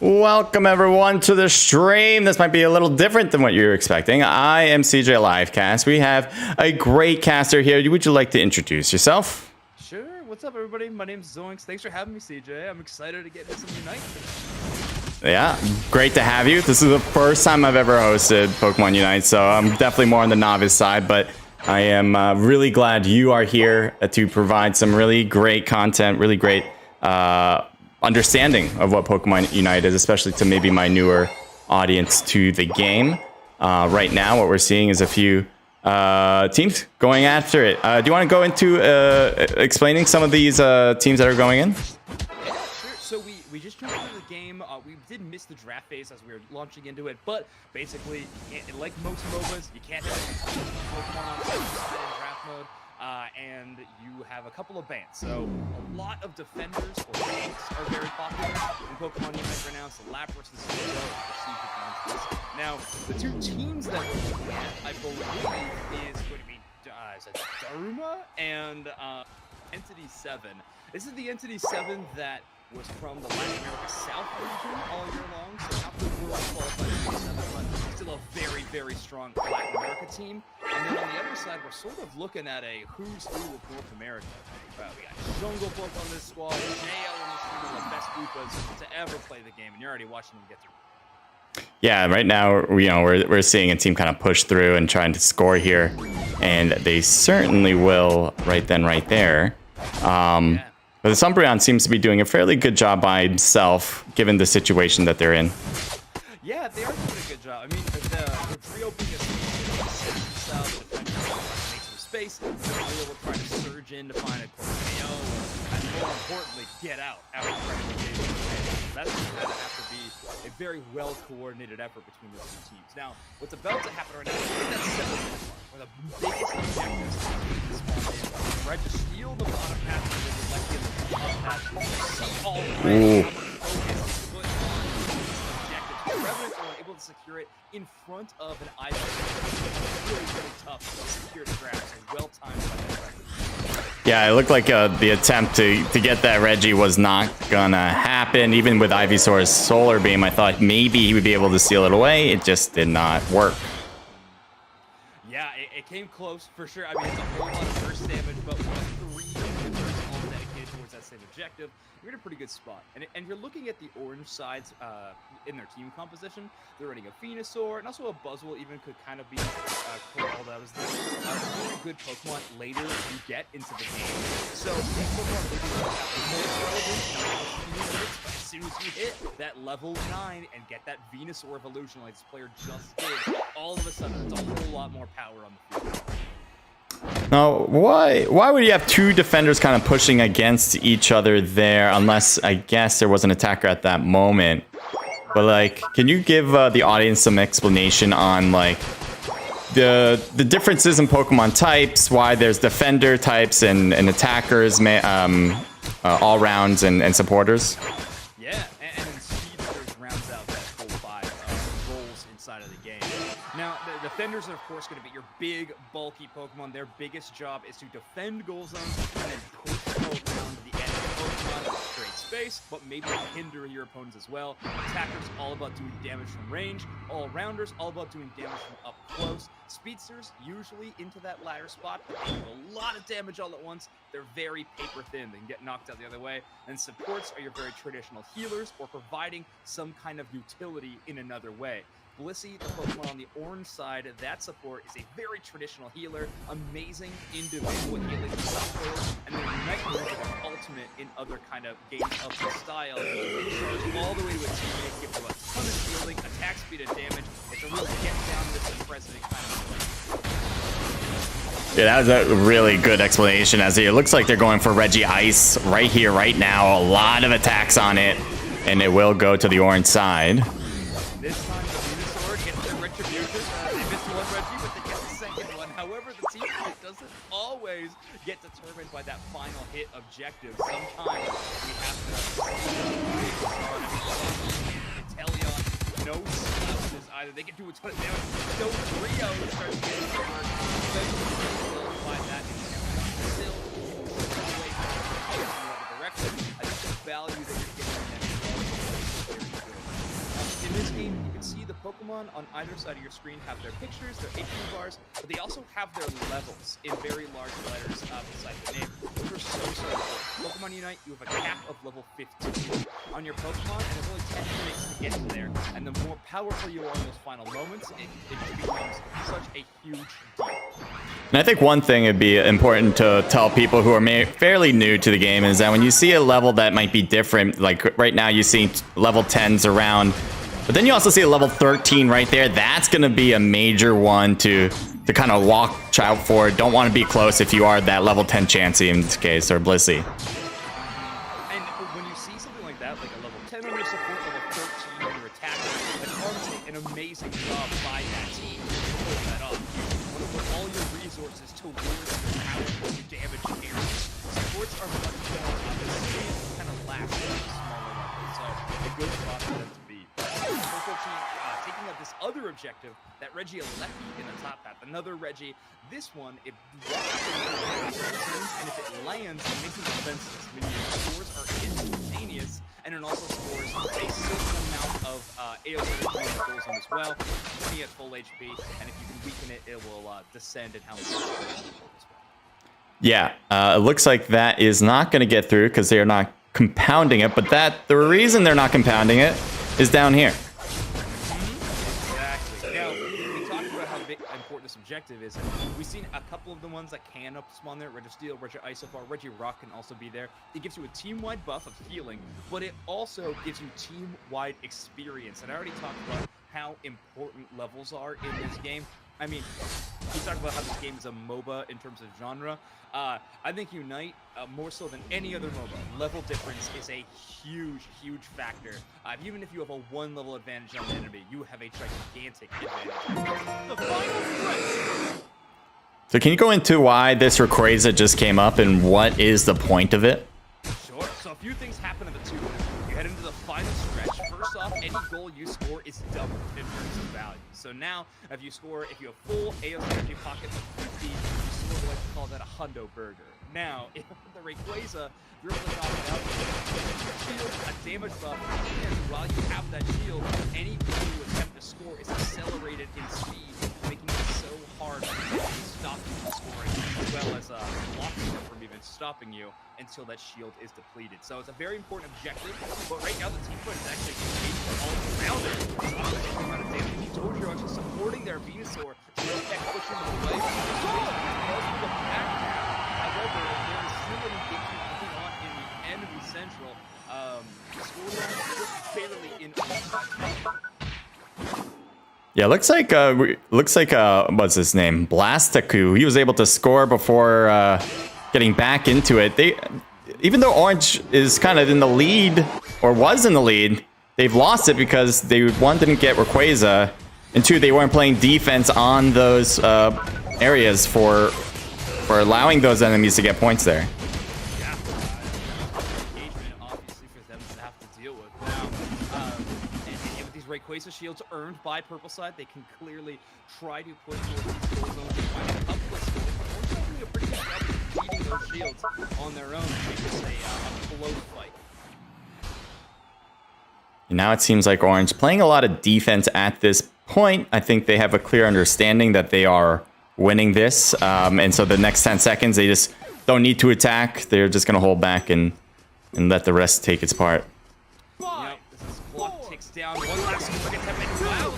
Welcome everyone to the stream. This might be a little different than what you're expecting. I am CJ Livecast. We have a great caster here. Would you like to introduce yourself? Sure. What's up, everybody? My name's Zoinks. Thanks for having me, CJ. I'm excited to get into some Unite. Yeah, great to have you. This is the first time I've ever hosted Pokemon Unite, so I'm definitely more on the novice side, but I am really glad you are here to provide some really great content, really great understanding of what Pokemon Unite is, especially to maybe my newer audience to the game. Right now, what we're seeing is a few teams going after it. Do you want to go into explaining some of these teams that are going in? Yeah, sure. So we just jumped into the game. We did miss the draft phase as we were launching into it, but basically, like most MOBAs, you can't have Pokemon on draft mode. And you have a couple of bans. So a lot of defenders or tanks are very popular in Pokemon Unite right now. So Lapras and Trovo are perceived. Now, the two teams that we're looking at, I believe, is going to be Daruma and Entity 7. This is the Entity 7 that was from the Latin America South region all year long. So not the world qualified 7, but still a very, very strong Latin America team. And then on the other side, we're sort of looking at a who's who of North America. We got Jungle Book on this squad, JL on this team, the best Koopas to ever play the game, and you're already watching them get through. Yeah, right now, we're seeing a team kind of push through and trying to score here, and they certainly will right then, right there. Yeah. But the Umbreon seems to be doing a fairly good job by himself, given the situation that they're in. Yeah, they are doing a good job. I mean, the trio being a themselves, make some space, they're able to try to surge in to find a Corneo, and more importantly, get out after trying to engage the game. That's going to have to be a very well-coordinated effort between those two teams. Now, what's about to happen right now is that 7 mark, where the biggest objectives is try to steal the bottom half of the Electric path, all right, focus, put on objectives. Revenants are able to secure it in front of an Ivy. Really, really tough security grab, so well timed by that record. Yeah, it looked like the attempt to get that Reggie was not gonna happen. Even with Ivysaur's Solar Beam, I thought maybe he would be able to steal it away. It just did not work. Yeah, it came close for sure. I mean, it's a whole lot of burst damage, but with 3 defenders all dedicated towards that same objective, you're in a pretty good spot. And you're looking at the orange sides in their team composition. They're running a Venusaur, and also a Buzzwole even could kind of be called as the really good Pokemon later you get into the game. So these Pokemon maybe don't have the most relevant, but as soon as you hit that level 9 and get that Venusaur evolution like this player just did, all of a sudden it's a whole lot more power on the field. Now, why would you have two defenders kind of pushing against each other there, unless I guess there was an attacker at that moment? But like, can you give the audience some explanation on like the differences in Pokemon types, why there's defender types and attackers, all rounds and supporters? Yeah, and then Speedsters rounds out that full 5 roles inside of the game. Now, the defenders are, of course, going to be your big, bulky Pokemon. Their biggest job is to defend goal zones and then push around the enemy Pokemon, create space, but maybe hinder your opponents as well. Attackers all about doing damage from range. All-rounders all about doing damage from up close. Speedsters usually into that latter spot, but they do a lot of damage all at once. They're very paper thin. They can get knocked out the other way. And supports are your very traditional healers or providing some kind of utility in another way. Blissey, the Pokemon on the orange side, that support is a very traditional healer, amazing individual healing support, and then Unite moves are ultimate in other kind of games of the style. It charges all the way to a teammate, gives you a ton of shielding, attack speed and damage. It's a real get down this president kind of play. Yeah, that was a really good explanation. As it looks like they're going for Reggie Ice right here, right now. A lot of attacks on it, and it will go to the orange side. This time, the Venusaur gets their retribution. They missed one Reggie, but they get the second one. However, the team fight doesn't always get determined by that final hit objective. Sometimes we have to Inteleon, no slouches either. They can do a ton of damage. No Rio starts getting hurt. Eventually, find that still away from the other direction. I think the value that you're getting from them is very good. in this game, you can see the Pokemon on either side of your screen have their pictures, their HP bars, but they also have their levels in very large letters beside the name, which are so important. Pokemon Unite, you have a cap of level 15 on your Pokemon, and there's only 10 minutes to get to there, and the more powerful you are in those final moments, it becomes such a huge deal. And I think one thing it'd be important to tell people who are fairly new to the game is that when you see a level that might be different, like right now you see level 10s around, but then you also see a level 13 right there. That's going to be a major one to kind of watch out for. Don't want to be close if you are that level 10 Chansey in this case, or Blissey. And when you see something like that, like a level 10 on your support, level 13 on your attack, that's honestly an amazing job by that team to pull that off. You want to put all your resources towards your powerful damage areas. Supports are much more on the same kind of last smaller levels, so a good spot for them to be. Unfortunately, taking out this other objective, that Reggie Alecki in the top half, another Reggie. This one, it blocks and if it lands, it makes it defenseless, meaning your scores are instantaneous, and it also scores a certain amount of AoE goes on as well, 20 at full HP, and if you can weaken it, it will descend in how much as well. Yeah, it looks like that is not going to get through because they are not compounding it, but the reason they're not compounding it is down here. Exactly. Now, we talked about how important this objective is, and we've seen a couple of the ones that can spawn there. Registeel, Regiisophar, Regirock can also be there. It gives you a team-wide buff of healing, but it also gives you team-wide experience. And I already talked about how important levels are in this game. I mean, we talked about how this game is a MOBA in terms of genre. I think Unite, more so than any other MOBA, level difference is a huge, huge factor. Even if you have a 1-level advantage on the enemy, you have a gigantic advantage. The final stretch. So can you go into why this Rayquaza just came up and what is the point of it? Sure. So a few things happen in the 2. You head into the final stretch. First off, any goal you score is doubled in terms of value. So now, if you have full AOS energy pocket of 50, you score what you call that a hundo burger. Now, if the Rayquaza, you're able to knock it out, shield, a damage buff, and while you have that shield, any goal you attempt to score is accelerated in speed, making it so hard to stop you from scoring, as well as blocking them from even stopping you until that shield is depleted. So it's a very important objective, but right now the team fight is actually engaged all around it. Told you're actually supporting their Venusaur to pushing them away. However, there is still an engagement going on in the enemy central. Scoreline just barely in offside. Yeah, looks like what's his name? Blastaku. He was able to score before getting back into it. Even though Orange is kind of in the lead, or was in the lead, they've lost it because they, one, didn't get Rayquaza, and two, they weren't playing defense on those areas for allowing those enemies to get points there. Yeah, engagement obviously for them to have to deal with now. And with these Rayquaza shields earned by Purple Side, they can clearly try to push towards these goal zones and find a couple of skills. They're doing a pretty good job of beating those shields on their own to make this a close fight. Now it seems like Orange playing a lot of defense at this point. I think they have a clear understanding that they are winning this. And so the next 10 seconds, they just don't need to attack. They're just going to hold back and let the rest take its part. Yep, this clock ticks down. One last quick attempt at wow.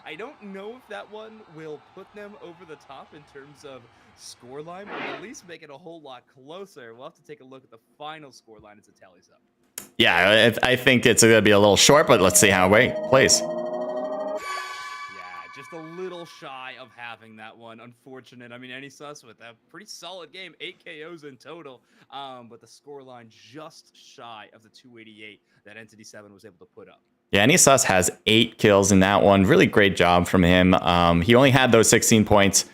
I don't know if that one will put them over the top in terms of scoreline, but at least make it a whole lot closer. We'll have to take a look at the final scoreline as it tallies up. Yeah, I think it's going to be a little short, but let's see how it plays. Yeah, just a little shy of having that one. Unfortunate. I mean, NESUS with a pretty solid game, 8 KOs in total, but the scoreline just shy of the 288 that Entity 7 was able to put up. Yeah, NESUS has 8 kills in that one. Really great job from him. He only had those 16 points,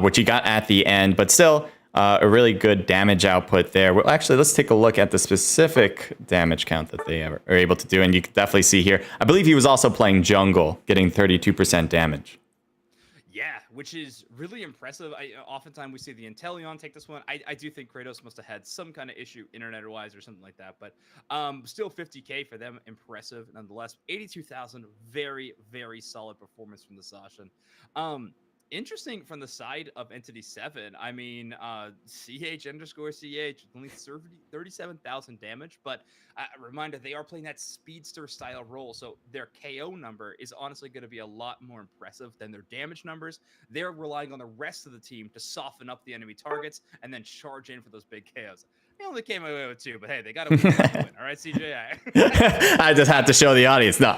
which he got at the end, but still a really good damage output there. Well, actually, let's take a look at the specific damage count that they are able to do, and you can definitely see here. I believe he was also playing jungle, getting 32% damage. Yeah, which is really impressive. Oftentimes we see the Inteleon take this one. I do think Kratos must have had some kind of issue internet-wise or something like that, but still 50K for them, impressive nonetheless. 82,000, very, very solid performance from the Sasha. Interesting from the side of Entity 7. I mean, CH_CH, only 37,000 damage, but reminder, they are playing that speedster style role, so their KO number is honestly going to be a lot more impressive than their damage numbers. They're relying on the rest of the team to soften up the enemy targets and then charge in for those big KOs. They only came away with 2, but hey, they got to win. All right, CJ. I just had to show the audience. No,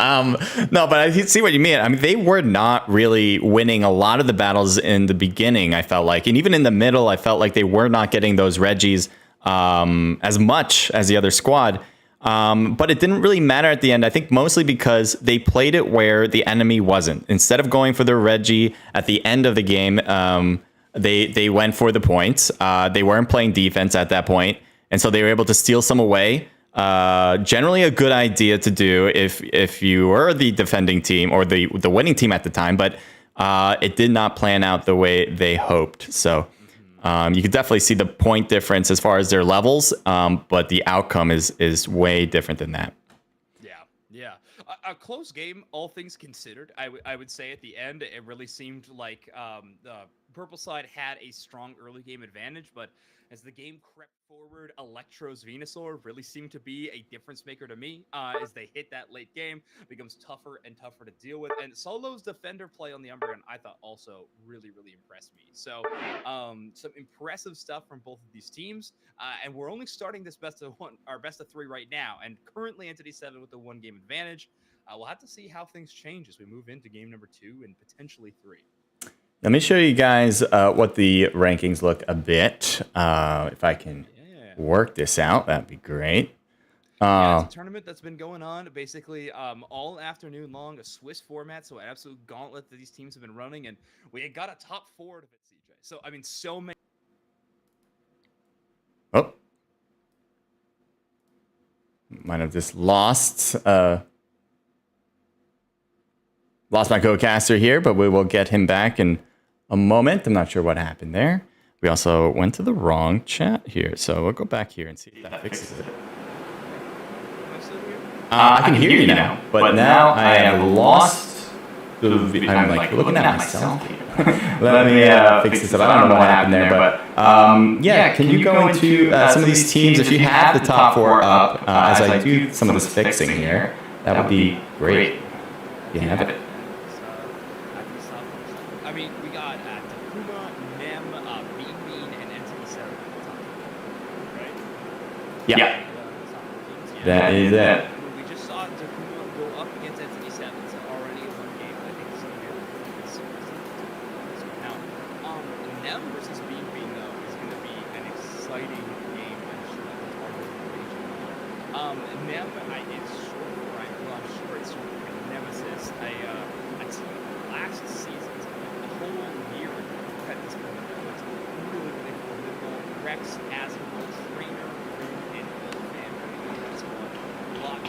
but I see what you mean. I mean, they were not really winning a lot of the battles in the beginning, I felt like. And even in the middle, I felt like they were not getting those Reggies as much as the other squad. But it didn't really matter at the end, I think mostly because they played it where the enemy wasn't. Instead of going for the Reggie at the end of the game, they went for the points. They weren't playing defense at that point, and so they were able to steal some away. Generally a good idea to do if you were the defending team or the winning team at the time, but it did not plan out the way they hoped. So you could definitely see the point difference as far as their levels, but the outcome is way different than that. Yeah. A close game, all things considered. I would say at the end, it really seemed like the purple side had a strong early game advantage, but as the game crept forward, Electro's Venusaur really seemed to be a difference maker to me. As they hit that late game, it becomes tougher and tougher to deal with. And Solo's defender play on the Umbreon, I thought also really, really impressed me. So some impressive stuff from both of these teams. And we're only starting this best of 3 right now. And currently Entity 7 with the 1 game advantage. We'll have to see how things change as we move into game number 2 and potentially 3. Let me show you guys what the rankings look a bit. If I can work this out, that'd be great. It's a tournament that's been going on basically all afternoon long, a Swiss format, so an absolute gauntlet that these teams have been running, and we had got a top 4 of it, CJ. So, I mean, so many... Oh. Might have just lost my co-caster here, but we will get him back in a moment. I'm not sure what happened there. We also went to the wrong chat here, so we'll go back here and see if that fixes it. I can hear you now, but now I have lost the... I'm like looking at myself here. Let me fix this up. I don't know what happened there, but yeah, can you go into some of these teams if you have the top 4 up as I do some of this fixing here? That would be great. You have it. I mean, we got Takuma, Nem, Bean, and Entity 7 at the top. Right? Yeah. That is it. We just saw Takuma go up against Entity 7, so already in 1 game. I think it's going to be now, Nem versus Bean, though, is going to be an exciting game. I'm sure that's part of the Nem, it's short for, I'm sure it's sort of a nemesis. A team last season, the whole year at this point, was really, really formidable. Rex, Asimov, Trainer, and Fan,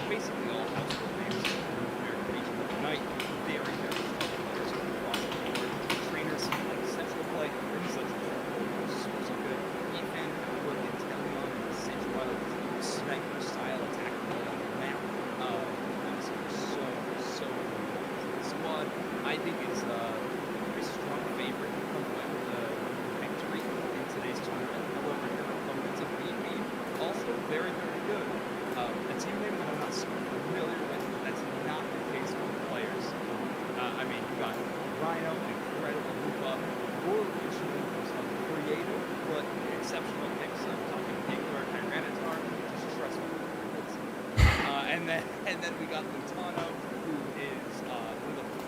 basically all household names in North American region tonight. Very, very strong players across the board. Trainers like central play, pretty central play, so good. Ethan, with Inteleon and Sensual, sniper style attack play on the map. So good. The squad, I think, is a very strong favorite to come away with a victory in today's tournament. However, your opponents of BB also very, very good. A team name that I'm not so familiar with, but that's not the case with the players. I mean, you got Rhino, incredible Lupa, more original, some creative, but exceptional picks. I'm talking Ignor, Tyranitar, just trust me. And then we got Lutano, who is one of the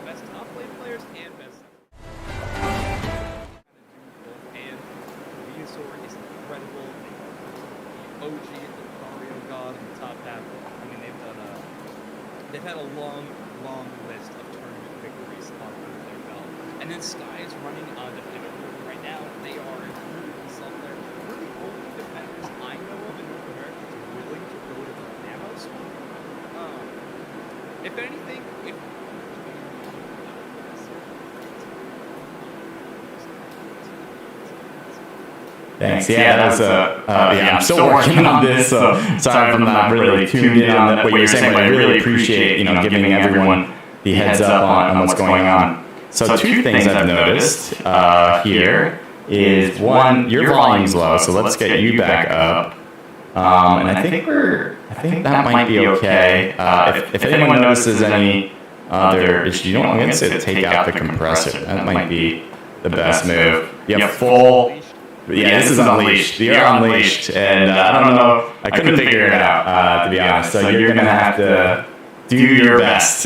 best top lane players and best. And Venusaur is incredible. The OG, the Mario God in the top half. I mean, they've had a long list of tournament victories under their belt. And then Sky is running on defender right now. They are improving themselves there. We're the only defenders I know of in North America who's willing to go to the Namos. If anything, Thanks. Yeah, that was I'm still working on this, so sorry if I'm not really tuned in on what you were saying, but I really appreciate, giving everyone the heads up on what's going on. So two things I've noticed here is, one, your volume's low, so let's get you back up. And I think that might be okay. If anyone notices any other issue, I'm going to say take out the compressor. That might be the best move. You have full. Yeah, this is unleashed. You're unleashed, and I don't know. I couldn't figure it out, to be honest. So you're going to have to do your best.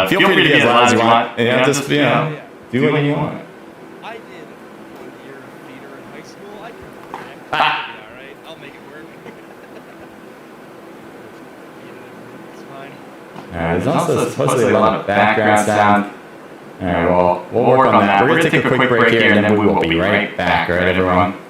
Feel free to be as loud as you want. Just do what you want. I did 1 year theater in high school. I can connect. All right, I'll make it work. It's fine. There's also supposedly a lot of background sound. All right, well, we'll work on that. We're going to take a quick break here, and then we will be right back. All right, everyone?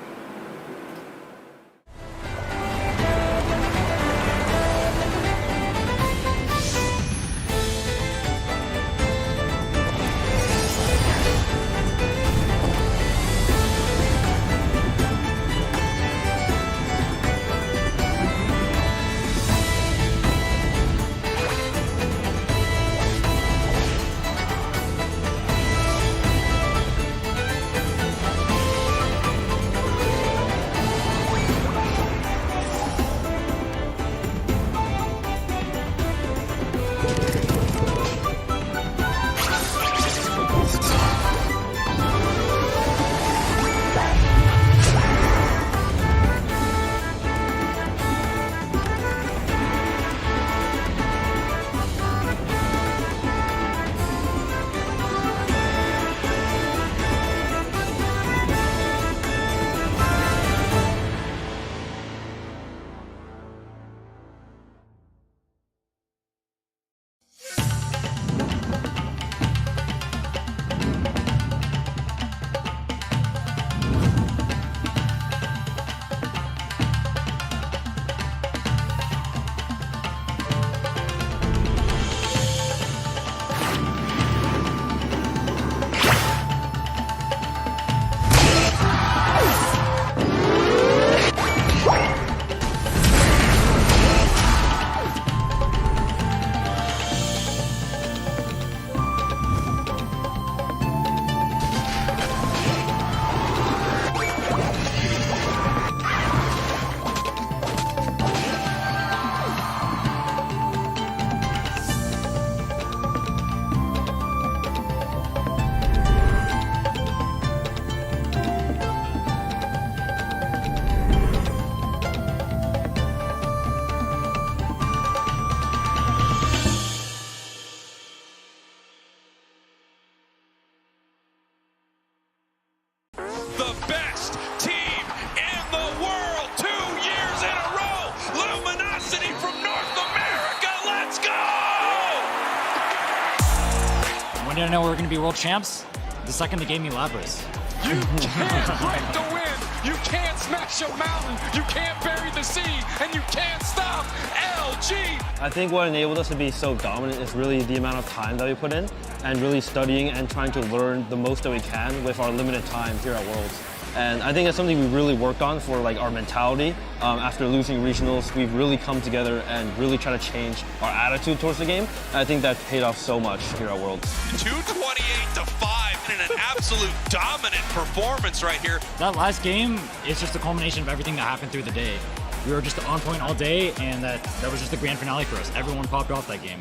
When did I know we were going to be world champs? The second they gave me Lapras. You can't break the wind. You can't smash a mountain. You can't bury the sea. And you can't stop LG. I think what enabled us to be so dominant is really the amount of time that we put in and really studying and trying to learn the most that we can with our limited time here at Worlds. And I think that's something we really worked on for like our mentality. After losing regionals, we've really come together and really try to change our attitude towards the game. And I think that paid off so much here at Worlds. 228-5 in an absolute dominant performance right here. That last game is just a culmination of everything that happened through the day. We were just on point all day, and that was just the grand finale for us. Everyone popped off that game.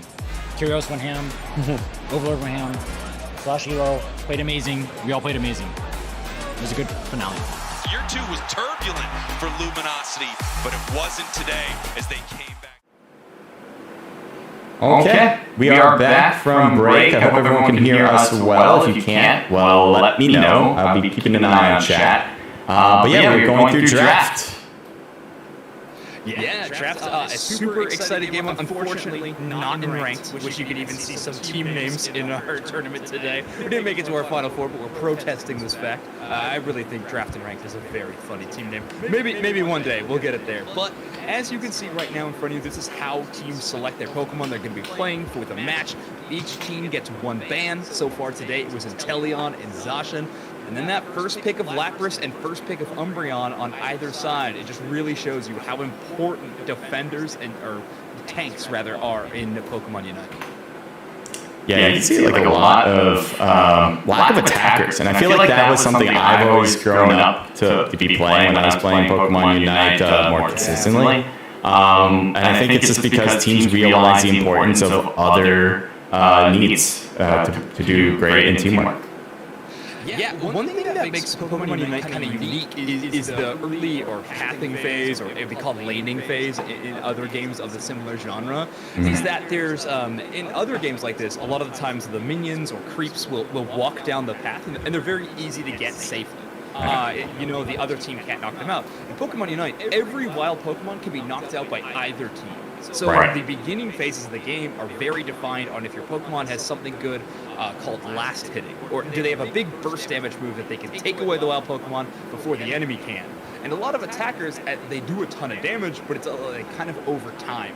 Curios went ham, Overlord went ham, Flash Hero played amazing. We all played amazing. It was a good finale. Year 2 was turbulent for Luminosity, but it wasn't today as they came back. Okay, we are back from break. I hope everyone can hear us well. If you can't, well, let me know. I'll be keeping an eye on chat. But yeah, we're going through draft. Yeah, draft, a super exciting game. Unfortunately, not in ranked, which you can even see some team names in our tournament today. We didn't make it to our Final Four, but we're protesting this fact. I really think draft and ranked is a very funny team name. Maybe one day we'll get it there. But as you can see right now in front of you, this is how teams select their Pokemon they're going to be playing with a match. Each team gets one ban. So far today, it was Inteleon and Zacian. And And then that first pick of Lapras and first pick of Umbreon on either side, it just really shows you how important defenders or tanks rather are in Pokemon Unite. Yeah, you can see like a lot of lack of attackers, and I feel like that was something I've always grown up to be playing when I was playing Pokemon Unite more consistently. And I think it's just because teams realize the importance of other needs to do great in teamwork. Yeah, one thing that makes Pokemon Unite kind of unique is the early or pathing phase, or it'd be called laning phase in other games of the similar genre, is that there's, in other games like this, a lot of the times the minions or creeps will walk down the path, and they're very easy to get safely. The other team can't knock them out. In Pokemon Unite, every wild Pokemon can be knocked out by either team. So the beginning phases of the game are very defined on if your Pokemon has something good called last hitting, or do they have a big burst damage move that they can take away the wild Pokemon before the enemy can. And a lot of attackers, they do a ton of damage, but it's kind of over time.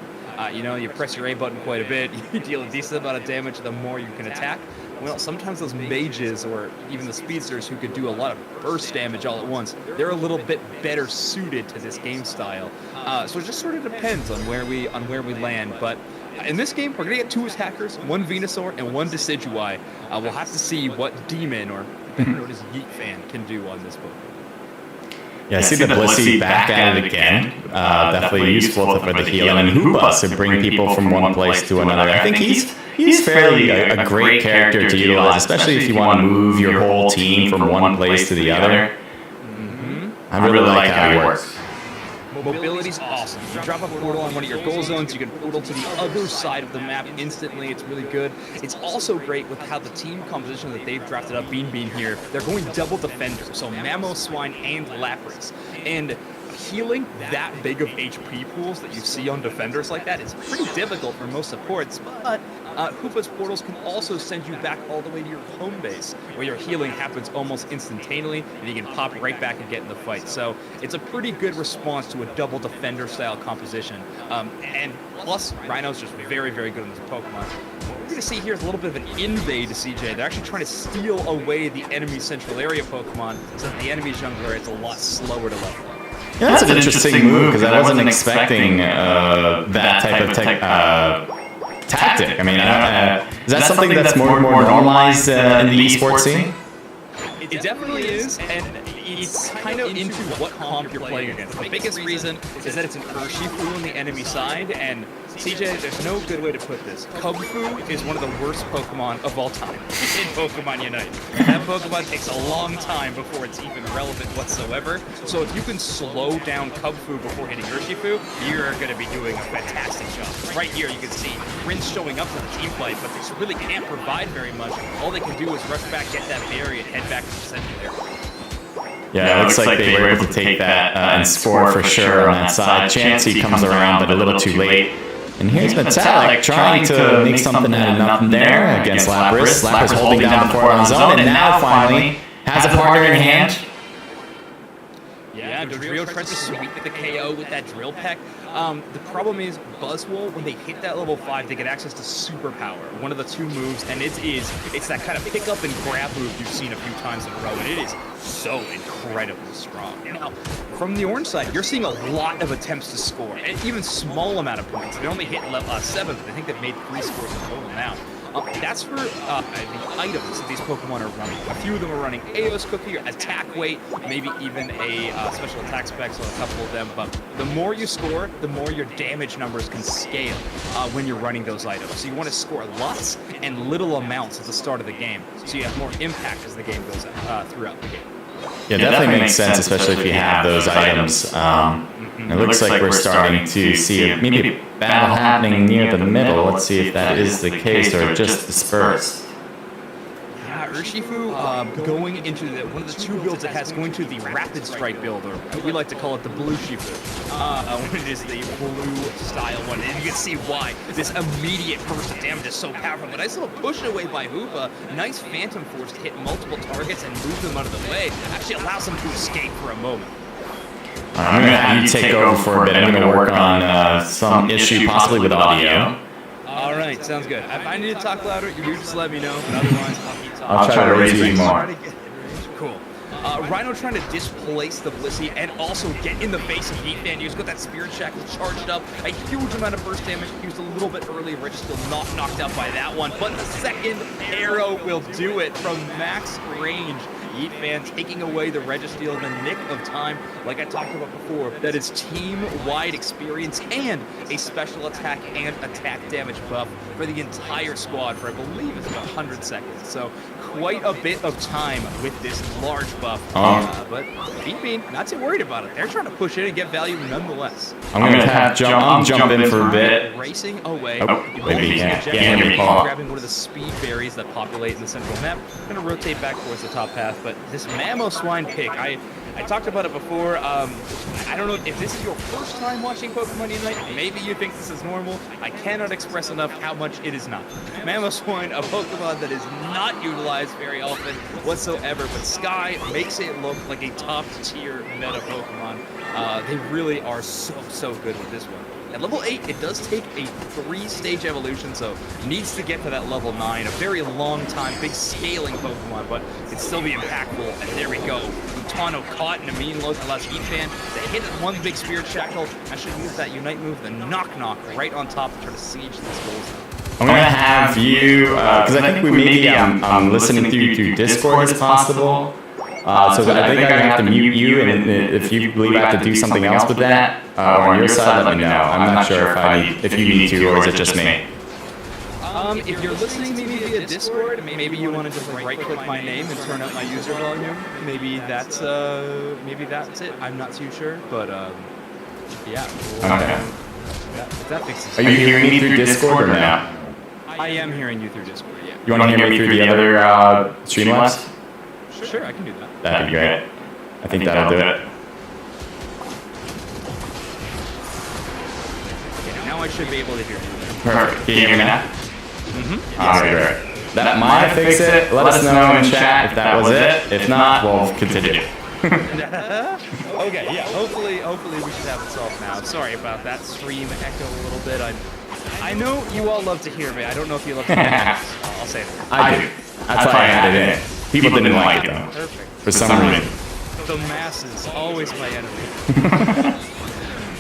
You press your A button quite a bit, you deal a decent amount of damage the more you can attack. Well, sometimes those mages or even the speedsters who could do a lot of burst damage all at once, they're a little bit better suited to this game style. So it just sort of depends on where we land. But in this game, we're going to get 2 attackers, 1 Venusaur and 1 Decidueye. We'll have to see what Demon, or better known as Yeet Fan, can do on this book. Yeah, I see the Blissey back at it again. Definitely useful for the heal, and Hoopa to bring people from one place to another. I think he's fairly a great character to utilize, especially if you want to move your whole team from one place to the other. I really like how he works. Mobility's awesome. You drop a portal on one of your goal zones, you can portal to the other side of the map instantly. It's really good. It's also great with how the team composition that they've drafted up, Bean here, they're going double defender, so Mamoswine and Lapras. And healing that big of HP pools that you see on defenders like that is pretty difficult for most supports, but Hoopa's portals can also send you back all the way to your home base, where your healing happens almost instantaneously, and you can pop right back and get in the fight. So it's a pretty good response to a double defender style composition. And plus, Rhino's just very, very good in this Pokemon. What we're going to see here is a little bit of an invade to CJ. They're actually trying to steal away the enemy central area Pokemon, so that the enemy jungler is a lot slower to level up. Yeah, that's an interesting move, because I wasn't expecting that type of tactic. I mean, is that something that's more normalized in the esports scene? It definitely is, and it's kind of into what comp you're playing against. The biggest reason is that it's an Urshifu on the enemy side, and CJ, there's no good way to put this. Kubfu is one of the worst Pokemon of all time in Pokemon Unite. That Pokemon takes a long time before it's even relevant whatsoever, so if you can slow down Kubfu before hitting Urshifu, you're going to be doing a fantastic job. Right here you can see Rince showing up to the team fight, but they really can't provide very much. All they can do is rush back, get that berry, and head back to the center there. Yeah, it looks like they were able to take that and score for sure on that side. Chansey comes around, but a little too late. And here's Metallic trying to make something out of nothing there against Lapras. Lapras holding down the forward on zone, and now finally has a partner in hand. Yeah, Dodrio tries to sweep the KO with that Drill Peck. The problem is Buzzwole, when they hit that level 5, they get access to Superpower, one of the 2 moves, and it's that kind of pick up and grab move you've seen a few times in a row, and it is so incredibly strong. Now, from the orange side, you're seeing a lot of attempts to score, and even small amount of points. They only hit level 7, but I think they've made 3 scores in total now. That's for the items that these Pokemon are running. A few of them are running Aeos Cookie, or Attack Weight, maybe even a special attack specs on a couple of them. But the more you score, the more your damage numbers can scale when you're running those items. So you want to score lots and little amounts at the start of the game, so you have more impact as the game goes throughout the game. Yeah, definitely makes sense, especially if you have those items. It looks like we're starting to see maybe a battle happening near the middle. Let's see if that is the case or just dispersed. Yeah, Urshifu going into one of the 2 builds it has, going to the Rapid Strike build, or we like to call it the Blue Shifu, when it is the blue style one. And you can see why this immediate burst of damage is so powerful. But nice little push away by Hoopa, nice Phantom Force to hit multiple targets and move them out of the way, actually allows them to escape for a moment. I'm going to have you take over for a bit. I'm going to work on some issue possibly with audio. All right, sounds good. If I need to talk louder, you just let me know. But otherwise, I'll keep talking. I'll try to raise you more. cool. Rhino trying to displace the Blissey and also get in the face of Heat Fan. He's got that Spirit Shackle charged up. A huge amount of burst damage used a little bit earlier. Rich still not knocked out by that one. But the second arrow will do it from max range. Heat Fan taking away the Registeel in the nick of time. Like I talked about before, that is team-wide experience and a special attack and attack damage buff for the entire squad for, I believe, it's about 100 seconds. So quite a bit of time with this large buff. But Heat Bean, not too worried about it. They're trying to push in and get value nonetheless. I'm going to jump in for a bit. Racing away. Oh, maybe grabbing one of the speed berries that populate in the central map. Going to rotate back towards the top path. But this Mamoswine pick, I talked about it before. I don't know if this is your first time watching Pokemon Unite. Maybe you think this is normal. I cannot express enough how much it is not. Mamoswine, a Pokemon that is not utilized very often whatsoever, but Sky makes it look like a top-tier meta Pokemon. They really are so good with this one. At level 8, it does take a 3-stage evolution, so needs to get to that level 9. A very long time, big scaling Pokemon, but can still be impactful. And there we go. Utano caught in a mean load allows Heat Fan to hit one big Spirit Shackle. I should use that Unite move, the Knock right on top to try to siege this goal zone. I'm going to have you, because I think we maybe I'm listening through Discord as possible. So I think I'm going to have to mute you, and if you believe I have to do something else with that, or on your side, let me know. I'm not sure if you need to, or is it just me? If you're listening to me via Discord, maybe you want to just right-click my name and turn up my user volume. Maybe that's it. I'm not too sure, but yeah. Okay. That fixes Are you hearing me through Discord or no? I am hearing you through Discord, yeah. You want to hear me through the other Streamlabs? Sure, I can do that. That'd be great. I think that'll do it. Okay, now I should be able to hear you. Perfect. Can you hear me now? Mm-hmm. Alright, great. That might fix it. Let us know in chat if that was it. If not, we'll continue. Okay, yeah. Hopefully we should have it solved now. Sorry about that stream echo a little bit. I know you all love to hear me. I don't know if you love to hear me. I'll say that. I do. That's why I had it in. People didn't like it though. Perfect. For some reason. The masses, always my enemy.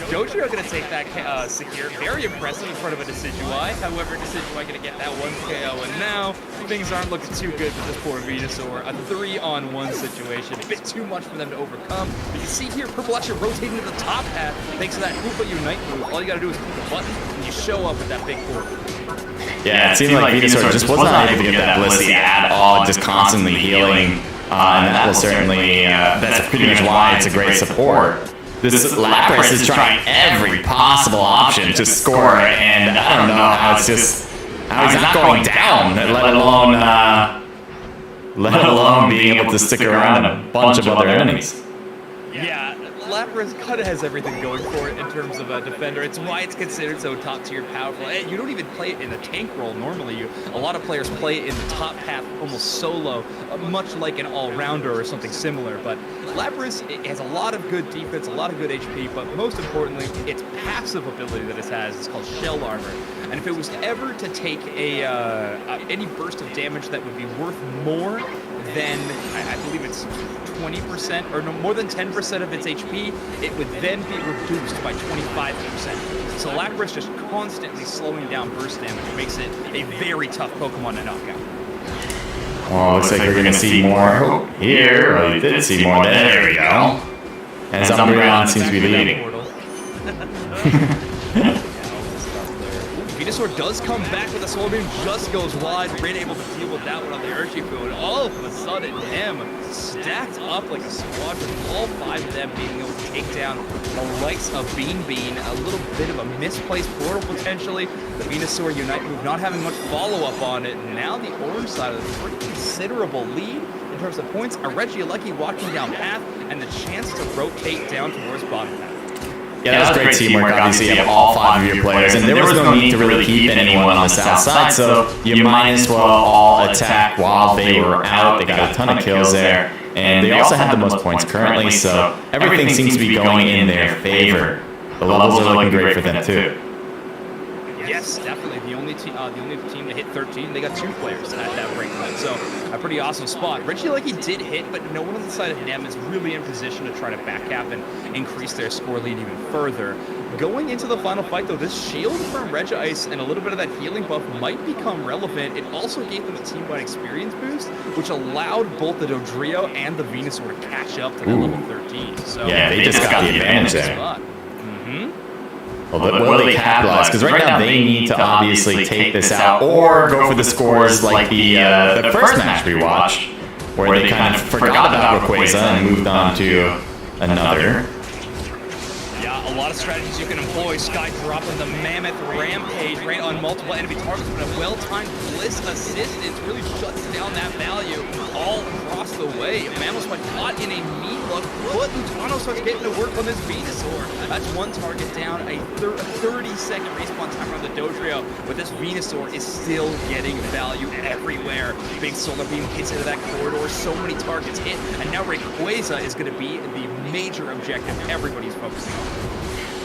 Dojiro gonna take that secure, very impressive in front of a Decidueye. However, Decidueye gonna get that one KO, and now things aren't looking too good for this poor Venusaur. A 3-on-1 situation, a bit too much for them to overcome. You can see here, Purple actually rotating to the top path thanks to that Koopa Unite move. All you gotta do is click the button, and you show up with that big portal. Yeah, it seemed like Venusaur just wasn't able to get that Blissey at all, just constantly healing. And that will certainly, that's pretty much why it's a great support. This Lapras is trying every possible option to score, and I don't know how he's not going down, let alone being able to stick around a bunch of other enemies. Yeah, Lapras kind of has everything going for it in terms of a defender. It's why it's considered so top-tier powerful. And you don't even play it in the tank role normally. A lot of players play it in the top path almost solo, much like an all-rounder or something similar. But Lapras has a lot of good defense, a lot of good HP, but most importantly, its passive ability that it has is called Shell Armor. And if it was ever to take any burst of damage that would be worth more than, I believe it's 20% or no more than 10% of its HP, it would then be reduced by 25%. So Lapras just constantly slowing down burst damage makes it a very tough Pokemon to knock out. Oh, looks like we're going to see more here. Well, we did see more. There we go. And Umbreon seems to be leading. Venusaur does come back with a Solar Beam, just goes wide. Rin able to deal with that one on the Urshifu, and all of a sudden, him stacked up like a squadron. All 5 of them being able to take down the likes of Bean. A little bit of a misplaced portal potentially. The Venusaur Unite move not having much follow-up on it. Now the orange side of a pretty considerable lead in terms of points. A Regieleki walking down path, and the chance to rotate down towards bottom path. Yeah, that was great teamwork, obviously, of all 5 of your players, and there was no need to really keep anyone on the south side, so you might as well all attack while they were out. They got a ton of kills there, and they also have the most points currently, so everything seems to be going in their favor. The levels are looking great for them, too. Yes, definitely. The only team to hit 13. They got 2 players at that rank limit. So a pretty awesome spot. Regieleki did hit, but no one on the side of Nem is really in position to try to backcap and increase their score lead even further. Going into the final fight, though, this shield from Regice and a little bit of that healing buff might become relevant. It also gave them a team-wide experience boost, which allowed both the Dodrio and the Venusaur to catch up to the level 13. So Yeah, they just got the advantage there. Mm-hmm. Well, will they capitalize? Because right now they need to obviously take this out or go for the scores like the first match we watched, where they kind of forgot about Rayquaza and moved on to another. Yeah, a lot of strategies you can employ. Sky dropping the Mammoth Rampage right on multiple enemy targets, but a well-timed Bliss assistance really shuts down that value all across the way. Mammoth went caught in a meat look, but Lutano starts getting to work on this Venusaur. That's one target down, a 30-second respawn time on the Dodrio, but this Venusaur is still getting value everywhere. Big Solar Beam hits into that corridor, so many targets hit, and now Rayquaza is going to be the major objective everybody's focusing on.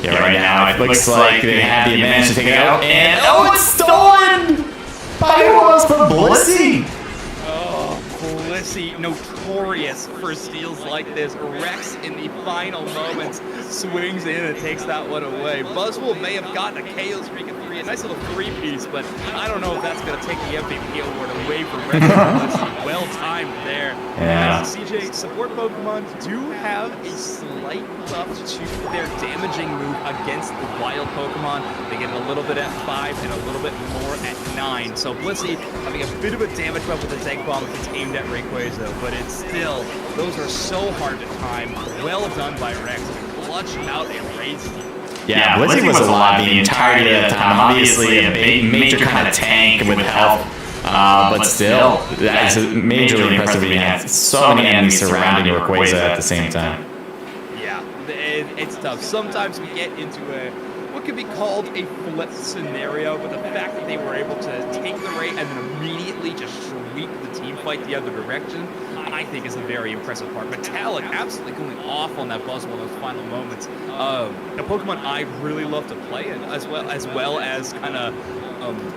Yeah, right now it looks like they have the advantage to take it out, and oh, it's stolen by who else but Blissey. Oh, Blissey, notorious for steals like this. Rex in the final moments swings in and takes that one away. Buzzwole may have gotten a KO streak of 3, a nice little 3-piece, but I don't know if that's going to take the MVP award away from Rex and Blissey. Well timed there. Yeah. CJ, support Pokemon do have a slight buff to their damaging move against the wild Pokemon. They get a little bit at 5 and a little bit more at 9. So Blissey having a bit of a damage buff with his Egg Bomb if it's aimed at Rayquaza, but it's still, those are so hard to time. Well done by Rex. Clutch out and raised. Yeah, Blissey was alive the entirety of the time. Obviously a big, major kind of tank with health. But still, that is majorly impressive. He had so many enemies surrounding Rayquaza at the same time. Yeah, it's tough. Sometimes we get into what could be called a flip scenario, but the fact that they were able to take the rate and then immediately just sweep the team fight the other direction, I think is a very impressive part. Metallic absolutely going off on that Buzzwole in those final moments. A Pokemon I really love to play in, as well as kind of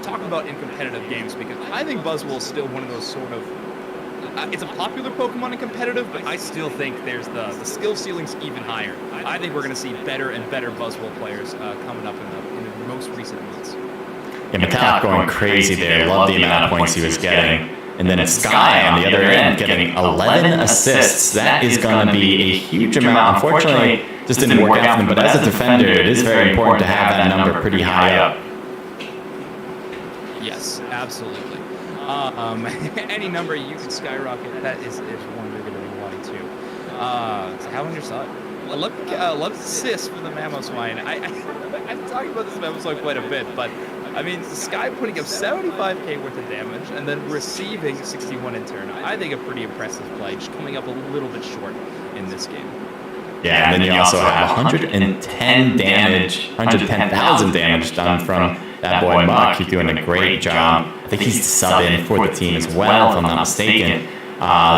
talk about in competitive games, because I think Buzzwole is still one of those sort of, it's a popular Pokemon in competitive, but I still think there's the skill ceiling's even higher. I think we're going to see better and better Buzzwole players coming up in the most recent months. Yeah, Metallic going crazy there. Love the amount of points he was getting. And then Sky on the other end getting 11 assists. That is going to be a huge amount. Unfortunately, just didn't work out for them. But as a defender, it is very important to have that number pretty high up. Yes, absolutely. Any number you can skyrocket, that is one you're going to be wanting to. So have on your side. I love assists for the Mamoswine. I've talked about this Mamoswine quite a bit, but I mean, Sky putting up 75k worth of damage and then receiving 61 in turn. I think a pretty impressive play, just coming up a little bit short in this game. Yeah, and then you also have 110 damage, 110,000 damage done from that boy Muck. He's doing a great job. I think he's subbing for the team as well, if I'm not mistaken.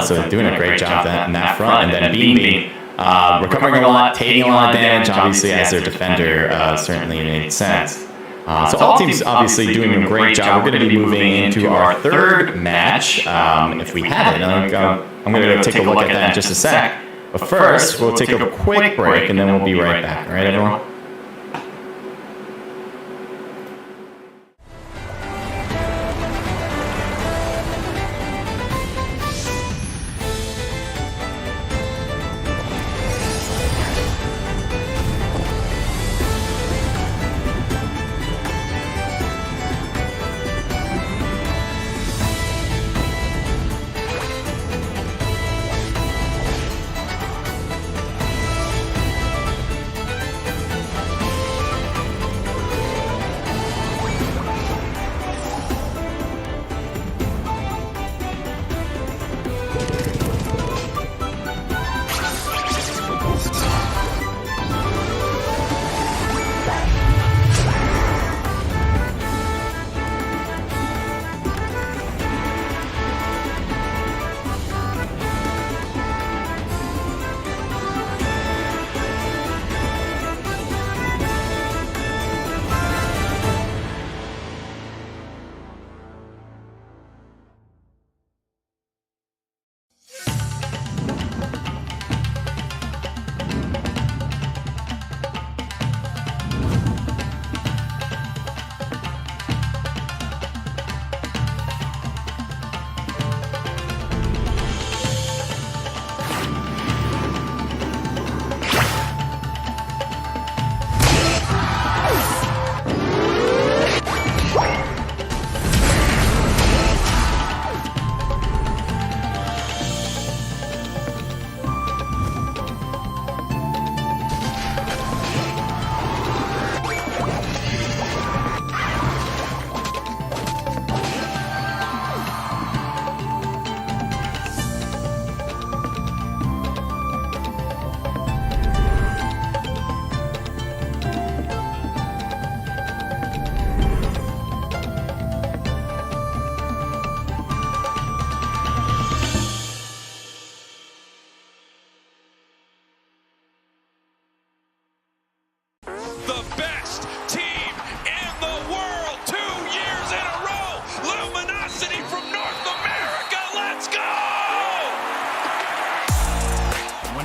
So doing a great job in that front. And then Bean recovering a lot, taking a lot of damage, obviously as their defender certainly made sense. So all teams obviously doing a great job. We're going to be moving into our third match, if we have it. I'm going to take a look at that in just a sec. But first, we'll take a quick break, and then we'll be right back. All right, everyone?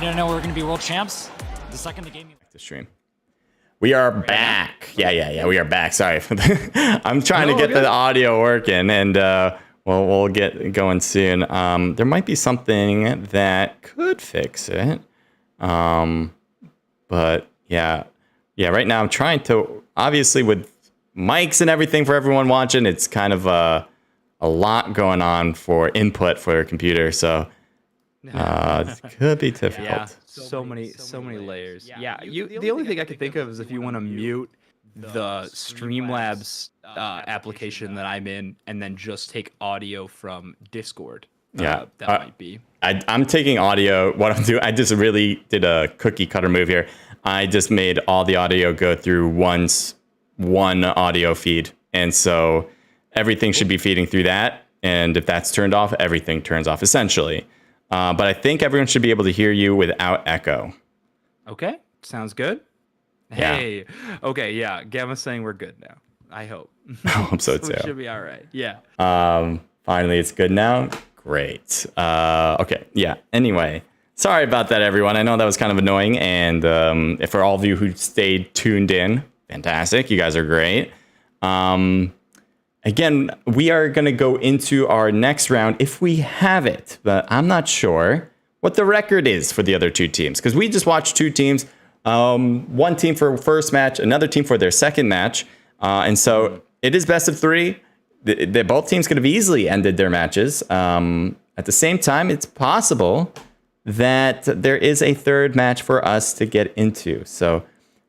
didn't know we were going to be world champs. The second the game. The stream. We are back. Yeah. We are back. Sorry. I'm trying to get the audio working, and we'll get going soon. There might be something that could fix it. But yeah. Right now I'm trying to. Obviously, with mics and everything for everyone watching, it's kind of a lot going on for input for your computer. So it could be difficult. Yeah. So many layers. Yeah, the only thing I could think of is if you want to mute the Streamlabs application that I'm in, and then just take audio from Discord. Yeah, that might be. I'm taking audio. What I'm doing, I just really did a cookie cutter move here. I just made all the audio go through one audio feed, and so everything should be feeding through that. And if that's turned off, everything turns off essentially. But I think everyone should be able to hear you without echo. Okay, sounds good. Yeah. Hey, okay, yeah. Gamma's saying we're good now. I hope. I hope so too. It should be all right. Yeah. Finally, it's good now. Great. Okay. Yeah. Anyway, sorry about that, everyone. I know that was kind of annoying, and if for all of you who stayed tuned in, fantastic. You guys are great. Again, we are going to go into our next round if we have it, but I'm not sure what the record is for the other two teams, because we just watched two teams, one team for first match, another team for their second match. And so it is best of three. Both teams could have easily ended their matches. At the same time, it's possible that there is a third match for us to get into. So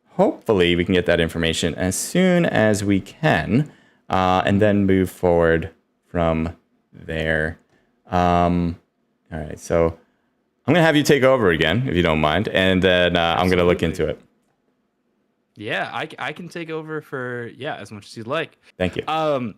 hopefully we can get that information as soon as we can. And then move forward from there. All right, so I'm going to have you take over again, if you don't mind, and then I'm going to look into it. Yeah, I can take over for, as much as you'd like. Thank you.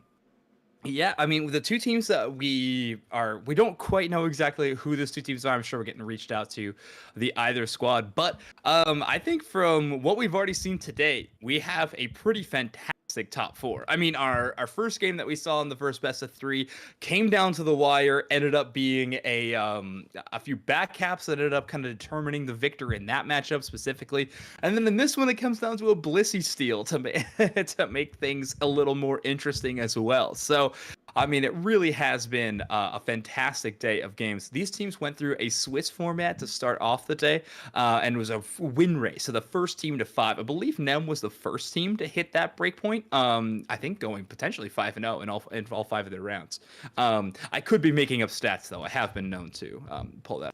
Yeah, I mean, the two teams that we don't quite know exactly who those two teams are. I'm sure we're getting reached out to the either squad. But I think from what we've already seen today, we have a pretty fantastic top four. I mean, our first game that we saw in the first best of three came down to the wire, ended up being a few back caps that ended up kind of determining the victor in that matchup specifically. And then in this one, it comes down to a Blissey steal to make things a little more interesting as well. So, I mean, it really has been a fantastic day of games. These teams went through a Swiss format to start off the day, and it was a win race. So the first team to 5, I believe Nem was the first team to hit that break point. I think going potentially 5-0 in all 5 of their rounds. I could be making up stats though. I have been known to pull that.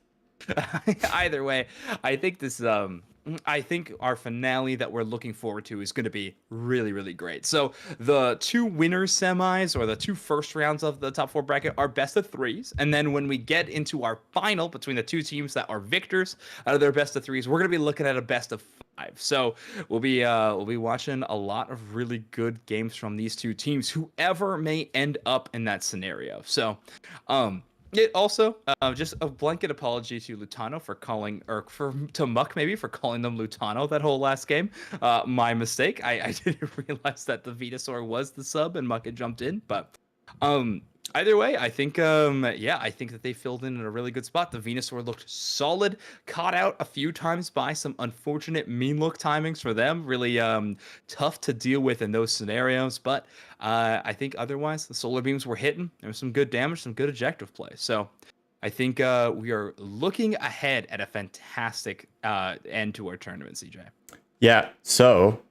Either way, I think I think our finale that we're looking forward to is going to be really, really great. So the two winners semis, or the two first rounds of the top 4 bracket, are best of 3s. And then when we get into our final between the two teams that are victors out of their best of 3s, we're going to be looking at a best of 5. So we'll be watching a lot of really good games from these two teams, whoever may end up in that scenario. So, it also, just a blanket apology to Lutano for calling, or to Muck maybe for calling them Lutano that whole last game. My mistake. I didn't realize that the Venusaur was the sub and Muck had jumped in. But either way, I think I think that they filled in a really good spot. The Venusaur looked solid, caught out a few times by some unfortunate mean look timings for them. Really tough to deal with in those scenarios, but I think otherwise the solar beams were hitting. There was some good damage, some good ejective play. So I think we are looking ahead at a fantastic end to our tournament, CJ. Yeah, so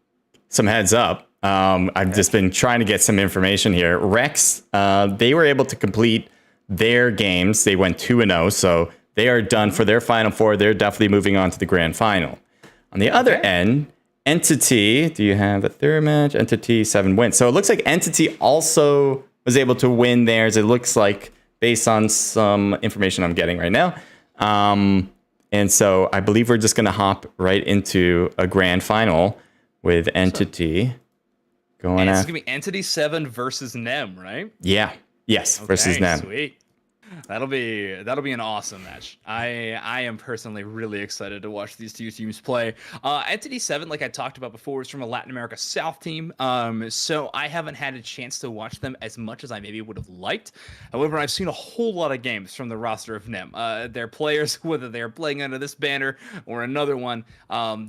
some heads up. I've just been trying to get some information here. Rex, they were able to complete their games. They went 2-0, so they are done for their Final Four. They're definitely moving on to the grand final. On the other end, Entity, do you have a third match? Entity, 7 wins. So it looks like Entity also was able to win theirs, it looks like, based on some information I'm getting right now. And so I believe we're just going to hop right into a grand final with Entity. And it's going to be Entity 7 versus Nem, right? Yeah. Yes, versus Nem. Sweet. That'll be an awesome match. I am personally really excited to watch these two teams play. Entity 7, like I talked about before, is from a Latin America South team. So I haven't had a chance to watch them as much as I maybe would have liked. However, I've seen a whole lot of games from the roster of NIM. Their players, whether they're playing under this banner or another one,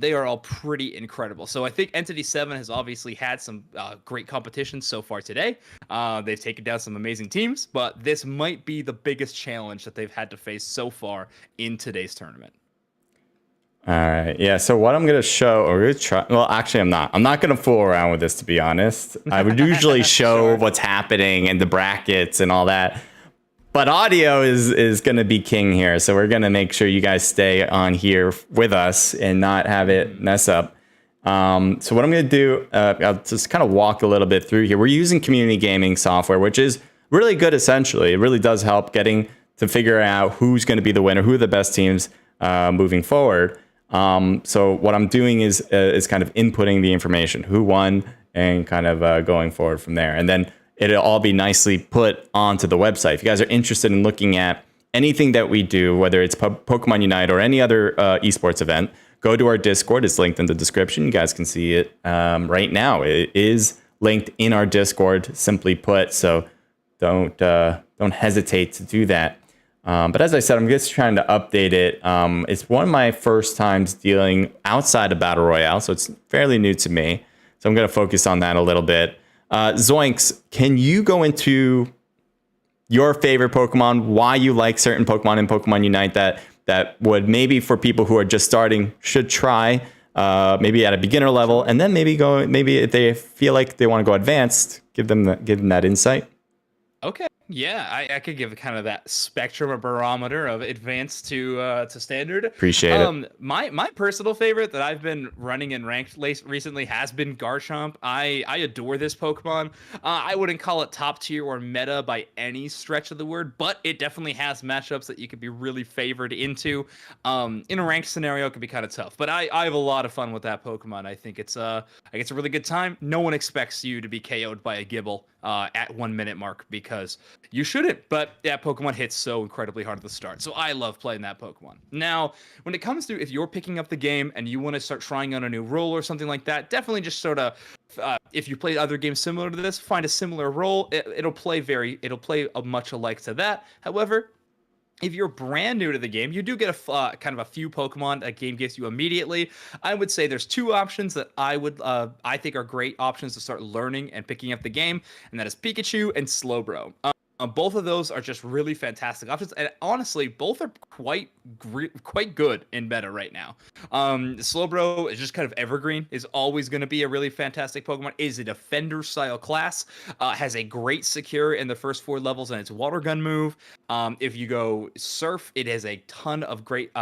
they are all pretty incredible. So I think Entity 7 has obviously had some great competition so far today. They've taken down some amazing teams, but this might be the biggest challenge that they've had to face so far in today's tournament. All right. Yeah. So what I'm going to show, or try, well, actually, I'm not. I'm not going to fool around with this, to be honest. I would usually show what's happening and the brackets and all that. But audio is going to be king here. So we're going to make sure you guys stay on here with us and not have it mess up. So what I'm going to do, I'll just kind of walk a little bit through here. We're using community gaming software, which is really good, essentially. It really does help getting to figure out who's going to be the winner, who are the best teams moving forward. So what I'm doing is kind of inputting the information, who won, and kind of going forward from there. And then it'll all be nicely put onto the website. If you guys are interested in looking at anything that we do, whether it's Pokemon Unite or any other esports event, go to our Discord. It's linked in the description. You guys can see it right now. It is linked in our Discord, simply put. So don't hesitate to do that. But as I said, I'm just trying to update it. It's one of my first times dealing outside of Battle Royale, so it's fairly new to me. So I'm going to focus on that a little bit. Zoinks, can you go into your favorite Pokemon, why you like certain Pokemon in Pokemon Unite that would maybe for people who are just starting should try, maybe at a beginner level, and then maybe if they feel like they want to go advanced, give them that insight? Okay. Yeah, I could give kind of that spectrum or barometer of advanced to standard. Appreciate it. My personal favorite that I've been running in ranked recently has been Garchomp. I adore this Pokemon. I wouldn't call it top tier or meta by any stretch of the word, but it definitely has matchups that you could be really favored into. In a ranked scenario, it could be kind of tough, but I have a lot of fun with that Pokemon. I think it's a really good time. No one expects you to be KO'd by a Gibble at 1 minute mark, because you shouldn't, but that Pokemon hits so incredibly hard at the start. So I love playing that Pokemon. Now, when it comes to if you're picking up the game and you want to start trying out a new role or something like that, definitely just sort of, if you play other games similar to this, find a similar role. It'll play much alike to that. However, if you're brand new to the game, you do get a kind of a few Pokemon that game gives you immediately. I would say there's two options that I think are great options to start learning and picking up the game, and that is Pikachu and Slowbro. Both of those are just really fantastic options, and honestly, both are quite good in meta right now. Slowbro is just kind of evergreen, is always going to be a really fantastic Pokemon, is a defender style class, has a great secure in the first 4 levels and its water gun move. If you go Surf, it has a ton of great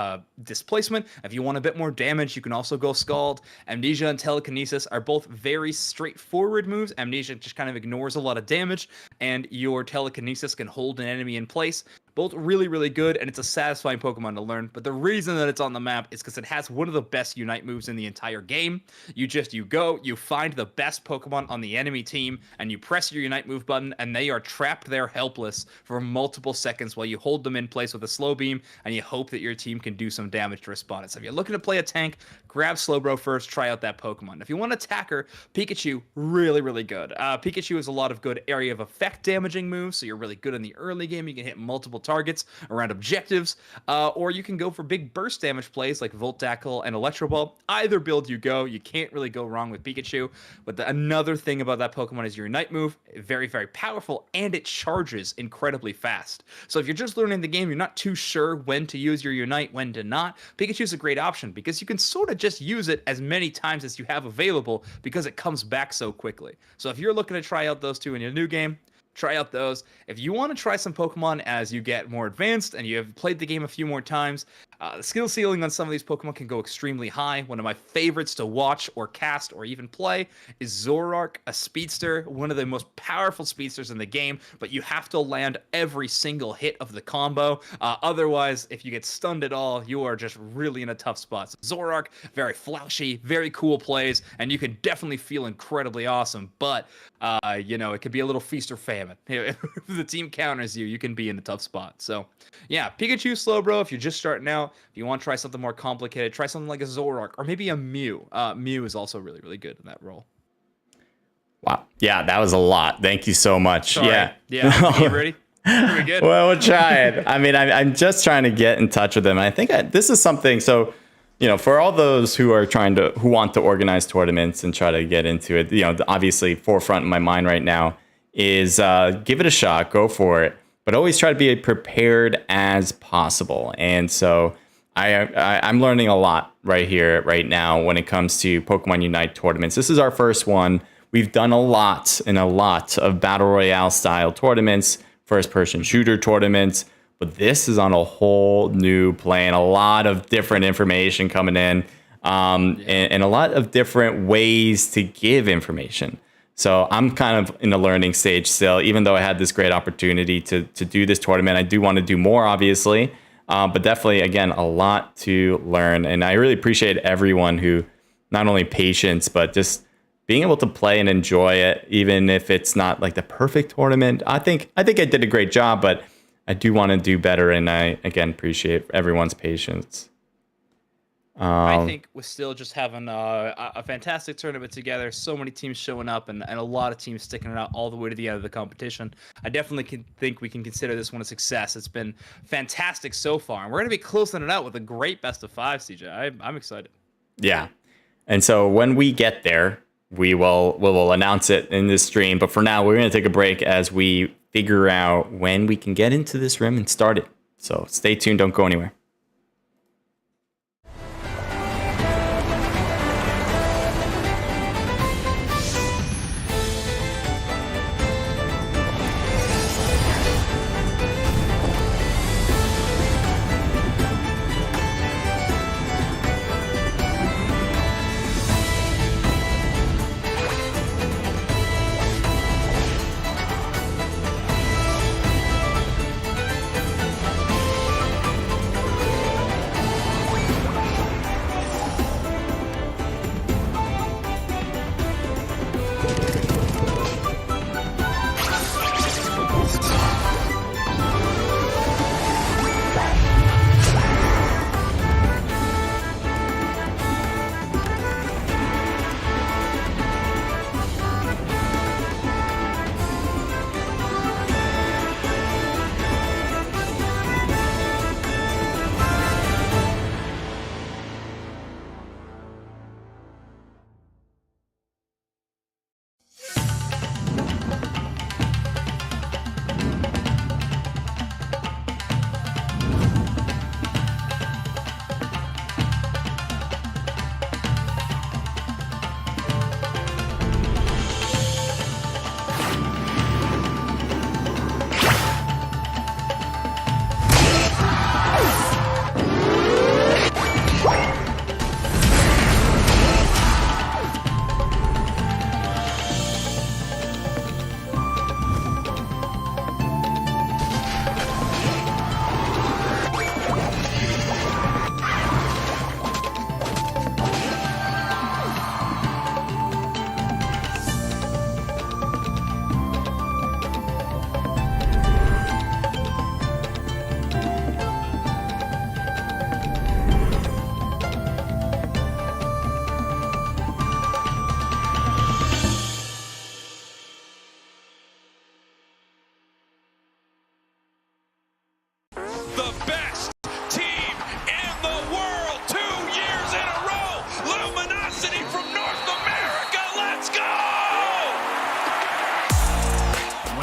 displacement. If you want a bit more damage, you can also go Scald. Amnesia and Telekinesis are both very straightforward moves. Amnesia just kind of ignores a lot of damage, and your Telekinesis can hold an enemy in place. Both really, really good, and it's a satisfying Pokemon to learn. But the reason that it's on the map is because it has one of the best Unite moves in the entire game. You find the best Pokemon on the enemy team, and you press your Unite move button, and they are trapped there helpless for multiple seconds while you hold them in place with a Slow Beam, and you hope that your team can do some damage to respond. So if you're looking to play a tank, grab Slowbro first, try out that Pokemon. If you want an attacker, Pikachu, really, really good. Pikachu has a lot of good area of effect damaging moves, so you're really good in the early game. You can hit multiple targets around objectives, or you can go for big burst damage plays like Volt Tackle and Electro Ball. Either build you go. You can't really go wrong with Pikachu. But another thing about that Pokemon is your Unite move, very, very powerful, and it charges incredibly fast. So if you're just learning the game, you're not too sure when to use your Unite, when to not, Pikachu's a great option because you can sort of just use it as many times as you have available because it comes back so quickly. So if you're looking to try out those two in your new game, try out those. If you want to try some Pokemon as you get more advanced and you have played the game a few more times, The skill ceiling on some of these Pokemon can go extremely high. One of my favorites to watch or cast or even play is Zoroark, a speedster, one of the most powerful speedsters in the game, but you have to land every single hit of the combo. Otherwise, if you get stunned at all, you are just really in a tough spot. So Zoroark, very flashy, very cool plays, and you can definitely feel incredibly awesome, but it could be a little feast or famine. If the team counters you, you can be in a tough spot. So yeah, Pikachu Slowbro, if you're just starting out, if you want to try something more complicated, try something like a Zoroark or maybe a Mew. Mew is also really, really good in that role. Wow. Yeah, that was a lot. Thank you so much. Sorry. Yeah. Yeah. You ready? Are we good? Well, we'll try it. I mean, I'm just trying to get in touch with them. I think this is something. So, for all those who are who want to organize tournaments and try to get into it, obviously forefront in my mind right now is give it a shot, go for it, but always try to be prepared as possible. And so I'm learning a lot right here, right now, when it comes to Pokemon Unite tournaments. This is our first one. We've done a lot of Battle Royale style tournaments, first-person shooter tournaments, but this is on a whole new plane. A lot of different information coming in, and a lot of different ways to give information. So I'm kind of in the learning stage still, even though I had this great opportunity to do this tournament. I do want to do more, obviously, but definitely, again, a lot to learn. And I really appreciate everyone who, not only patience, but just being able to play and enjoy it, even if it's not like the perfect tournament. I think I did a great job, but I do want to do better. And I, again, appreciate everyone's patience. I think we're still just having a fantastic tournament together. So many teams showing up and a lot of teams sticking it out all the way to the end of the competition. I definitely think we can consider this one a success. It's been fantastic so far. And we're going to be closing it out with a great best of 5, CJ. I'm excited. Yeah. And so when we get there, we'll announce it in this stream. But for now, we're going to take a break as we figure out when we can get into this rim and start it. So stay tuned. Don't go anywhere.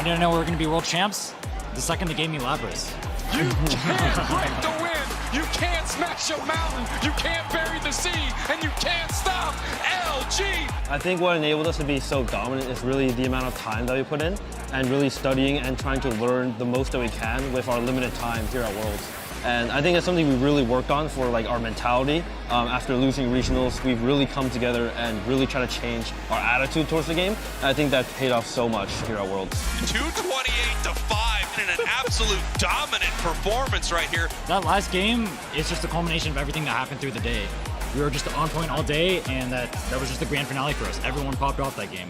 When did I know we were going to be world champs? The second they gave me Lapras. You can't break the wind. You can't smash a mountain. You can't bury the sea. And you can't stop LG. I think what enabled us to be so dominant is really the amount of time that we put in and really studying and trying to learn the most that we can with our limited time here at Worlds. And I think it's something we really worked on for like our mentality. After losing regionals, we've really come together and really try to change our attitude towards the game. And I think that paid off so much here at Worlds. 228-5 in an absolute dominant performance right here. That last game is just a culmination of everything that happened through the day. We were just on point all day, and that was just the grand finale for us. Everyone popped off that game.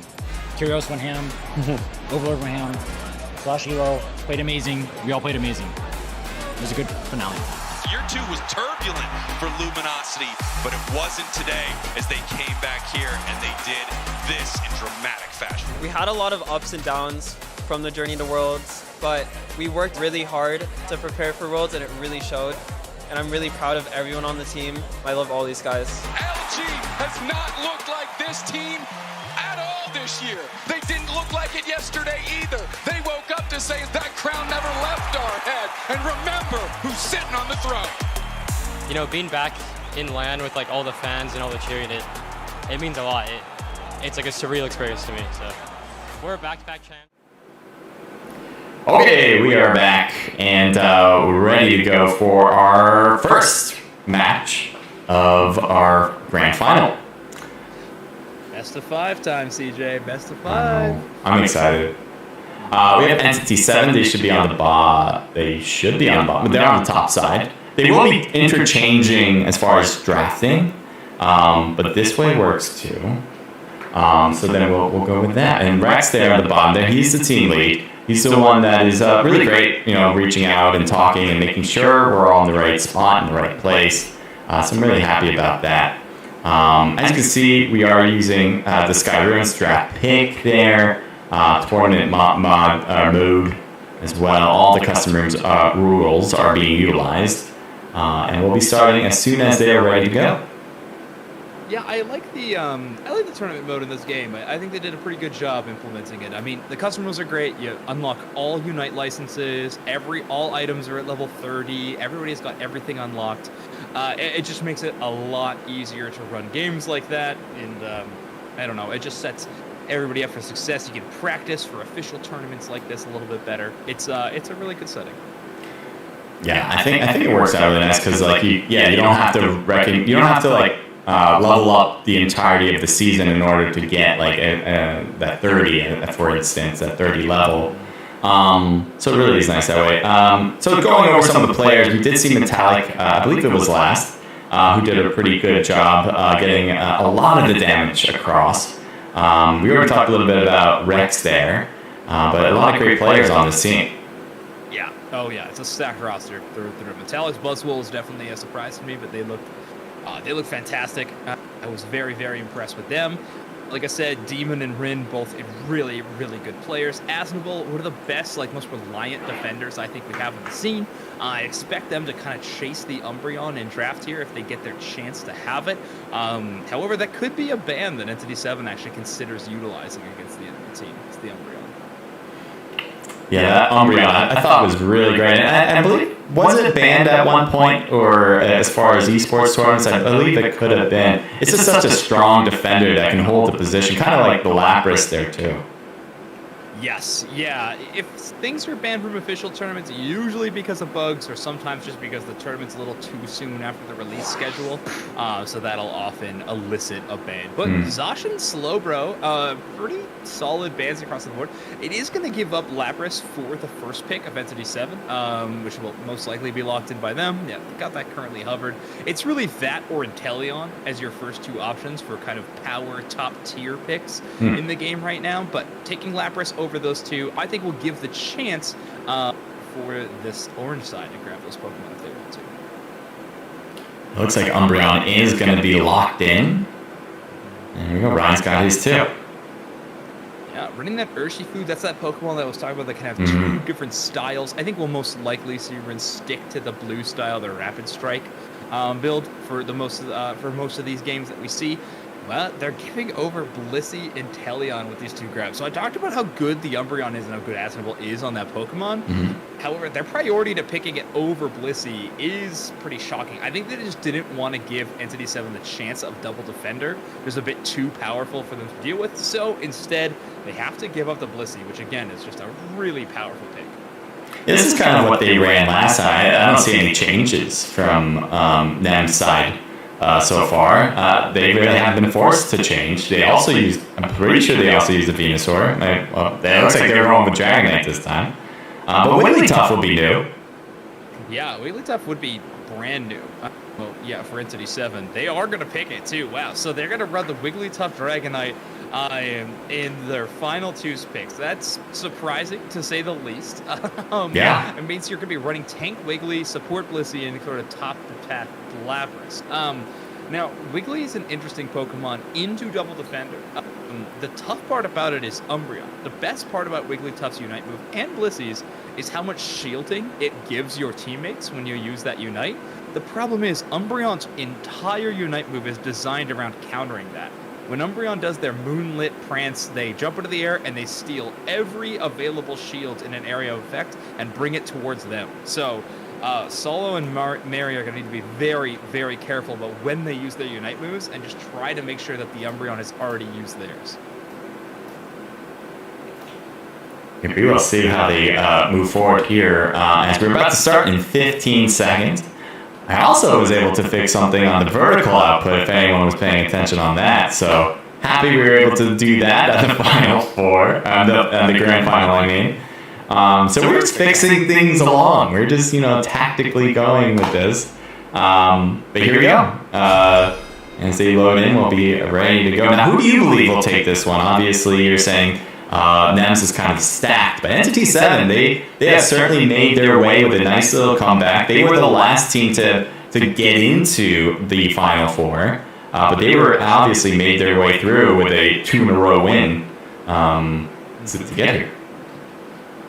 Curios went ham, Overlord went ham, Slash Hero played amazing. We all played amazing. It was a good finale. Year 2 was turbulent for Luminosity, but it wasn't today as they came back here and they did this in dramatic fashion. We had a lot of ups and downs from the journey to Worlds, but we worked really hard to prepare for Worlds, and it really showed. And I'm really proud of everyone on the team. I love all these guys. LG has not looked like this team at all this year. They didn't look like it yesterday either. They woke up to say that crown never left our head. And remember who's sitting on the throne. You know, being back in LAN with like all the fans and all the cheering, it means a lot. It's like a surreal experience to me. So we're a back-to-back champ. Okay, we are back and ready to go for our first match of our grand final. Best of 5 time, CJ. Best of 5. I'm excited. We have Entity 7. They should be on the bot. They should be on the bot, but they're on the top side. They will be interchanging as far as drafting, but this way works too. So then we'll go with that. And Rex there on the bottom there, he's the team lead. He's the one that is really great, you know, reaching out and talking and making sure we're all in the right spot, in the right place. So I'm really happy about that. As you can see, we are using the Skyruins draft pick there, tournament mode as well. All the custom rules are being utilized, and we'll be starting as soon as they are ready to go. Yeah, I like the tournament mode in this game. I think they did a pretty good job implementing it. I mean, the custom rules are great. You unlock all Unite licenses. All items are at level 30. Everybody's got everything unlocked. It just makes it a lot easier to run games like that. And I don't know, it just sets everybody up for success. You can practice for official tournaments like this a little bit better. It's a really good setting. Yeah, I think it works out really nice because like you don't have to level up the entirety of the season in order to get like that 30, for instance, that 30 level. So it really is nice that way. So going over some of the players, we did see Metallic, I believe it was last, who did a pretty good job getting a lot of the damage across. We already talked a little bit about Rex there, but a lot of great players on this team. Yeah. Oh yeah, it's a stacked roster. Metallic's Buzzwole is definitely a surprise to me, but they look fantastic. I was very, very impressed with them. Like I said, Demon and Rin, both really, really good players. Asnable, one of the best, most reliant defenders I think we have in the scene. I expect them to kind of chase the Umbreon in draft here if they get their chance to have it. However, that could be a ban that Entity 7 actually considers utilizing against the team. It's the Umbreon. Yeah, that Umbreon I thought was really great. And I believe, was it banned at one point, or as far as esports tournaments? I believe it could have been. It's just such a strong defender that can hold the position, kind of like the Lapras there too. Yes, yeah. If things are banned from official tournaments, usually because of bugs, or sometimes just because the tournament's a little too soon after the release schedule, so that'll often elicit a ban. But Zosh and Slowbro, pretty solid bans across the board. It is going to give up Lapras for the first pick of Entity 7, which will most likely be locked in by them. Yeah, got that currently hovered. It's really that or Inteleon as your first two options for kind of power top tier picks in the game right now, but taking Lapras over those two, I think will give the chance for this orange side to grab those Pokemon if they want to. It looks like Umbreon is going to be locked in. There we go. Ryan's got his too. Yeah, running that Urshifu, that's that Pokemon that I was talking about that can have two different styles. I think we'll most likely see Rin stick to the blue style, the Rapid Strike build for most of these games that we see. Well, they're giving over Blissey and Teleon with these two grabs. So I talked about how good the Umbreon is and how good Asmonable is on that Pokemon. However, their priority to picking it over Blissey is pretty shocking. I think they just didn't want to give Entity 7 the chance of double defender. It was a bit too powerful for them to deal with. So instead, they have to give up the Blissey, which again is just a really powerful pick. this is kind of what they ran last time. I don't see any changes from Nem's side so far. They really haven't been forced to change. They also used, I'm pretty sure they also used the Venusaur. It looks like they were going with Dragonite this time. But Wigglytuff will be new. Yeah, Wigglytuff would be brand new. Well, yeah, for Entity 7. They are going to pick it, too. Wow, so they're going to run the Wigglytuff Dragonite in their final 2 picks. That's surprising, to say the least. Yeah. It means you're going to be running Tank Wiggly, Support Blissey, and sort of top the path Lapras. Now, Wiggly is an interesting Pokemon into Double Defender. The tough part about it is Umbreon. The best part about Wigglytuff's Unite move and Blissey's is how much shielding it gives your teammates when you use that Unite. The problem is Umbreon's entire Unite move is designed around countering that. When Umbreon does their Moonlit Prance, they jump into the air and they steal every available shield in an area of effect and bring it towards them. So Solo and Mary are going to need to be very, very careful about when they use their Unite moves and just try to make sure that the Umbreon has already used theirs. We will see how they move forward here as we're about to start in 15 seconds. I also was able to fix something on the vertical output if anyone was paying attention on that. So happy we were able to do that at the Final Four, the Grand Final, I mean. So we're just fixing things along. We're just, tactically going with this. But here we go. As they load in, we'll be ready to go. Now, who do you believe will take this one? Obviously, you're saying Nems is kind of stacked, but Entity 7, they have certainly made their way with a nice little comeback. They were the last team to get into the Final Four, but they were obviously made their way through with a 2-in-a-row win to get here.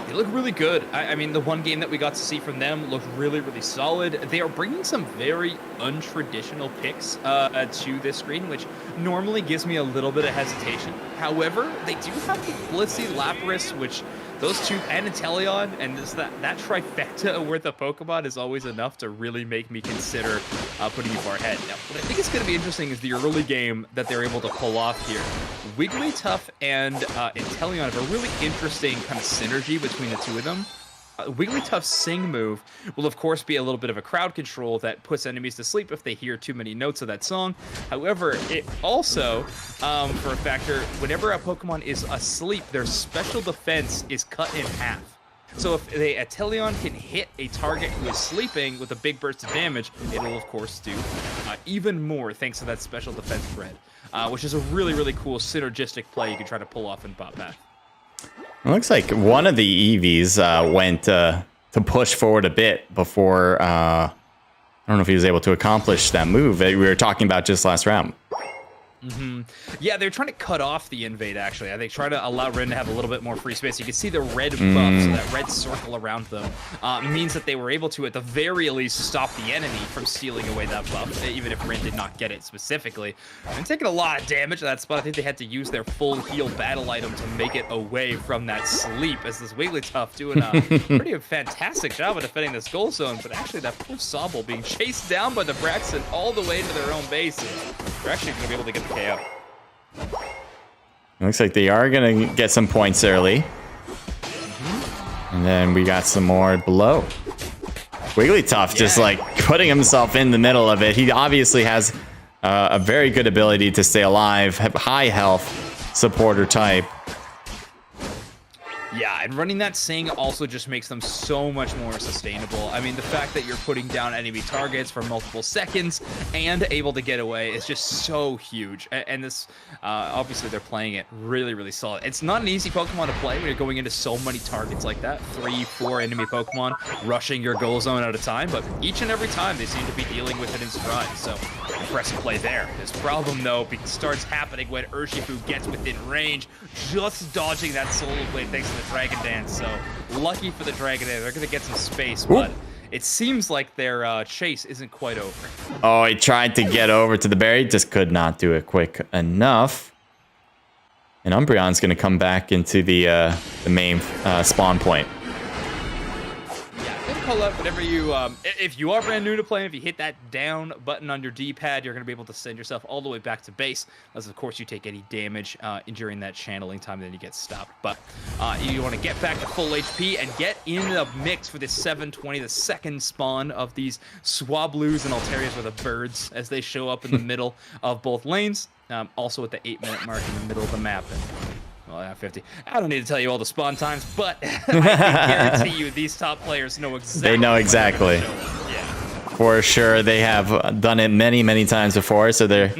They look really good. I mean, the one game that we got to see from them looked really, really solid. They are bringing some very untraditional picks to this screen, which normally gives me a little bit of hesitation. However, they do have the Blissey, Lapras, which those two, and Inteleon, and just that trifecta worth of Pokemon is always enough to really make me consider putting you far ahead. Now, what I think is going to be interesting is the early game that they're able to pull off here. Wigglytuff and Inteleon have a really interesting kind of synergy between the two of them. Wigglytuff's Sing move will, of course, be a little bit of a crowd control that puts enemies to sleep if they hear too many notes of that song. However, it also, for a factor, whenever a Pokemon is asleep, their special defense is cut in half. So if a Inteleon can hit a target who is sleeping with a big burst of damage, it'll, of course, do even more thanks to that special defense spread, which is a really, really cool synergistic play you can try to pull off in Bot Path. It looks like one of the EVs went to push forward a bit before, I don't know if he was able to accomplish that move that we were talking about just last round. Yeah, they're trying to cut off the invade, actually. I think trying to allow Ren to have a little bit more free space. You can see the red buff, so that red circle around them means that they were able to, at the very least, stop the enemy from stealing away that buff, even if Ren did not get it specifically. And taking a lot of damage at that spot, I think they had to use their full heal battle item to make it away from that sleep, as this Wigglytuff doing a pretty fantastic job of defending this goal zone, but actually that poor Sobble being chased down by the Braxton all the way into their own base. They're actually going to be able to get the KO. Looks like they are going to get some points early. And then we got some more below. Wigglytuff just like putting himself in the middle of it. He obviously has a very good ability to stay alive, have high health, supporter type. Yeah, and running that Sing also just makes them so much more sustainable. I mean, the fact that you're putting down enemy targets for multiple seconds and able to get away is just so huge. And this, obviously, they're playing it really, really solid. It's not an easy Pokemon to play when you're going into so many targets like that. 3, 4 enemy Pokemon rushing your goal zone at a time, but each and every time they seem to be dealing with it in stride. So, impressive play there. His problem, though, starts happening when Urshifu gets within range, just dodging that Solar Blade thanks to the Dragon Dance. So lucky for the Dragon Dance, they're going to get some space, but it seems like their chase isn't quite over. Oh, he tried to get over to the berry, just could not do it quick enough. And Umbreon's going to come back into the main spawn point. Yeah, I think to call out whenever you, if you are brand new to playing, if you hit that down button on your D-pad, you're going to be able to send yourself all the way back to base, unless of course you take any damage during that channeling time, then you get stopped. But you want to get back to full HP and get in the mix for this 720, the second spawn of these Swablues and Altarias, or the birds, as they show up in the middle of both lanes, also at the 8-minute mark in the middle of the map. And, well, 50. I don't need to tell you all the spawn times, but I can guarantee you these top players know exactly. They know exactly. Yeah. For sure, they have done it many, many times before, so they're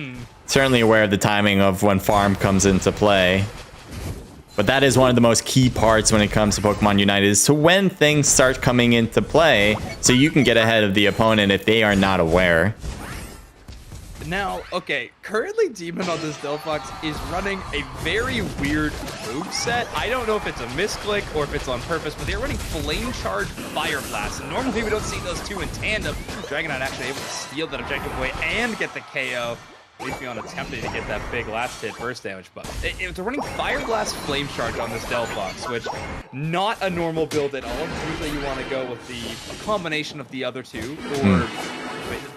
certainly aware of the timing of when farm comes into play. But that is one of the most key parts when it comes to Pokemon Unite, is to when things start coming into play, so you can get ahead of the opponent if they are not aware. Now, okay, currently Demon on this Delphox is running a very weird moveset. I don't know if it's a misclick or if it's on purpose, but they're running Flame Charge Fire Blast. And normally we don't see those two in tandem. Dragonite actually able to steal that objective away and get the KO. Leafeon attempting to get that big last hit burst damage, but they're running Fire Blast Flame Charge on this Delphox, which not a normal build at all. Usually you want to go with a combination of the other two, or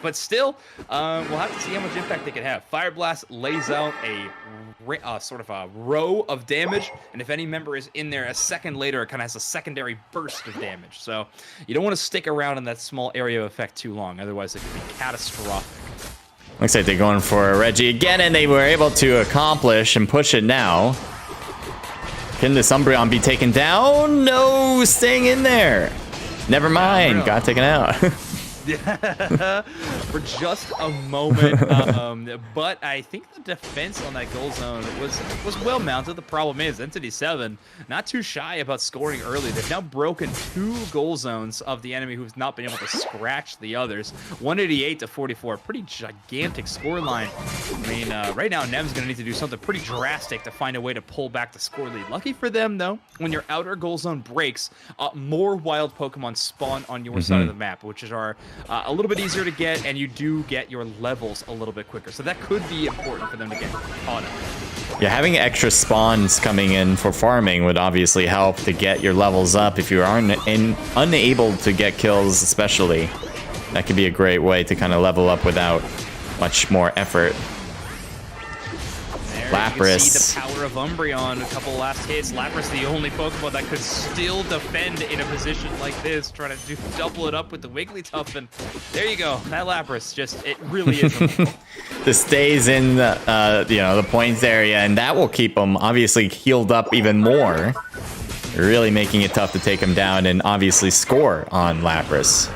but still, we'll have to see how much impact they can have. Fire Blast lays out a sort of a row of damage, and if any member is in there a second later, it kind of has a secondary burst of damage. So you don't want to stick around in that small area of effect too long, otherwise it could be catastrophic. Looks like they're going for Reggie again, and they were able to accomplish and push it now. Can this Umbreon be taken down? No, staying in there. Never mind, got taken out. Yeah, for just a moment, but I think the defense on that goal zone was well mounted. The problem is Entity 7 not too shy about scoring early. They've now broken 2 goal zones of the enemy who's not been able to scratch the others. 188 to 44, pretty gigantic scoreline. I mean, right now Nem's gonna need to do something pretty drastic to find a way to pull back the score lead. Lucky for them though, when your outer goal zone breaks, more wild Pokemon spawn on your side of the map, which are a little bit easier to get, and you do get your levels a little bit quicker. So that could be important for them to get caught up. Yeah, having extra spawns coming in for farming would obviously help to get your levels up if you aren't unable to get kills, especially. That could be a great way to kind of level up without much more effort. Lapras. You can see the power of Umbreon, a couple last hits. Lapras, the only Pokemon that could still defend in a position like this, trying to double it up with the Wigglytuff, and there you go. That Lapras, it really is. This stays in the points area, and that will keep them obviously healed up even more, really making it tough to take him down and obviously score on Lapras.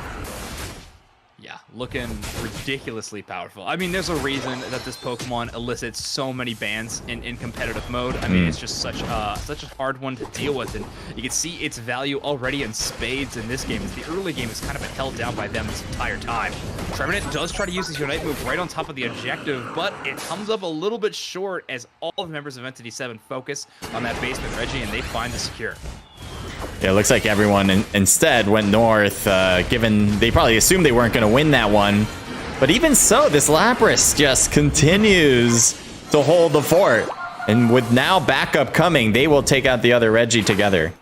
Looking ridiculously powerful. I mean, there's a reason that this Pokemon elicits so many bans in competitive mode. I mean, it's just such a hard one to deal with, and you can see its value already in spades in this game. The early game has kind of been held down by them this entire time. Trevenant does try to use his Unite move right on top of the objective, but it comes up a little bit short as all the members of Entity 7 focus on that basement Reggie, and they find the secure. Yeah, it looks like everyone instead went north, given they probably assumed they weren't going to win that one. But even so, this Lapras just continues to hold the fort. And with now backup coming, they will take out the other Reggie together.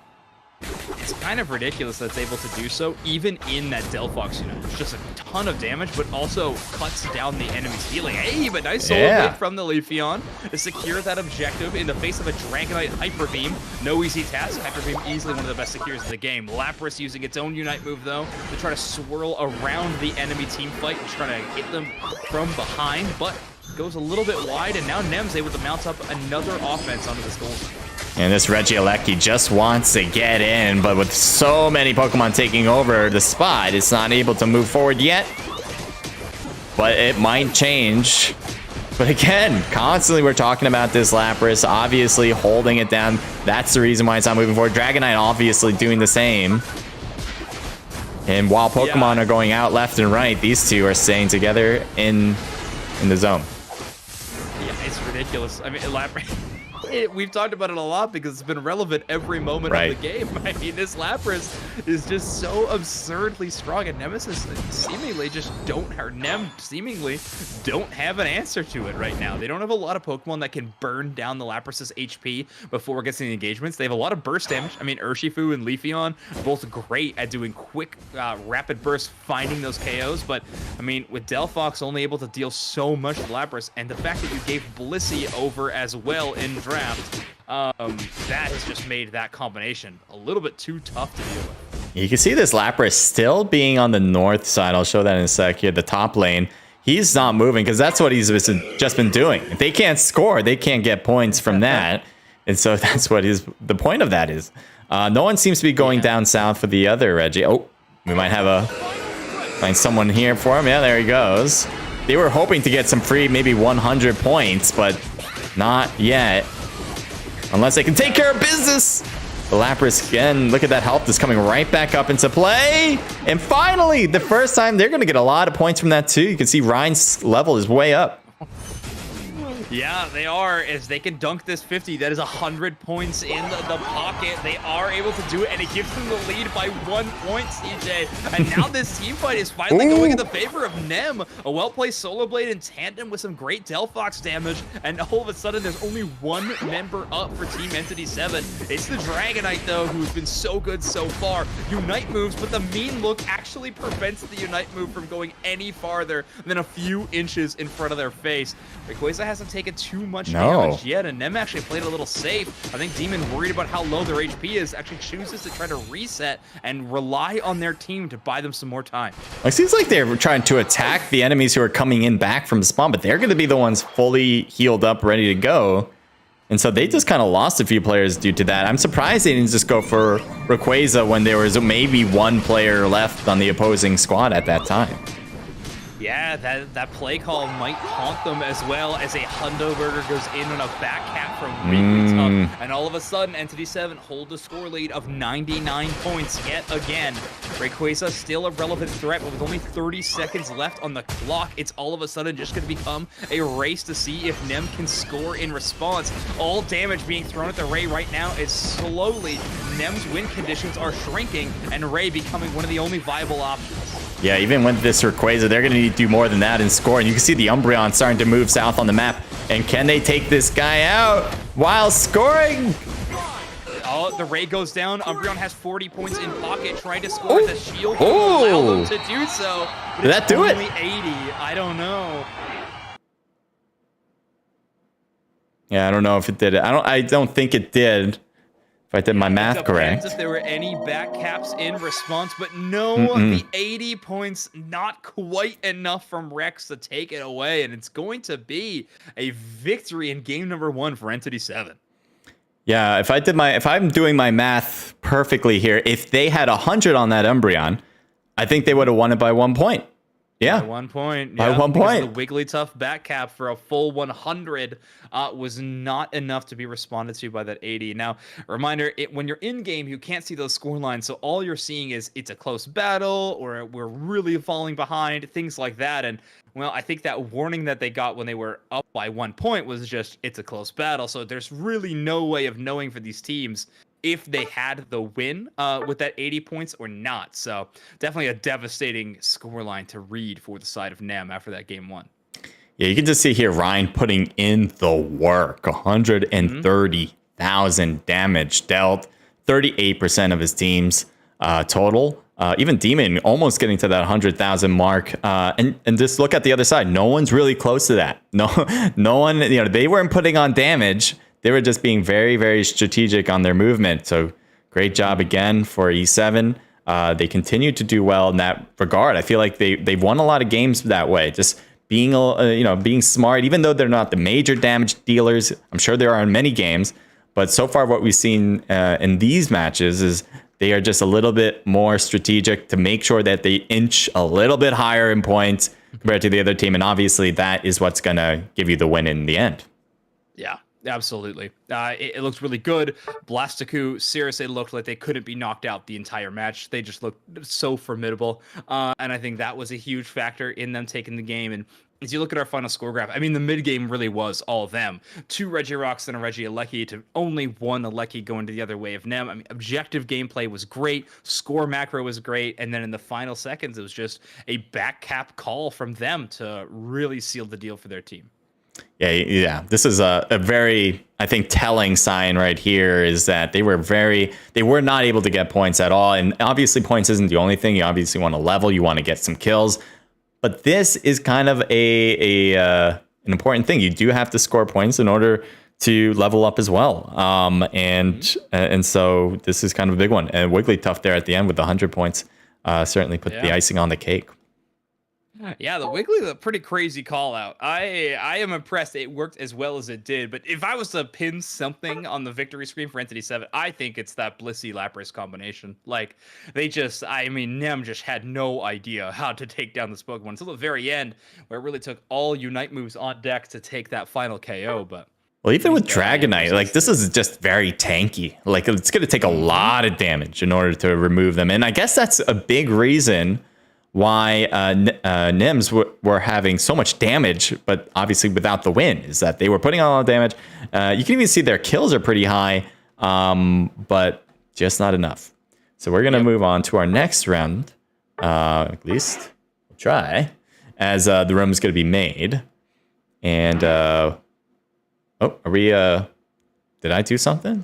It's kind of ridiculous that it's able to do so, even in that Delphox unit. It's just a ton of damage, but also cuts down the enemy's healing. Hey, but nice solo hit from the Leafeon to secure that objective in the face of a Dragonite Hyper Beam. No easy task. Hyper Beam easily one of the best secures in the game. Lapras using its own Unite move, though, to try to swirl around the enemy team fight and try to hit them from behind, but goes a little bit wide, and now Nem's able to mount up another offense onto this goal. And this Regieleki just wants to get in, but with so many Pokemon taking over the spot, it's not able to move forward yet. But it might change. But again, constantly we're talking about this Lapras, obviously holding it down. That's the reason why it's not moving forward. Dragonite obviously doing the same. And while Pokemon are going out left and right, these two are staying together in the zone. Yeah, it's ridiculous. I mean, We've talked about it a lot because it's been relevant every moment of the game. I mean, this Lapras is just so absurdly strong, and Nemesis seemingly Nem seemingly don't have an answer to it right now. They don't have a lot of Pokemon that can burn down the Lapras's HP before it gets any engagements. They have a lot of burst damage. I mean, Urshifu and Leafeon are both great at doing quick, rapid bursts, finding those KOs, but I mean, with Delphox only able to deal so much to Lapras, and the fact that you gave Blissey over as well in draft, that has just made that combination a little bit too tough to deal with. You can see this Lapras still being on the north side. I'll show that in a sec here. The top lane, he's not moving because that's what he's just been doing. If they can't score, they can't get points from that. And so that's what the point of that is. No one seems to be going down south for the other Reggie. Oh, we might find someone here for him. Yeah, there he goes. They were hoping to get some free, maybe 100 points, but not yet. Unless they can take care of business. The Lapras, again, look at that health is coming right back up into play. And finally, the first time, they're going to get a lot of points from that too. You can see Ryan's level is way up. Yeah, they are, as they can dunk this 50. That is 100 points in the pocket. They are able to do it, and it gives them the lead by 1 point, CJ. And now this team fight is finally going in the favor of Nem. A well-placed Solar Blade in tandem with some great Delphox damage, and all of a sudden there's only one member up for Team Entity 7. It's the Dragonite, though, who's been so good so far. Unite moves, but the mean look actually prevents the Unite move from going any farther than a few inches in front of their face. Rayquaza hasn't taken too much damage yet, and Nem actually played a little safe. I think Demon, worried about how low their HP is, actually chooses to try to reset and rely on their team to buy them some more time. It seems like they're trying to attack the enemies who are coming in back from spawn, but they're going to be the ones fully healed up, ready to go. And so they just kind of lost a few players due to that. I'm surprised they didn't just go for Rayquaza when there was maybe one player left on the opposing squad at that time. Yeah, that play call might haunt them as well, as a Hundo Burger goes in on a back cap from Wigglytuff, and all of a sudden Entity 7 hold the score lead of 99 points yet again. Rayquaza still a relevant threat, but with only 30 seconds left on the clock, it's all of a sudden just going to become a race to see if Nem can score in response. All damage being thrown at the Ray right now is slowly, Nem's win conditions are shrinking, and Ray becoming one of the only viable options. Yeah, even with this Rayquaza, they're going to need to do more than that and score. And you can see the Umbreon starting to move south on the map. And can they take this guy out while scoring? Oh, the Ray goes down. Umbreon has 40 points in pocket, trying to score. The shield will allow them to do so. Did that do it? Only 80. I don't know. Yeah, I don't know if it did it. I don't think it did. If I did my math correct. If there were any back caps in response, but no, the 80 points, not quite enough from Rex to take it away, and it's going to be a victory in game number 1 for Entity 7. Yeah, if I'm doing my math perfectly here, if they had 100 on that Umbreon, I think they would have won it by 1 point. Yeah. By 1 point. By 1 point. The Wigglytuff back cap for a full 100 was not enough to be responded to by that 80. Now, a reminder, when you're in game, you can't see those score lines. So all you're seeing is it's a close battle, or we're really falling behind, things like that. And well, I think that warning that they got when they were up by 1 point was just, it's a close battle. So there's really no way of knowing for these teams if they had the win with that 80 points or not. So definitely a devastating scoreline to read for the side of Nem after that game 1. Yeah, you can just see here Ryan putting in the work. 130,000 damage dealt. 38% of his team's total. Even Demon almost getting to that 100,000 mark. And just look at the other side. No one's really close to that. No one, they weren't putting on damage. They were just being very, very strategic on their movement. So great job again for E7. They continue to do well in that regard. I feel like they've won a lot of games that way. Just being being smart, even though they're not the major damage dealers. I'm sure there are in many games, but so far what we've seen in these matches is they are just a little bit more strategic to make sure that they inch a little bit higher in points compared to the other team. And obviously that is what's going to give you the win in the end. Yeah. Absolutely. It looks really good. Blastoku seriously looked like they couldn't be knocked out the entire match. They just looked so formidable. And I think that was a huge factor in them taking the game. And as you look at our final score graph, I mean, the mid game really was all of them. 2 Regirocks and a Regieleki to only 1 Aleki going to the other way of Nem. I mean, objective gameplay was great. Score macro was great. And then in the final seconds, it was just a back cap call from them to really seal the deal for their team. Yeah. This is a very, I think, telling sign right here is that they were not able to get points at all. And obviously points isn't the only thing. You obviously want to level, you want to get some kills. But this is kind of an important thing. You do have to score points in order to level up as well. And so this is kind of a big one. And Wigglytuff there at the end with the 100 points certainly put the icing on the cake. Yeah, the Wiggly, the pretty crazy call out. I am impressed it worked as well as it did. But if I was to pin something on the victory screen for Entity 7, I think it's that Blissey Lapras combination. Like, Nem just had no idea how to take down this Pokemon until the very end, where it really took all Unite moves on deck to take that final KO. But well, even with Dragonite, like this is just very tanky. Like it's going to take a lot of damage in order to remove them. And I guess that's a big reason why Nims were having so much damage, but obviously without the win, is that they were putting on a lot of damage. You can even see their kills are pretty high, but just not enough. So we're going to move on to our next round. At least we'll try, as the room is going to be made. And, are we, did I do something?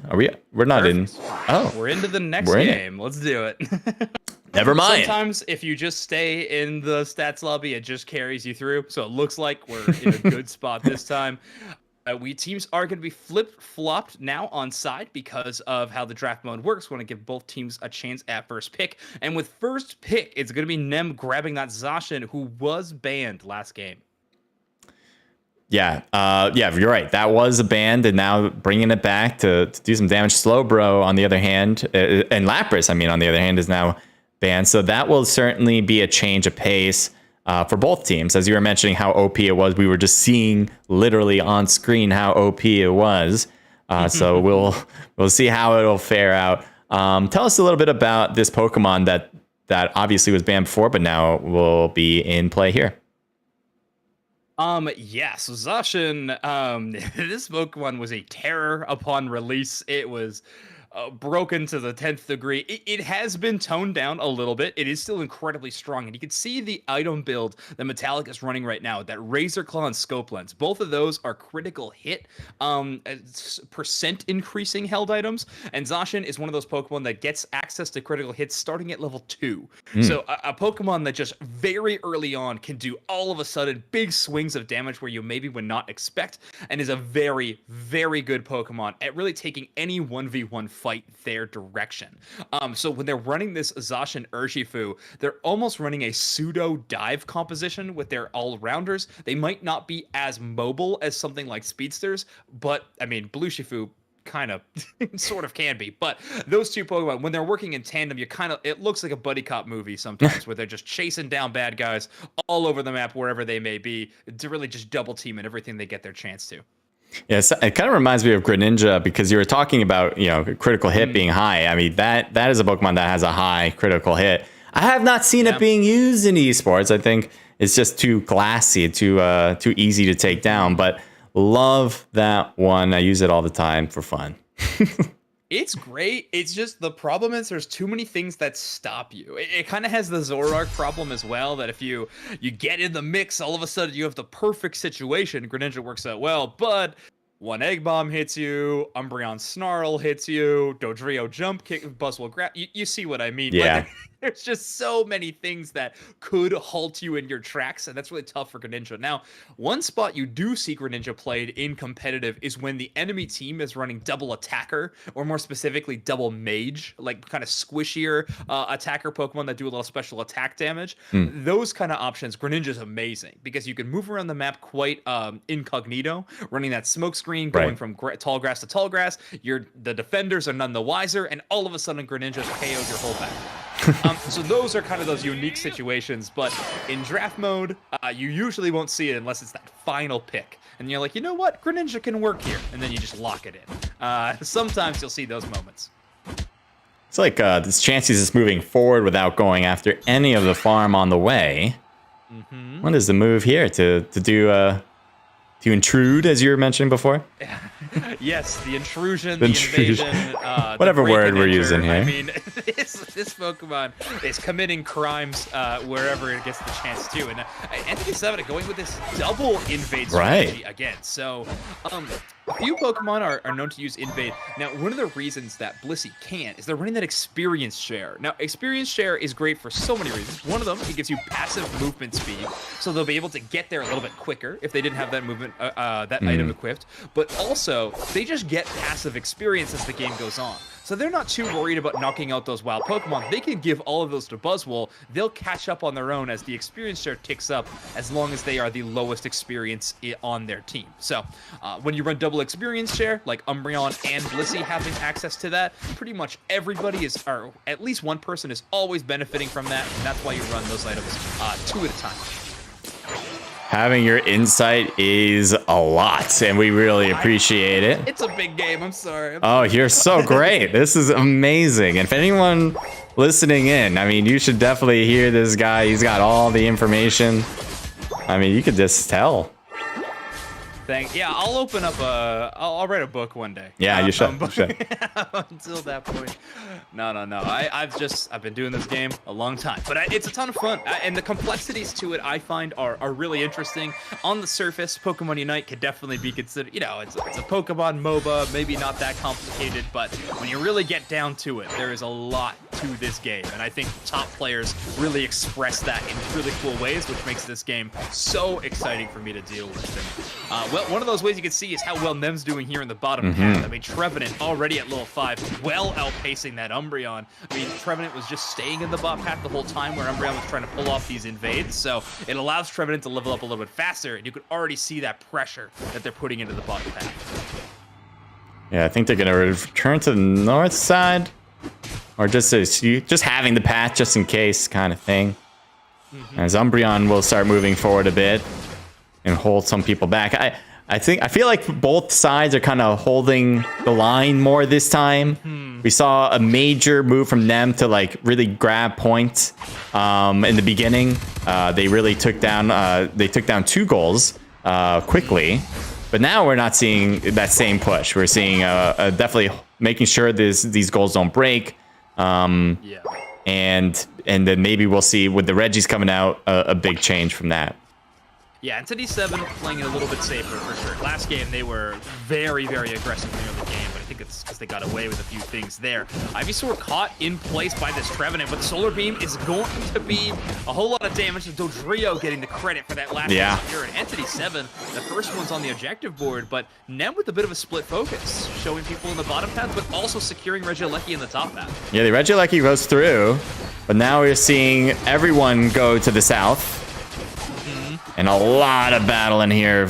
We're not in. Oh, we're into the next game. Let's do it. Never mind. Sometimes if you just stay in the stats lobby, it just carries you through. So it looks like we're in a good spot this time. Teams are going to be flip-flopped now on side because of how the draft mode works. We want to give both teams a chance at first pick. And with first pick, it's going to be Nem grabbing that Zacian, who was banned last game. Yeah, you're right. That was a banned, and now bringing it back to do some damage. Slowbro, on the other hand, and Lapras, on the other hand, is now banned. So that will certainly be a change of pace for both teams. As you were mentioning how OP it was, we were just seeing literally on screen how OP it was. So we'll see how it'll fare out. Tell us a little bit about this Pokemon that obviously was banned before, but now will be in play here. Yes, Zacian, this Pokemon was a terror upon release. It was broken to the 10th degree. It has been toned down a little bit. It is still incredibly strong, and you can see the item build that Metallic is running right now, that Razor Claw and Scope Lens. Both of those are critical hit, percent increasing held items, and Zacian is one of those Pokemon that gets access to critical hits starting at level 2. So a Pokemon that just very early on can do all of a sudden big swings of damage where you maybe would not expect, and is a very, very good Pokemon at really taking any 1v1 fight their direction. So when they're running this Zacian Urshifu, they're almost running a pseudo dive composition with their all-rounders. They might not be as mobile as something like Speedsters, but Blue Shifu kind of sort of can be. But those two Pokemon, when they're working in tandem, it looks like a buddy cop movie sometimes where they're just chasing down bad guys all over the map wherever they may be to really just double team and everything they get their chance to. Yes, it kind of reminds me of Greninja because you were talking about, critical hit being high. That is a Pokemon that has a high critical hit. I have not seen it being used in esports. I think it's just too glassy, too easy to take down. But love that one. I use it all the time for fun. It's great. It's just the problem is there's too many things that stop you. It kind of has the Zoroark problem as well, that if you get in the mix, all of a sudden you have the perfect situation. Greninja works out well, but one Egg Bomb hits you, Umbreon Snarl hits you, Dodrio Jump Kick, Buzzwole Grab. You see what I mean? Yeah. There's just so many things that could halt you in your tracks, and that's really tough for Greninja. Now, one spot you do see Greninja played in competitive is when the enemy team is running double attacker, or more specifically double mage, like kind of squishier attacker Pokemon that do a little special attack damage. Those kind of options, Greninja's amazing because you can move around the map quite incognito, running that smoke screen, going from tall grass to tall grass. The defenders are none the wiser, and all of a sudden Greninja KOs your whole back. So those are kind of those unique situations, but in draft mode, you usually won't see it unless it's that final pick. And you're like, you know what? Greninja can work here. And then you just lock it in. Sometimes you'll see those moments. It's like this Chansey's is moving forward without going after any of the farm on the way. What is the move here to intrude, as you were mentioning before? Yes, the intrusion, The the intrusion. invasion, Whatever the break word and we're enter. using here. I mean, this Pokemon is committing crimes wherever it gets the chance to. And Entity 7 going with this double invade strategy again. So, a few Pokemon are known to use invade. Now, one of the reasons that Blissey can't is they're running that experience share. Now, experience share is great for so many reasons. One of them, it gives you passive movement speed, so they'll be able to get there a little bit quicker if they didn't have that movement, that item equipped. But also, they just get passive experience as the game goes on. So they're not too worried about knocking out those wild Pokemon. They can give all of those to Buzzwole. They'll catch up on their own as the experience share ticks up, as long as they are the lowest experience on their team. So when you run double experience share, like Umbreon and Blissey having access to that, pretty much everybody is, or at least one person is always benefiting from that, and that's why you run those items 2 at a time. Having your insight is a lot, and we really appreciate it. It's a big game. I'm sorry. Oh, you're so great. This is amazing. And if anyone listening in, I mean, you should definitely hear this guy. He's got all the information. I mean, you could just tell. Yeah, I'll open up I'll write a book one day. Yeah, you should. Until that point. No. I've been doing this game a long time, but it's a ton of fun, and the complexities to it I find are really interesting. On the surface, Pokemon Unite could definitely be considered, it's a Pokemon MOBA, maybe not that complicated, but when you really get down to it, there is a lot to this game, and I think top players really express that in really cool ways, which makes this game so exciting for me to deal with. And, well, one of those ways you can see is how well Nem's doing here in the bottom half. I mean, Trevenant already at level 5, well outpacing that Umbreon. I mean, Trevenant was just staying in the bottom half the whole time where Umbreon was trying to pull off these invades, so it allows Trevenant to level up a little bit faster, and you could already see that pressure that they're putting into the bottom half. Yeah, I think they're going to return to the north side, or just having the path just in case kind of thing. As Umbreon will start moving forward a bit and hold some people back. I feel like both sides are kind of holding the line more this time. We saw a major move from them to like really grab points in the beginning. They really took down 2 goals quickly, but now we're not seeing that same push. We're seeing definitely making sure these goals don't break. And then maybe we'll see with the Reggies coming out a big change from that. Yeah, Entity 7 playing it a little bit safer for sure. Last game, they were very, very aggressive near the game, but I think it's because they got away with a few things there. Ivysaur caught in place by this Trevenant, but Solar Beam is going to be a whole lot of damage to Dodrio getting the credit for that last one here. And Entity 7, the first one's on the objective board, but Nem with a bit of a split focus, showing people in the bottom path, but also securing Regieleki in the top path. Yeah, the Regieleki goes through, but now we're seeing everyone go to the south. And a lot of battle in here.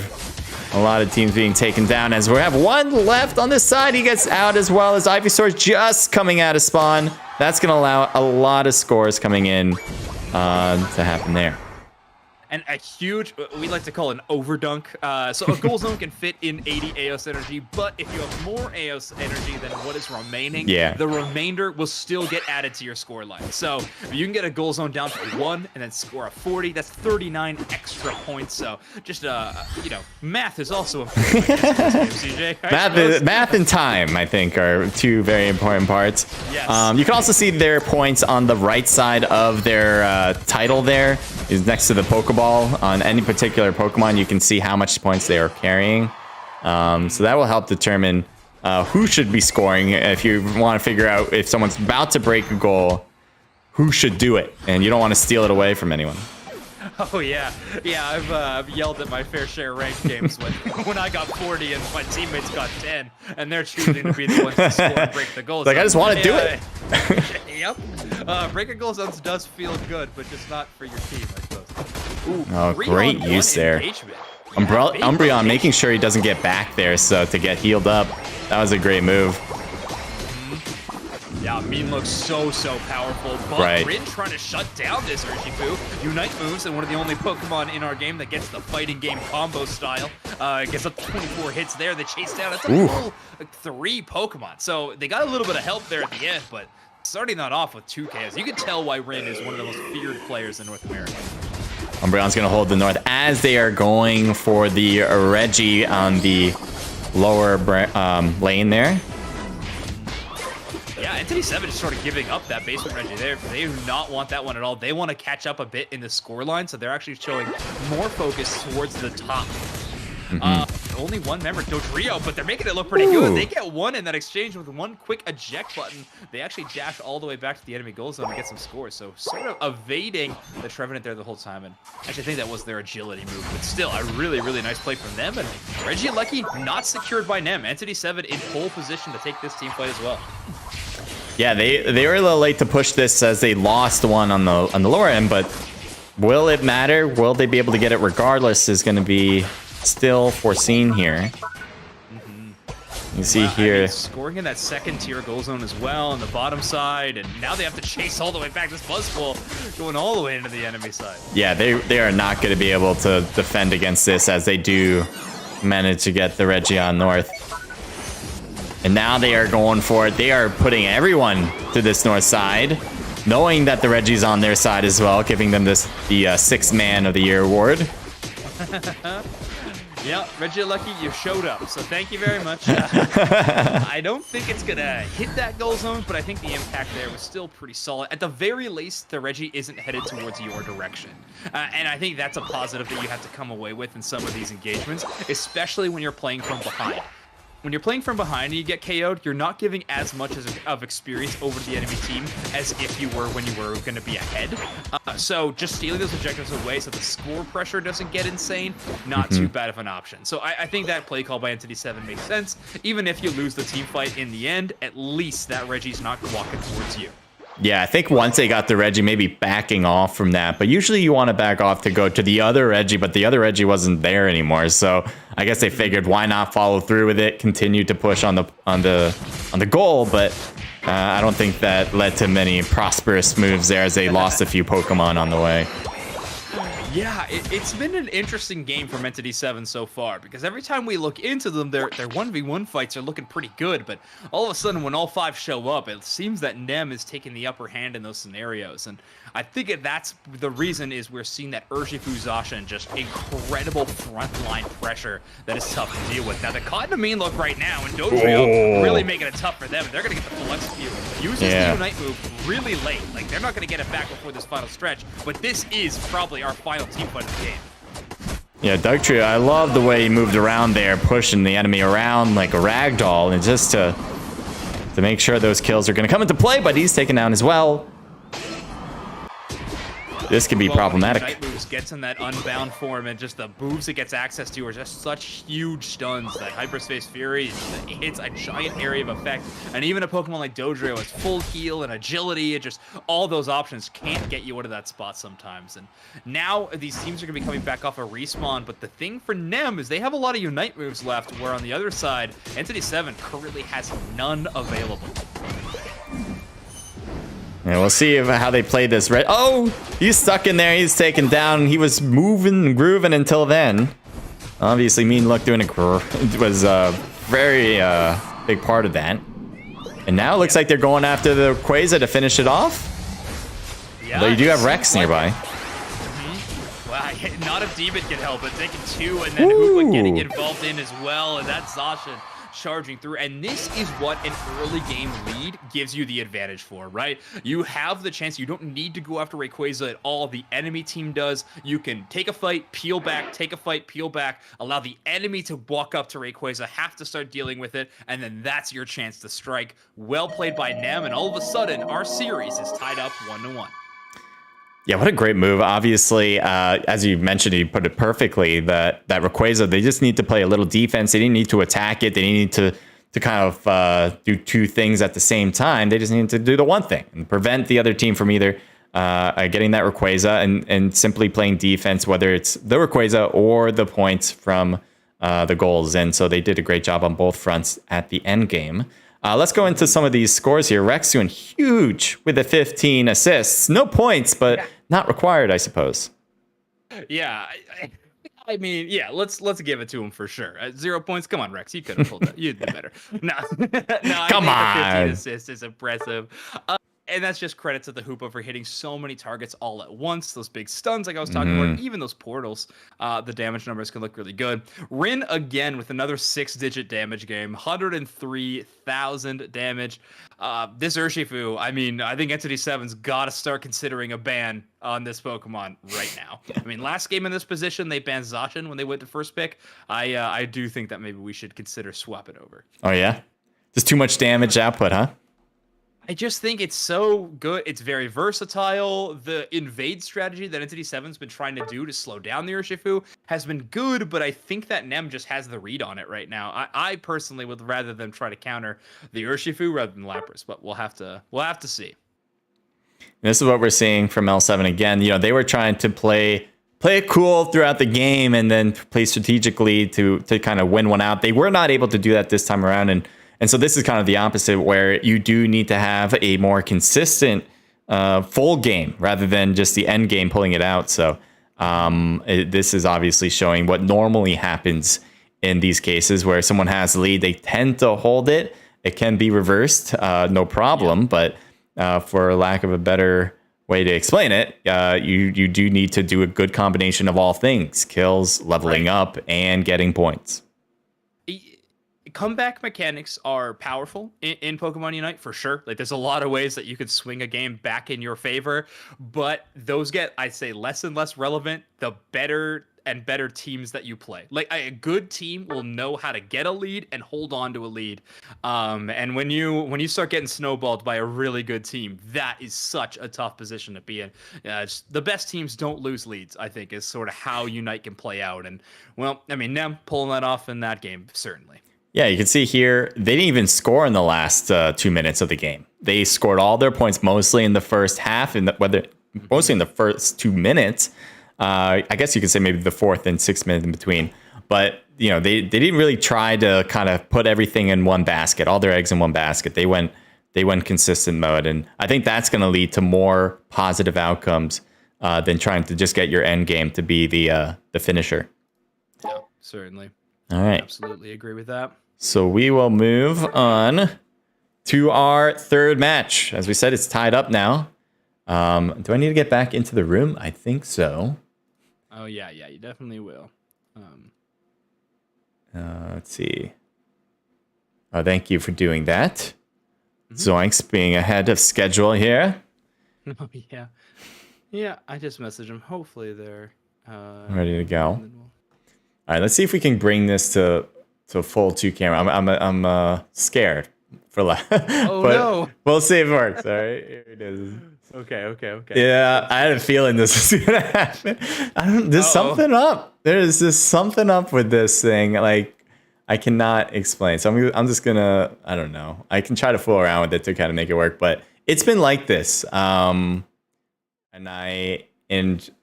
A lot of teams being taken down as we have one left on this side. He gets out as well as Ivysaur just coming out of spawn. That's going to allow a lot of scores coming in to happen there. And a huge, we like to call it an overdunk. So a goal zone can fit in 80 Aeos energy, but if you have more Aeos energy than what is remaining, the remainder will still get added to your score line. So if you can get a goal zone down to 1 and then score a 40, that's 39 extra points. So just, math is also important in this game, CJ. Right? Math and time, I think, are 2 very important parts. Yes. You can also see their points on the right side of their title there. Is next to the Pokeball. On any particular Pokemon, you can see how much points they are carrying. So that will help determine who should be scoring. If you want to figure out if someone's about to break a goal, who should do it. And you don't want to steal it away from anyone. Oh, yeah. Yeah, I've yelled at my fair share of ranked games when I got 40 and my teammates got 10, and they're choosing to be the ones to score and break the goals. Like, I just want to do it. Yep. Breaking goal zones does feel good, but just not for your team, I suppose. Ooh, oh, great use there. Umbreon making sure he doesn't get back there, so to get healed up. That was a great move. Yeah, Mean looks so powerful, but Rin trying to shut down this Urshifu. Unite moves, and one of the only Pokemon in our game that gets the fighting game combo style. Gets up to 24 hits there. They chase down. That's a full 3 Pokemon. So they got a little bit of help there at the end, but starting that off with 2 KOs. You can tell why Rin is one of the most feared players in North America. Umbreon's going to hold the north as they are going for the Reggie on the lower lane there. Yeah, Entity 7 is sort of giving up that basement Reggie. They do not want that one at all. They want to catch up a bit in the scoreline, so they're actually showing more focus towards the top. Only one member, Dodrio, but they're making it look pretty good. They get one in that exchange with one quick eject button. They actually dash all the way back to the enemy goal zone to get some scores. So sort of evading the Trevenant there the whole time. And actually, I think that was their agility move. But still, a really, really nice play from them. And Reggie and Lucky not secured by Nem. Entity 7 in pole position to take this team fight as well. Yeah, they were a little late to push this as they lost one on the lower end, but will it matter? Will they be able to get it regardless is going to be still foreseen here. You see here, I mean, scoring in that second tier goal zone as well on the bottom side, and now they have to chase all the way back. This Buzzful going all the way into the enemy side. Yeah, they are not going to be able to defend against this as they do manage to get the Reggie on north. And now they are going for it. They are putting everyone to this north side, knowing that the Reggie's on their side as well, giving them the 6th Man of the Year award. Yeah, Reggie Lucky, you showed up, so thank you very much. I don't think it's going to hit that goal zone, but I think the impact there was still pretty solid. At the very least, the Reggie isn't headed towards your direction. And I think that's a positive that you have to come away with in some of these engagements, especially when you're playing from behind. When you're playing from behind and you get KO'd, you're not giving as much of experience over to the enemy team as if you were when you were going to be ahead. So just stealing those objectives away so the score pressure doesn't get insane, not too bad of an option. So I think that play call by Entity 7 makes sense. Even if you lose the team fight in the end, at least that Reggie's not walking towards you. Yeah, I think once they got the Reggie, maybe backing off from that. But usually you want to back off to go to the other Reggie, but the other Reggie wasn't there anymore. So I guess they figured why not follow through with it, continue to push on the goal. But I don't think that led to many prosperous moves there as they lost a few Pokemon on the way. Yeah, it's been an interesting game from Entity 7 so far, because every time we look into them, their 1v1 fights are looking pretty good, but all of a sudden when all 5 show up, it seems that Nem is taking the upper hand in those scenarios, and I think that's the reason is we're seeing that Urshifu Zacian just incredible frontline pressure that is tough to deal with. Now, the Cotton Mean look right now, and Dodrio really making it tough for them. They're going to get the full execute. Uses the Unite move really late. Like, they're not going to get it back before this final stretch, but this is probably our final team fight of the game. Yeah, Dugtree, I love the way he moved around there, pushing the enemy around like a ragdoll, and just to make sure those kills are going to come into play, but he's taken down as well. This could be problematic. When Unite moves gets in that unbound form, and just the moves it gets access to are just such huge stuns. That Hyperspace Fury hits a giant area of effect, and even a Pokemon like Dodrio has full heal and agility, and just all those options can't get you out of that spot sometimes. And now these teams are going to be coming back off a respawn, but the thing for Nem is they have a lot of Unite moves left, where on the other side, Entity 7 currently has none available. Yeah, we'll see how they play this. Oh, he's stuck in there. He's taken down. He was moving and grooving until then. Obviously, Mean Look doing was a very big part of that. And now it looks like they're going after the Rayquaza to finish it off. Yeah, though you do have Rex nearby. Well, not if Demon can help it. Taking 2, and then Hootla getting involved in as well, and that's Zacian charging through. And this is what an early game lead gives you the advantage for, right? You have the chance. You don't need to go after Rayquaza at all. The enemy team does. You can take a fight, peel back, take a fight, peel back, allow the enemy to walk up to Rayquaza, have to start dealing with it, and then that's your chance to strike. Well played by Nem, and all of a sudden, our series is tied up 1-1. Yeah, what a great move. Obviously, as you mentioned, you put it perfectly, that Rayquaza, they just need to play a little defense. They didn't need to attack it. They didn't need to kind of do 2 things at the same time. They just need to do the one thing and prevent the other team from either getting that Rayquaza and simply playing defense, whether it's the Rayquaza or the points from the goals. And so they did a great job on both fronts at the end game. Let's go into some of these scores here. Rex doing huge with the 15 assists. No points, but not required, I suppose. Yeah, I mean, yeah, let's give it to him for sure. 0 points. Come on, Rex. You could have pulled that. You did better. No, Come on. 15 assists is impressive. And that's just credit to the Hoopa for hitting so many targets all at once. Those big stuns, like I was talking about, even those portals, the damage numbers can look really good. Rin again with another 6-digit damage game, 103,000 damage. This Urshifu, I mean, I think Entity 7's got to start considering a ban on this Pokemon right now. I mean, last game in this position, they banned Zacian when they went to first pick. I do think that maybe we should consider swapping over. Oh, yeah? Just too much damage output, huh? I just think it's so good. It's very versatile. The invade strategy that Entity 7's been trying to do to slow down the Urshifu has been good, but I think that Nem just has the read on it right now. I personally would rather them try to counter the Urshifu rather than Lapras, but we'll have to see. And this is what we're seeing from L7 again. You know, they were trying to play it cool throughout the game and then play strategically to kind of win one out. They were not able to do that this time around, and so this is kind of the opposite, where you do need to have a more consistent full game rather than just the end game pulling it out. So this is obviously showing what normally happens in these cases where someone has the lead. They tend to hold it. It can be reversed, no problem. But for lack of a better way to explain it, you do need to do a good combination of all things: kills, leveling up, and getting points. Comeback mechanics are powerful in Pokemon Unite for sure. Like, there's a lot of ways that you could swing a game back in your favor, but those get, I'd say, less and less relevant the better and better teams that you play. Like, a good team will know how to get a lead and hold on to a lead. And when you start getting snowballed by a really good team, that is such a tough position to be in. The best teams don't lose leads, I think, is sort of how Unite can play out. And, well, I mean, Nem pulling that off in that game, certainly. Yeah, you can see here, they didn't even score in the last 2 minutes of the game. They scored all their points mostly in the first half, mostly in the first 2 minutes. I guess you could say maybe the fourth and 6 minutes in between. But, you know, they didn't really try to kind of put everything in one basket, all their eggs in one basket. They went consistent mode. And I think that's going to lead to more positive outcomes than trying to just get your end game to be the finisher. Yeah, certainly. All right. Absolutely agree with that. So we will move on to our third match. As we said, it's tied up now. Do I need to get back into the room? I think so. Oh, yeah, you definitely will. Let's see. Oh, thank you for doing that. Zoinks being ahead of schedule here. Oh, yeah. Yeah, I just messaged him. Hopefully they're ready to go. All right, let's see if we can bring this to full 2 camera. I'm scared for that. Oh, but no. We'll see if it works. All right, here it is. Okay. Yeah, I had a feeling this was gonna happen. There's something up. There's just something up with this thing. Like, I cannot explain. So I'm just gonna, I don't know. I can try to fool around with it to kind of make it work, but it's been like this. And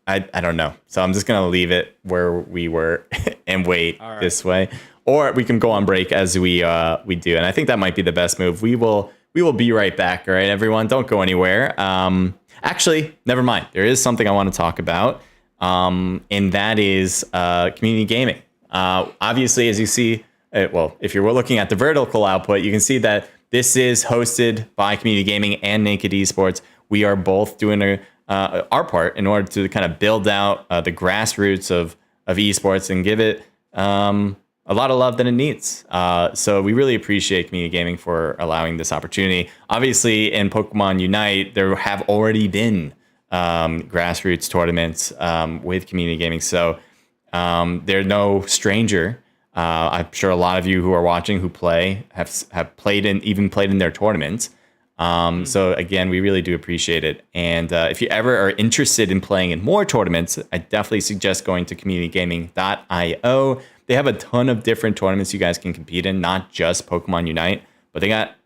I don't know. So I'm just gonna leave it where we were and wait this way, or we can go on break as we do. And I think that might be the best move. We will be right back. All right, everyone, don't go anywhere. Actually, never mind. There is something I want to talk about, and that is community gaming. Obviously, as you see, if you're looking at the vertical output, you can see that this is hosted by Community Gaming and Naked Esports. We are both doing our part in order to kind of build out the grassroots of esports and give it a lot of love that it needs. So we really appreciate Community Gaming for allowing this opportunity. Obviously, in Pokemon Unite, there have already been grassroots tournaments with Community Gaming. So they're no stranger. I'm sure a lot of you who are watching who play have played in their tournaments. So again, we really do appreciate it. And if you ever are interested in playing in more tournaments, I definitely suggest going to communitygaming.io. They have a ton of different tournaments you guys can compete in, not just Pokemon Unite, but they got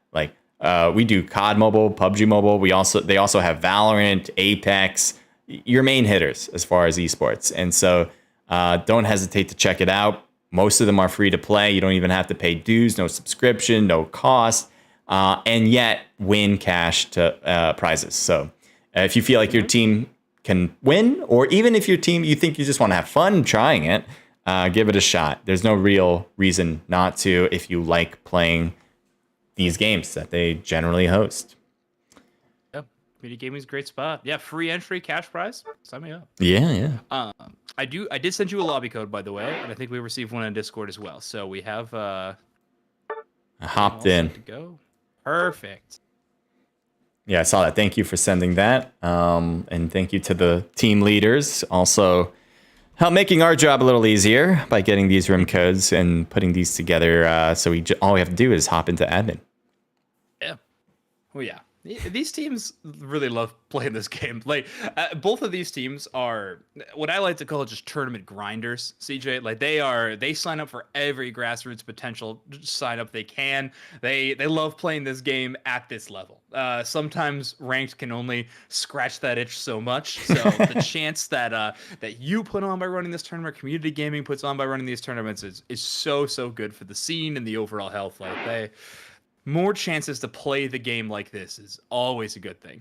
we do COD Mobile, PUBG Mobile. They also have Valorant, Apex, your main hitters as far as esports. And so don't hesitate to check it out. Most of them are free to play. You don't even have to pay dues, no subscription, no cost, and yet win cash to prizes. So if you feel like your team can win, or even if your team, you think you just want to have fun trying it, give it a shot. There's no real reason not to if you like playing these games that they generally host. Yep, Community gaming is a great spot. Yeah, free entry, cash prize. Sign me up. Yeah. I did send you a lobby code, by the way, and I think we received one on Discord as well. So we have I hopped all in. set to go. Perfect. Yeah, I saw that. Thank you for sending that. And thank you to the team leaders. Also, help making our job a little easier by getting these room codes and putting these together. So all we have to do is hop into admin. Yeah. Oh yeah. These teams really love playing this game. Like both of these teams are what I like to call just tournament grinders. CJ, like they sign up for every grassroots potential sign up they can. They love playing this game at this level. Sometimes ranked can only scratch that itch so much. So the chance that you put on by running this tournament, community gaming puts on by running these tournaments is so good for the scene and the overall health. Like more chances to play the game like this is always a good thing.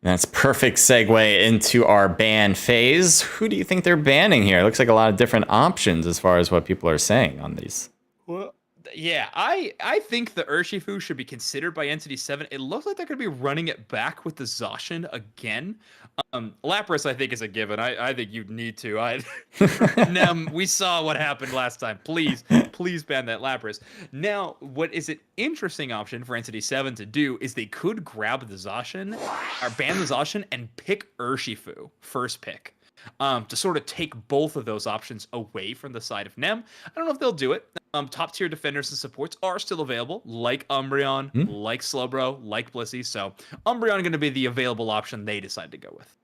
That's perfect segue into our ban phase. Who do you think they're banning here? It looks like a lot of different options as far as what people are saying on these. Well, yeah, I think the Urshifu should be considered by Entity 7. It looks like they're going to be running it back with the Zacian again. Lapras, I think, is a given. I think you need to. Nem, we saw what happened last time. Please ban that Lapras. Now, what is an interesting option for Entity 7 to do is they could grab the Zacian, or ban the Zacian, and pick Urshifu first pick. To sort of take both of those options away from the side of Nem. I don't know if they'll do it. Top tier defenders and supports are still available, like Umbreon, like Slowbro, like Blissey. So Umbreon going to be the available option they decide to go with.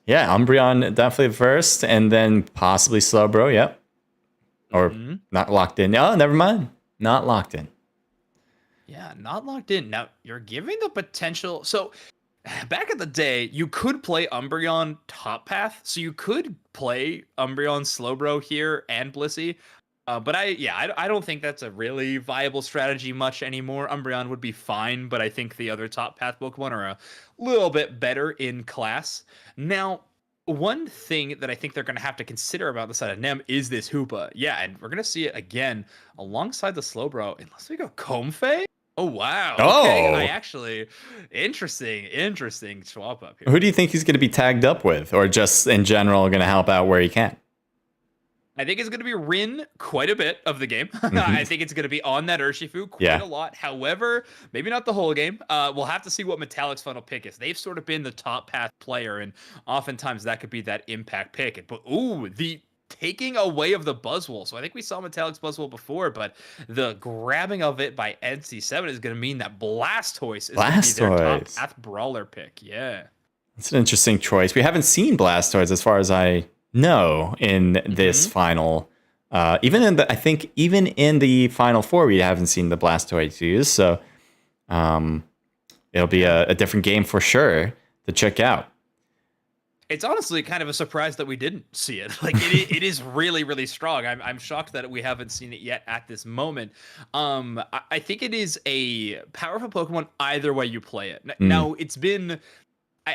Yeah, Umbreon definitely first, and then possibly Slowbro. Yep. Or not locked in. Oh, never mind. Not locked in. Yeah, not locked in. Now you're giving the potential. So back in the day, you could play Umbreon top path, so you could play Umbreon Slowbro here and Blissey. But I don't think that's a really viable strategy much anymore. Umbreon would be fine, but I think the other top path Pokemon are a little bit better in class. Now, one thing that I think they're going to have to consider about the side of Nem is this Hoopa. Yeah, and we're going to see it again alongside the Slowbro, unless we go Comfey. Oh, wow. Okay. I actually, interesting swap up here. Who do you think he's going to be tagged up with, or just in general going to help out where he can? I think it's going to be Rin quite a bit of the game. I think it's going to be on that Urshifu quite a lot. However, maybe not the whole game. We'll have to see what Metallic's final pick is. They've sort of been the top path player, and oftentimes that could be that impact pick. But the taking away of the Buzzwole. So I think we saw Metallic's Buzzwole before, but the grabbing of it by NC7 is going to mean that Blastoise is going to be their top path brawler pick. Yeah. That's an interesting choice. We haven't seen Blastoise as far as I know in this final. Even in the final four, we haven't seen the Blastoise used. So it'll be a different game for sure to check out. It's honestly kind of a surprise that we didn't see it. Like it is really, really strong. I'm shocked that we haven't seen it yet at this moment. I think it is a powerful Pokemon either way you play it. Now it's been,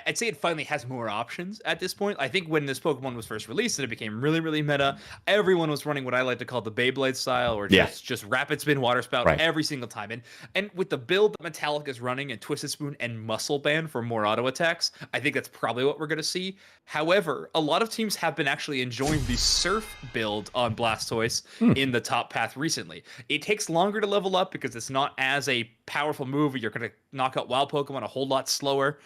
I'd say it finally has more options at this point. I think when this Pokemon was first released and it became really, really meta, everyone was running what I like to call the Beyblade style, or just Rapid Spin, Water Spout every single time. And with the build that Metallic is running and Twisted Spoon and Muscle Band for more auto attacks, I think that's probably what we're going to see. However, a lot of teams have been actually enjoying the Surf build on Blastoise in the top path recently. It takes longer to level up because it's not as a powerful move. You're going to knock out wild Pokemon a whole lot slower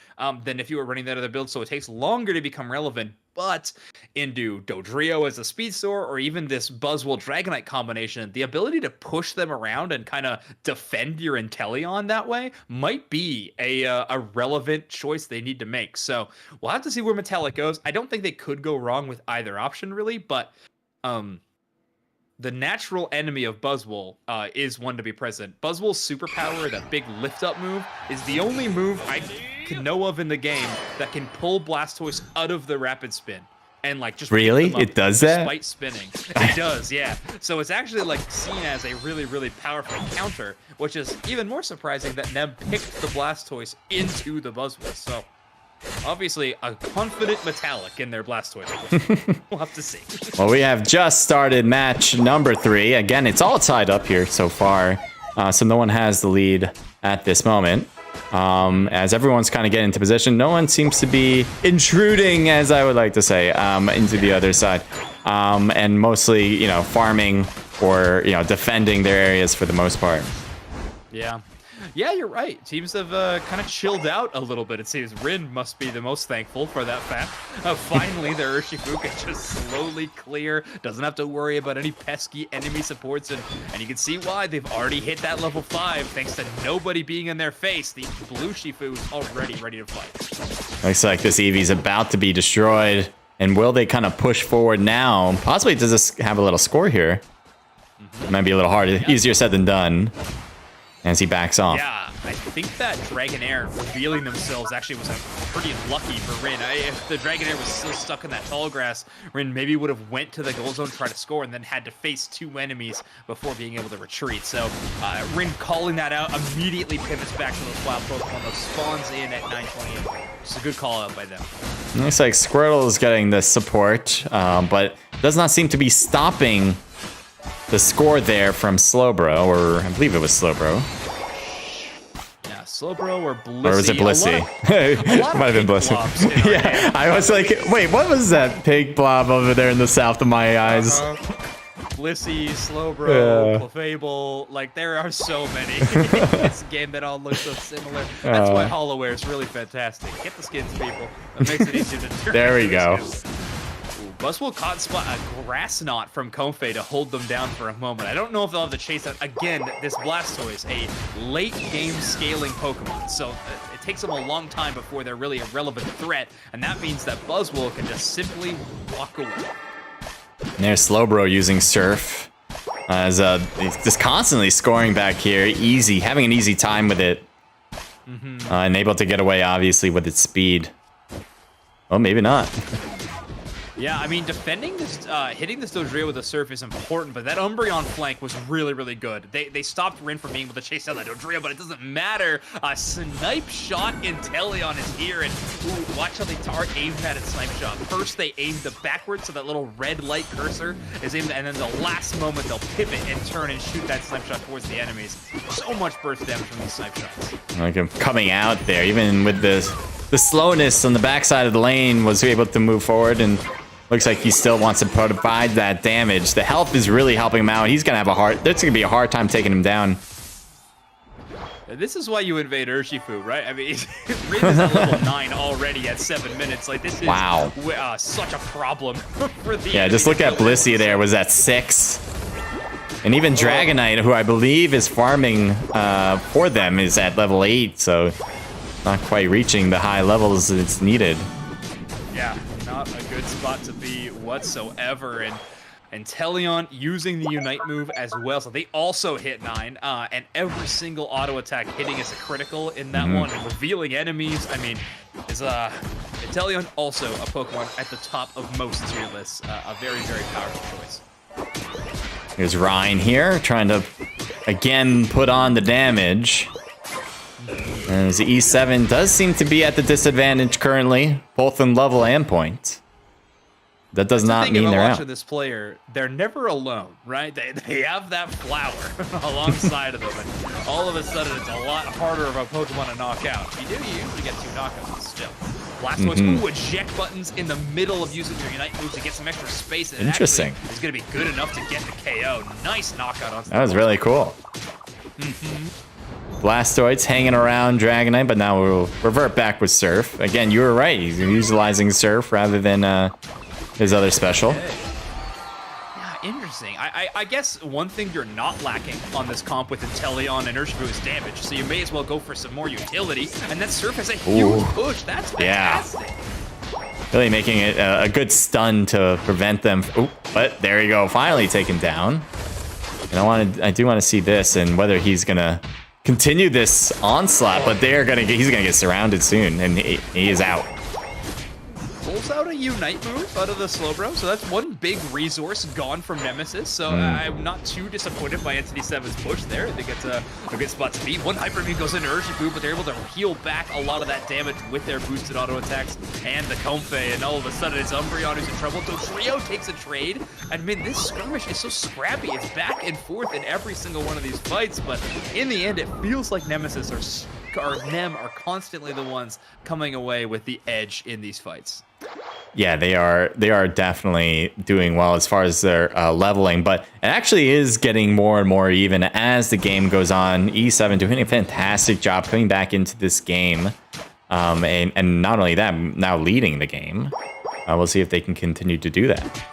than if you were running that other build, so it takes longer to become relevant. But into Dodrio as a speed soar, or even this Buzzwole Dragonite combination, the ability to push them around and kind of defend your Inteleon that way might be a relevant choice they need to make. So we'll have to see where Metallic goes. I don't think they could go wrong with either option, really, but the natural enemy of Buzzwole is one to be present. Buzzwole's superpower, that big lift-up move, is the only move I can know of in the game that can pull Blastoise out of the Rapid Spin. And just really? It does that? Despite spinning. It does, yeah. So it's actually seen as a really, really powerful counter, which is even more surprising that Nem picked the Blastoise into the Buzzwole. So obviously a confident Metallic in their Blastoise. We'll have to see. Well, we have just started match number 3. Again, it's all tied up here so far. So no one has the lead at this moment. As everyone's kind of getting into position. No one seems to be intruding, as I would like to say, into the other side. And mostly, you know, farming or, you know, defending their areas for the most part. Yeah. Yeah, you're right. Teams have kind of chilled out a little bit. It seems Rin must be the most thankful for that fact. Finally, the Urshifu can just slowly clear. Doesn't have to worry about any pesky enemy supports. And you can see why. They've already hit that level 5 thanks to nobody being in their face. The blue Shifu is already ready to fight. Looks like this Eevee's about to be destroyed. And will they kind of push forward now? Possibly does this have a little score here? It might be a little harder. Easier said than done. As he backs off. Yeah, I think that Dragonair revealing themselves actually was pretty lucky for Rin. If the Dragonair was still stuck in that tall grass, Rin maybe would have went to the goal zone, tried to score, and then had to face 2 enemies before being able to retreat. So Rin calling that out immediately pivots back to those wild Pokemon that spawns in at 928. It's a good call out by them. Looks like Squirtle is getting the support, but does not seem to be stopping the score there from Slowbro, or I believe it was Slowbro. Yeah, Slowbro or Blissey. Or was it Blissey? It might have been Blissey. Yeah, I was like, wait, what was that pig blob over there in the south of my eyes? Blissey, Slowbro, Clefable, like there are so many in this game that all look so similar. That's why HoloWare is really fantastic. Get the skins, people. That makes it easier to turn. There we go. Buzzwole caught spot a grass knot from Comfey to hold them down for a moment. I don't know if they'll have to chase that. Again, this Blastoise, a late game scaling Pokemon. So it takes them a long time before they're really a relevant threat. And that means that Buzzwole can just simply walk away. And there's Slowbro using Surf. As he's just constantly scoring back here. Easy, having an easy time with it. And able to get away, obviously, with its speed. Well, maybe not. Yeah, I mean, defending this, hitting this Dodrio with a Surf is important, but that Umbreon flank was really, really good. They stopped Rin from being able to chase down that Dodrio, but it doesn't matter. A Snipe Shot Inteleon is here, and ooh, watch how they aim at it Snipe Shot. First, they aim the backwards, so that little red light cursor is aimed, and then the last moment, they'll pivot and turn and shoot that Snipe Shot towards the enemies. So much burst damage from these Snipe Shots. Like him coming out there, even with the slowness on the backside of the lane, was able to move forward, and looks like he still wants to provide that damage. The health is really helping him out. He's gonna have there's gonna be a hard time taking him down. This is why you invade Urshifu, right? I mean, Rin is at level 9 already at 7 minutes. Like, this is such a problem for the Yeah, just look at Blissey there, was at 6. And even Dragonite, who I believe is farming for them, is at level 8, so not quite reaching the high levels it's needed. Yeah, not a good spot to be whatsoever. And Teleon using the Unite move as well. So they also hit 9, and every single auto attack hitting is a critical in that one. And revealing enemies, I mean, is Teleon also a Pokemon at the top of most tier lists. A very, very powerful choice. Here's Ryan here, trying to, again, put on the damage. And the E7 does seem to be at the disadvantage currently, both in level and point. That does not mean they're out. Watching this player, they're never alone, right? They have that flower alongside of them, and all of a sudden it's a lot harder of a Pokemon to knock out. You usually get 2 knockouts still. Blastoise, ooh, eject buttons in the middle of using your Unite moves to get some extra space. And interesting. It's going to be good enough to get the KO. Nice knockout on. That was really cool. Blastoids hanging around Dragonite, but now we'll revert back with Surf. Again, you were right. He's utilizing Surf rather than his other special. Yeah, interesting. I guess one thing you're not lacking on this comp with Inteleon and Urshifu is damage, so you may as well go for some more utility, and that Surf has a huge push. That's fantastic. Yeah. Really making it a good stun to prevent them. Ooh, but there you go, finally taken down. And I do want to see this and whether he's gonna continue this onslaught, but he's gonna get surrounded soon, and he is out. Pulls out a Unite move out of the Slowbro, so that's one big resource gone from Nemesis, so I'm not too disappointed by Entity 7's push there. I think it's a good spot to be. One Hyper Beam goes into Urshifu, but they're able to heal back a lot of that damage with their boosted auto attacks and the Comfey, and all of a sudden it's Umbreon who's in trouble. Dodrio takes a trade, and man, this skirmish is so scrappy. It's back and forth in every single one of these fights, but in the end, it feels like Nemesis are or Nem are constantly the ones coming away with the edge in these fights. Yeah, they are definitely doing well as far as their leveling, but it actually is getting more and more even as the game goes on. E7 doing a fantastic job coming back into this game, and not only that, now leading the game. We'll see if they can continue to do that.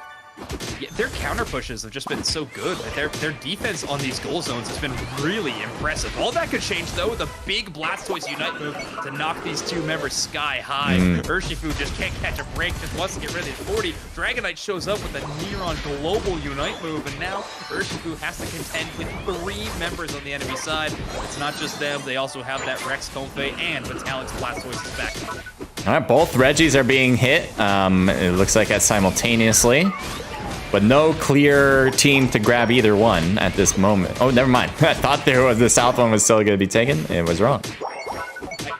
Yeah, their counter pushes have just been so good. Their defense on these goal zones has been really impressive. All that could change, though, with a big Blastoise Unite move to knock these two members sky high. Urshifu just can't catch a break, just wants to get rid of his 40. Dragonite shows up with a Neron Global Unite move, and now Urshifu has to contend with 3 members on the enemy side. It's not just them, they also have that Rex Comfey and Metallic's Blastoise is back. All right, both Reggies are being hit. It looks like that simultaneously. But no clear team to grab either one at this moment. Oh, never mind. I thought the south one was still going to be taken. It was wrong.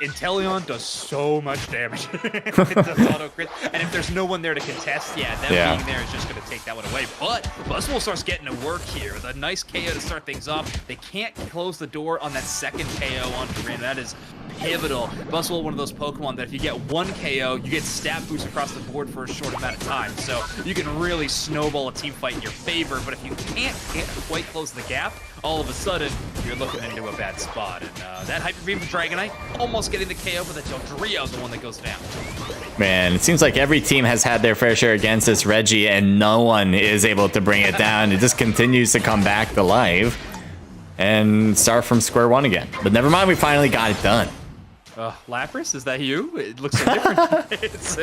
Inteleon does so much damage. It does auto crit. And if there's no one there to contest, them being there is just going to take that one away. But Buzzwole starts getting to work here. The nice KO to start things off. They can't close the door on that second KO onto Rin. That is pivotal. Buzzwole, one of those Pokemon that if you get 1 KO, you get stat boost across the board for a short amount of time. So you can really snowball a team fight in your favor. But if you can't quite close the gap, all of a sudden, you're looking into a bad spot. And that Hyper Beam from Dragonite, almost getting the KO, but the Dodrio is the one that goes down. Man, it seems like every team has had their fair share against this Reggie, and no one is able to bring it down. It just continues to come back to life and start from square one again. But never mind, we finally got it done. Lapras, is that you? It looks so different. it's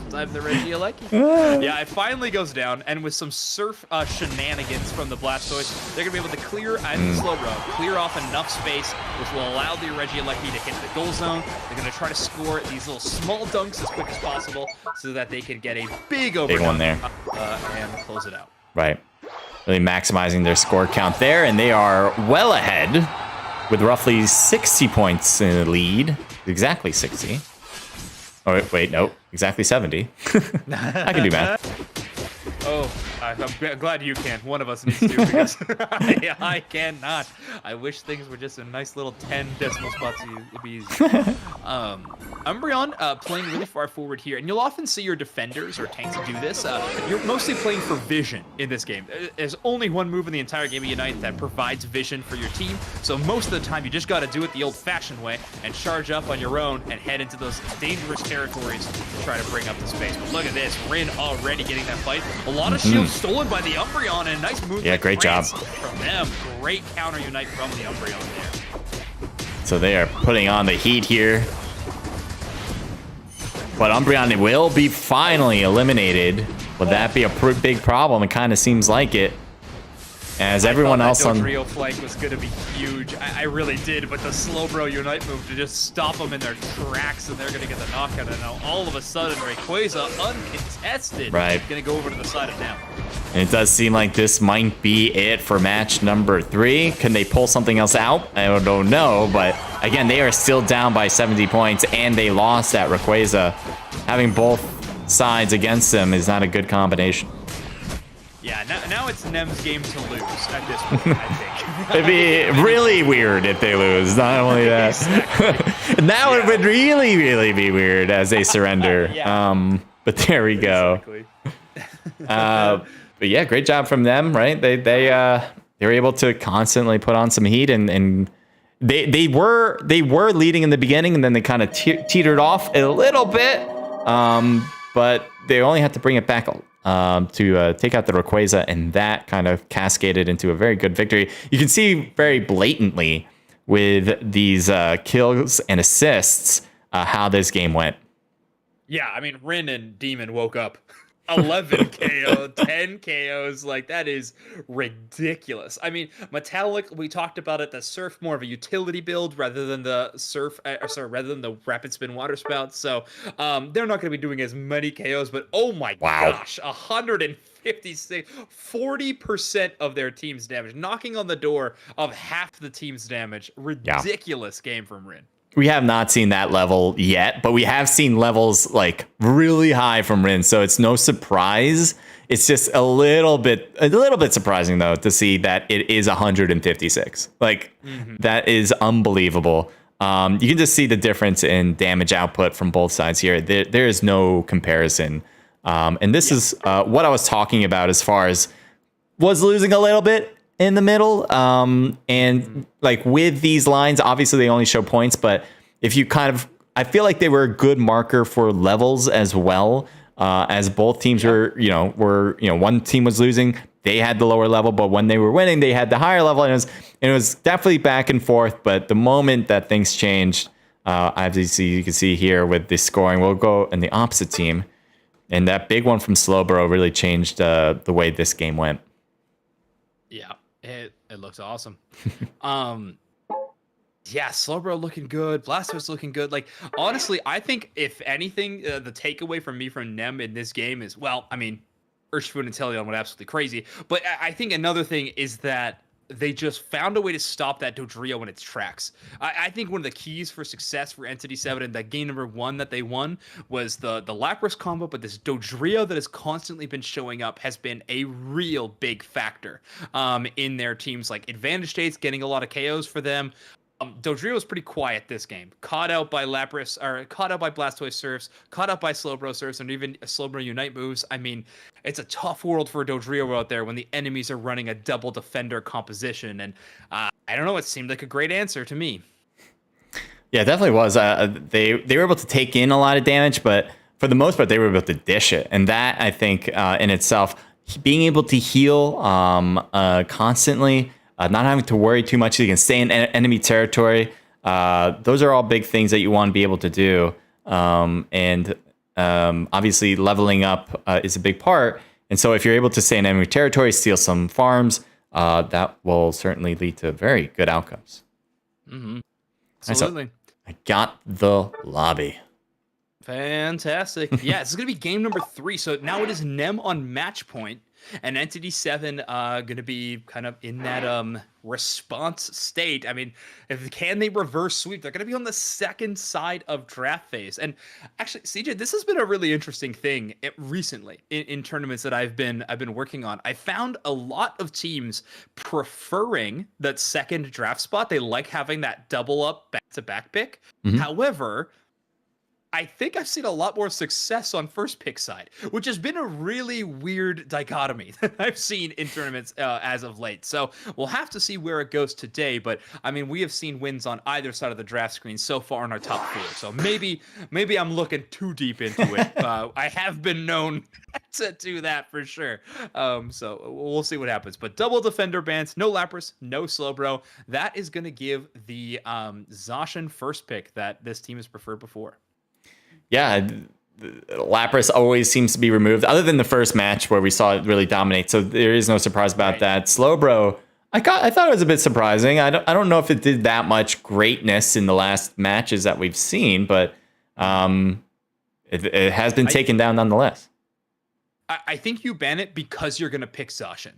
time the Reggie Alecki. Yeah, it finally goes down, and with some surf shenanigans from the Blastoise, they're going to be able to clear and slow road, clear off enough space, which will allow the Reggie Alecki to hit the goal zone. They're going to try to score these little small dunks as quick as possible so that they can get a big overdunk one there. And close it out. Right. Really maximizing their score count there, and they are well ahead with roughly 60 points in the lead. Exactly 60. Oh, wait, no. Exactly 70. I can do math. Oh, I'm glad you can. One of us needs to, because I cannot. I wish things were just a nice little 10 decimal spots. It'd be easy. Umbreon playing really far forward here, and you'll often see your defenders or tanks do this. You're mostly playing for vision in this game. There's only one move in the entire game of Unite that provides vision for your team, so most of the time you just got to do it the old-fashioned way and charge up on your own and head into those dangerous territories to try to bring up the space. But look at this, Rin already getting that fight. A lot of shields stolen by the Umbreon, and a nice move. Yeah, great job from them. Great counter Unite from the Umbreon there. So they are putting on the heat here. But Umbreon will be finally eliminated. Would that be a big problem? It kind of seems like it. As everyone else on Dodrio flank was going to be huge. I really did, but the Slowbro Unite move to just stop them in their tracks, and they're going to get the knockout. And now all of a sudden, Rayquaza, uncontested, right, going to go over to the side of them. And it does seem like this might be it for match number 3. Can they pull something else out? I don't know, but again, they are still down by 70 points, and they lost at Rayquaza. Having both sides against them is not a good combination. Yeah, now it's Nem's game to lose at this point, I think. It'd be really weird if they lose. Not only that. Exactly. Now it would really, really be weird as they surrender. But there we go. Exactly. But yeah, great job from them, right? They were able to constantly put on some heat, and they were leading in the beginning, and then they kind of teetered off a little bit. But they only had to bring it back to take out the Rayquaza, and that kind of cascaded into a very good victory. You can see very blatantly with these kills and assists how this game went. Yeah, I mean, Rin and Demon woke up. 11 KO, 10 KOs, like that is ridiculous. I mean, Metallic, we talked about it, the Surf more of a utility build rather than the rather than the Rapid Spin Water Spout. So they're not going to be doing as many KOs, but oh my gosh, 156, 40% of their team's damage, knocking on the door of half the team's damage. Ridiculous game from Rin. We have not seen that level yet, but we have seen levels like really high from Rin, so it's no surprise. It's just a little bit surprising though to see that it is 156. Like that is unbelievable. You can just see the difference in damage output from both sides here. There is no comparison. And this is what I was talking about as far as was losing a little bit in the middle. And like with these lines, obviously they only show points, but if you I feel like they were a good marker for levels as well. As both teams were one team was losing, they had the lower level, but when they were winning, they had the higher level, and it was definitely back and forth. But the moment that things changed, obviously you can see here with the scoring, we'll go in the opposite team, and that big one from Slowbro really changed the way this game went. Yeah, it looks awesome. Yeah, Slowbro looking good. Blastoise looking good. Like, honestly, I think if anything, the takeaway from me from Nem in this game is, well, I mean, Urshifu and Inteleon went absolutely crazy. But I think another thing is that they just found a way to stop that Dodrio in its tracks. I think one of the keys for success for Entity 7 and that game number 1 that they won was the Lapras combo, but this Dodrio that has constantly been showing up has been a real big factor in their teams. Like, advantage states, getting a lot of KOs for them. Dodrio was pretty quiet this game. Caught out by Lapras, or caught out by Blastoise Surfs, caught out by Slowbro Surfs, and even Slowbro Unite moves. I mean, it's a tough world for Dodrio out there when the enemies are running a double defender composition. And I don't know, it seemed like a great answer to me. Yeah, it definitely was. They were able to take in a lot of damage, but for the most part, they were able to dish it. And that, I think, in itself, being able to heal constantly, not having to worry too much, so you can stay in enemy territory. Those are all big things that you want to be able to do. And obviously, leveling up is a big part. And so if you're able to stay in enemy territory, steal some farms, that will certainly lead to very good outcomes. Mm-hmm. Absolutely. So I got the lobby. Fantastic. Yeah, this is going to be game number 3. So now it is Nem on match point. And Entity 7 going to be kind of in that response state. I mean, can they reverse sweep? They're going to be on the second side of draft phase. And actually, CJ, this has been a really interesting thing recently in tournaments that I've been working on. I found a lot of teams preferring that second draft spot. They like having that double up back-to-back pick. Mm-hmm. However, I think I've seen a lot more success on first pick side, which has been a really weird dichotomy that I've seen in tournaments as of late. So we'll have to see where it goes today. But I mean, we have seen wins on either side of the draft screen so far in our top 4. So maybe I'm looking too deep into it. I have been known to do that for sure. So we'll see what happens. But double defender bans, no Lapras, no Slowbro. That is going to give the Zacian first pick that this team has preferred before. Yeah, Lapras always seems to be removed, other than the first match where we saw it really dominate. So there is no surprise about that. Slowbro, I thought it was a bit surprising. I don't know if it did that much greatness in the last matches that we've seen, but it has been taken down nonetheless. I think you ban it because you're going to pick Zacian.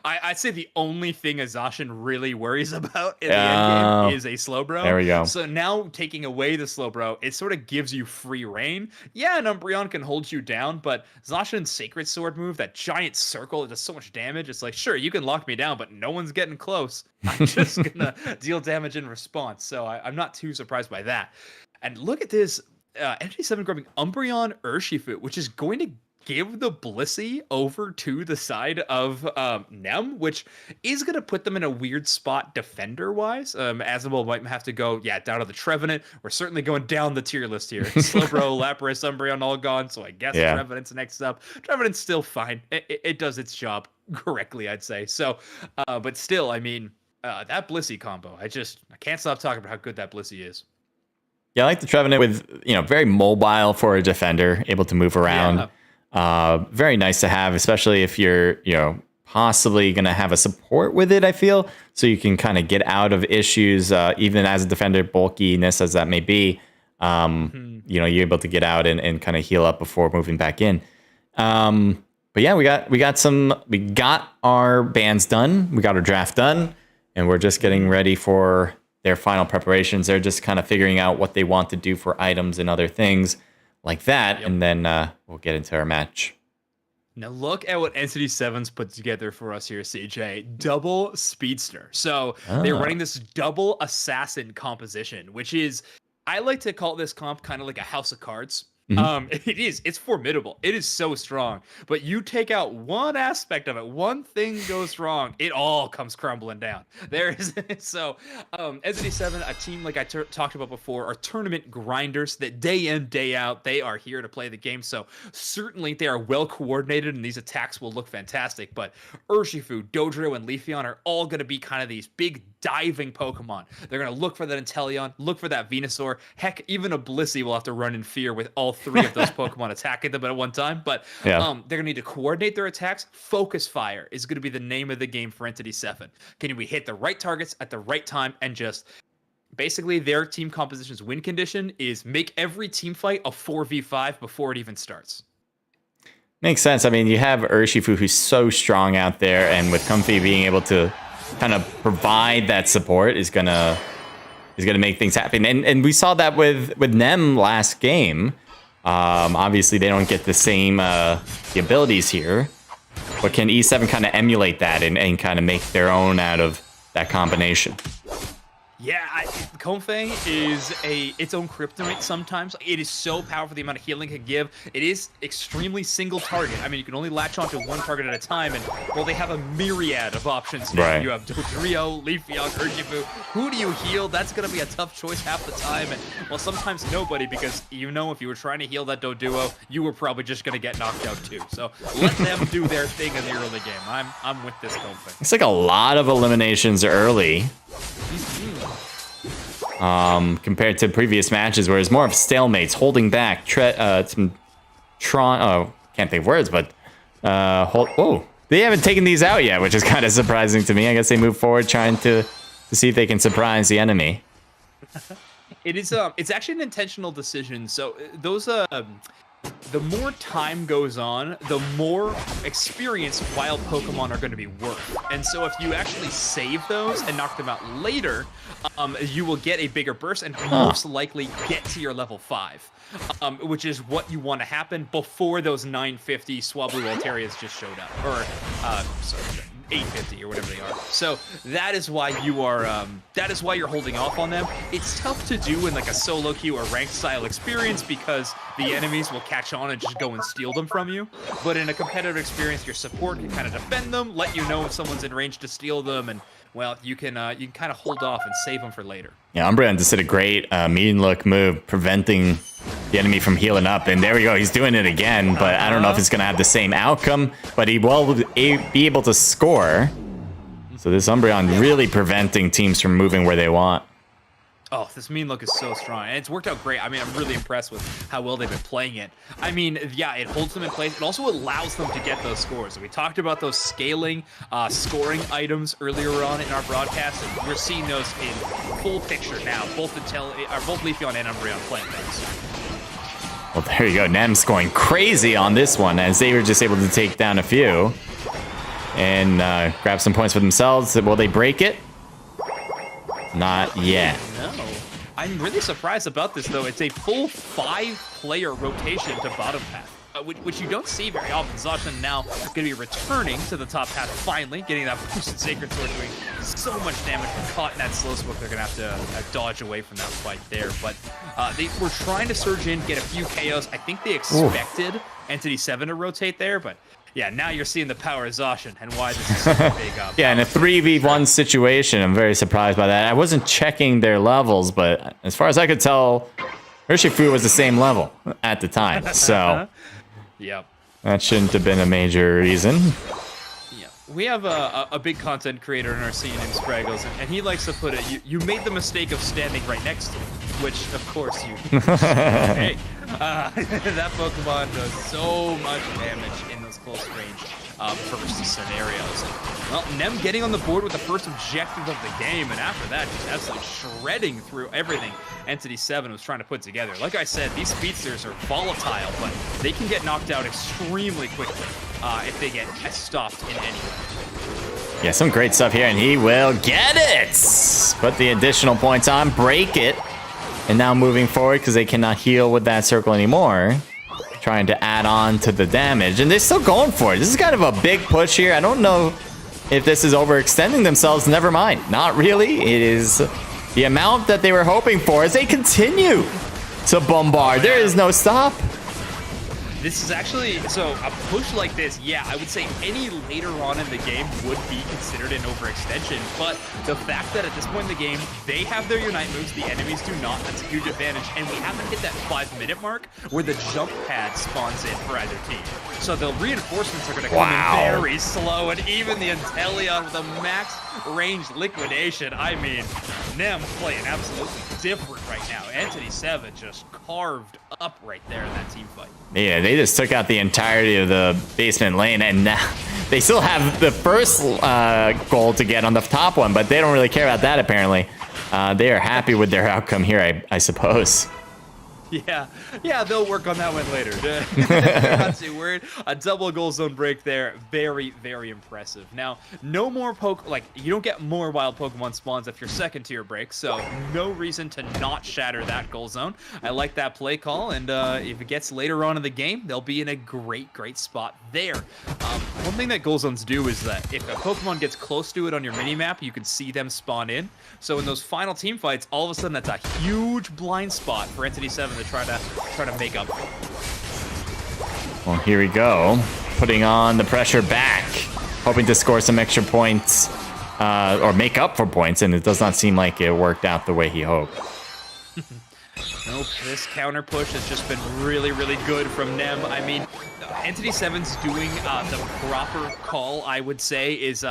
I'd say the only thing a Zacian really worries about in the end game is a Slowbro. There we go. So now taking away the Slowbro, it sort of gives you free reign. Yeah, an Umbreon can hold you down, but Zacian's Sacred Sword move, that giant circle, it does so much damage. It's like, sure, you can lock me down, but no one's getting close. I'm just going to deal damage in response. So I'm not too surprised by that. And look at this. Entity 7 grabbing Umbreon Urshifu, which is going to give the Blissey over to the side of Nem, which is going to put them in a weird spot defender-wise. Azumarill might have to go, down to the Trevenant. We're certainly going down the tier list here. Slowbro, Lapras, Umbreon all gone, so I guess Trevenant's next up. Trevenant's still fine. It does its job correctly, I'd say. So, but still, I mean, that Blissey combo, I can't stop talking about how good that Blissey is. Yeah, I like the Trevenant with, very mobile for a defender, able to move around. Yeah. Very nice to have, especially if you're, possibly going to have a support with it, I feel. So you can kind of get out of issues, even as a defender, bulkiness as that may be. You're able to get out and kind of heal up before moving back in. But yeah, we got our bans done. We got our draft done, and we're just getting ready for their final preparations. They're just kind of figuring out what they want to do for items and other things like that, and then we'll get into our match. Now look at what Entity 7's put together for us here, CJ. Double Speedster. So they're running this double Assassin composition, which is, I like to call this comp kind of like a House of Cards. It's formidable. It is so strong. But you take out one aspect of it, one thing goes wrong, it all comes crumbling down. There is so Entity 7, a team like I talked about before, are tournament grinders that day in, day out, they are here to play the game. So certainly they are well coordinated and these attacks will look fantastic. But Urshifu, Dodrio, and Leafeon are all going to be kind of these big diving Pokemon. They're going to look for that Inteleon, look for that Venusaur. Heck, even a Blissey will have to run in fear with all 3 of those Pokemon attacking them at one time. But they're going to need to coordinate their attacks. Focus Fire is going to be the name of the game for Entity 7. Can we hit the right targets at the right time and just... Basically, their team composition's win condition is make every team fight a 4v5 before it even starts. Makes sense. I mean, you have Urshifu, who's so strong out there, and with Comfy being able to kind of provide that support is gonna make things happen. And we saw that with Nem last game. Obviously, they don't get the same the abilities here, but can E7 kind of emulate that and kind of make their own out of that combination? Yeah, Comfey is its own kryptonite sometimes. It is so powerful, the amount of healing it can give. It is extremely single target. I mean, you can only latch onto one target at a time, and well, they have a myriad of options now. Right. You have Dodrio, Leafeon, Urshifu. Who do you heal? That's going to be a tough choice half the time, and well, sometimes nobody, because you know if you were trying to heal that Doduo, you were probably just going to get knocked out too. So let them do their thing in the early game. I'm with this Comfey. It's like a lot of eliminations early. Compared to previous matches where it's more of stalemates, holding back, can't think of words, but they haven't taken these out yet, which is kind of surprising to me. I guess they move forward trying to see if they can surprise the enemy. It's actually an intentional decision. So those the more time goes on, the more experienced wild Pokemon are going to be worth. And so if you actually save those and knock them out later, you will get a bigger burst and most likely get to your level 5, which is what you want to happen before those 950 Swablu Alterias just showed up. Or, 850 or whatever they are. So that is why you are you're holding off on them. It's tough to do in like a solo queue or ranked style experience because the enemies will catch on and just go and steal them from you. But in a competitive experience, your support can kind of defend them, let you know if someone's in range to steal them, and well, you can kind of hold off and save them for later. Yeah, Umbreon just did a great mean look move, preventing the enemy from healing up. And there we go. He's doing it again, but I don't know if it's going to have the same outcome, but he will be able to score. So this Umbreon really preventing teams from moving where they want. Oh, this mean look is so strong, and it's worked out great. I mean, I'm really impressed with how well they've been playing it. I mean, yeah, it holds them in place. It also allows them to get those scores. And we talked about those scaling, scoring items earlier on in our broadcast, and we're seeing those in full picture now. Both Leafeon and Umbreon playing those. Well, there you go. Nem's going crazy on this one, as they were just able to take down a few and grab some points for themselves. Will they break it? Not yet. No. I'm really surprised about this, though. It's a full 5-player rotation to bottom path, which you don't see very often. Zacian now going to be returning to the top path finally, getting that boosted Sacred Sword, doing so much damage. When caught in that slow smoke, they're going to have to dodge away from that fight there. But they were trying to surge in, get a few KOs. I think they expected Entity 7 to rotate there, but yeah, now you're seeing the power of Zacian and why this is such a big yeah, in a 3v1 situation, I'm very surprised by that. I wasn't checking their levels, but as far as I could tell, Urshifu was the same level at the time. So yep. That shouldn't have been a major reason. Yeah, we have a big content creator in our scene named Spraggles, and he likes to put it, you made the mistake of standing right next to him, which, of course, you... Hey, that Pokemon does so much damage in those close range versus scenarios. And, well, Nem getting on the board with the first objective of the game, and after that, just absolutely shredding through everything Entity 7 was trying to put together. Like I said, these speedsters are volatile, but they can get knocked out extremely quickly if they get stopped in any way. Yeah, some great stuff here, and he will get it! Put the additional points on, break it, and now moving forward, because they cannot heal with that circle anymore. trying to add on to the damage, and they're still going for it. This is kind of a big push here. I don't know if this is overextending themselves. Never mind. Not really. It is the amount that they were hoping for as they continue to bombard. There is no stop. This is actually, so a push like this, yeah, I would say any later on in the game would be considered an overextension, but the fact that at this point in the game, they have their Unite moves, the enemies do not, that's a huge advantage, and we haven't hit that 5-minute mark where the jump pad spawns in for either team. So the reinforcements are going to come in very slow, and even the Inteleon with a max range liquidation, I mean, Nem playing absolutely different right now. Entity 7 just carved up right there in that team fight. Yeah, they just took out the entirety of the basement lane, and now they still have the first goal to get on the top one, but they don't really care about that, apparently. They are happy with their outcome here, I suppose. Yeah, they'll work on that one later. Not too worried. A double goal zone break there. Very, very impressive. Now, no more you don't get more wild Pokemon spawns if you're second tier break, so no reason to not shatter that goal zone. I like that play call, and if it gets later on in the game, they'll be in a great, great spot there. One thing that goal zones do is that if a Pokemon gets close to it on your minimap, you can see them spawn in. So in those final team fights, all of a sudden that's a huge blind spot for Entity 7 to try to make up. Well, here we go. Putting on the pressure back. Hoping to score some extra points. Or make up for points, and it does not seem like it worked out the way he hoped. Nope, this counter push has just been really, really good from Nem. I mean, Entity 7's doing the proper call, I would say, is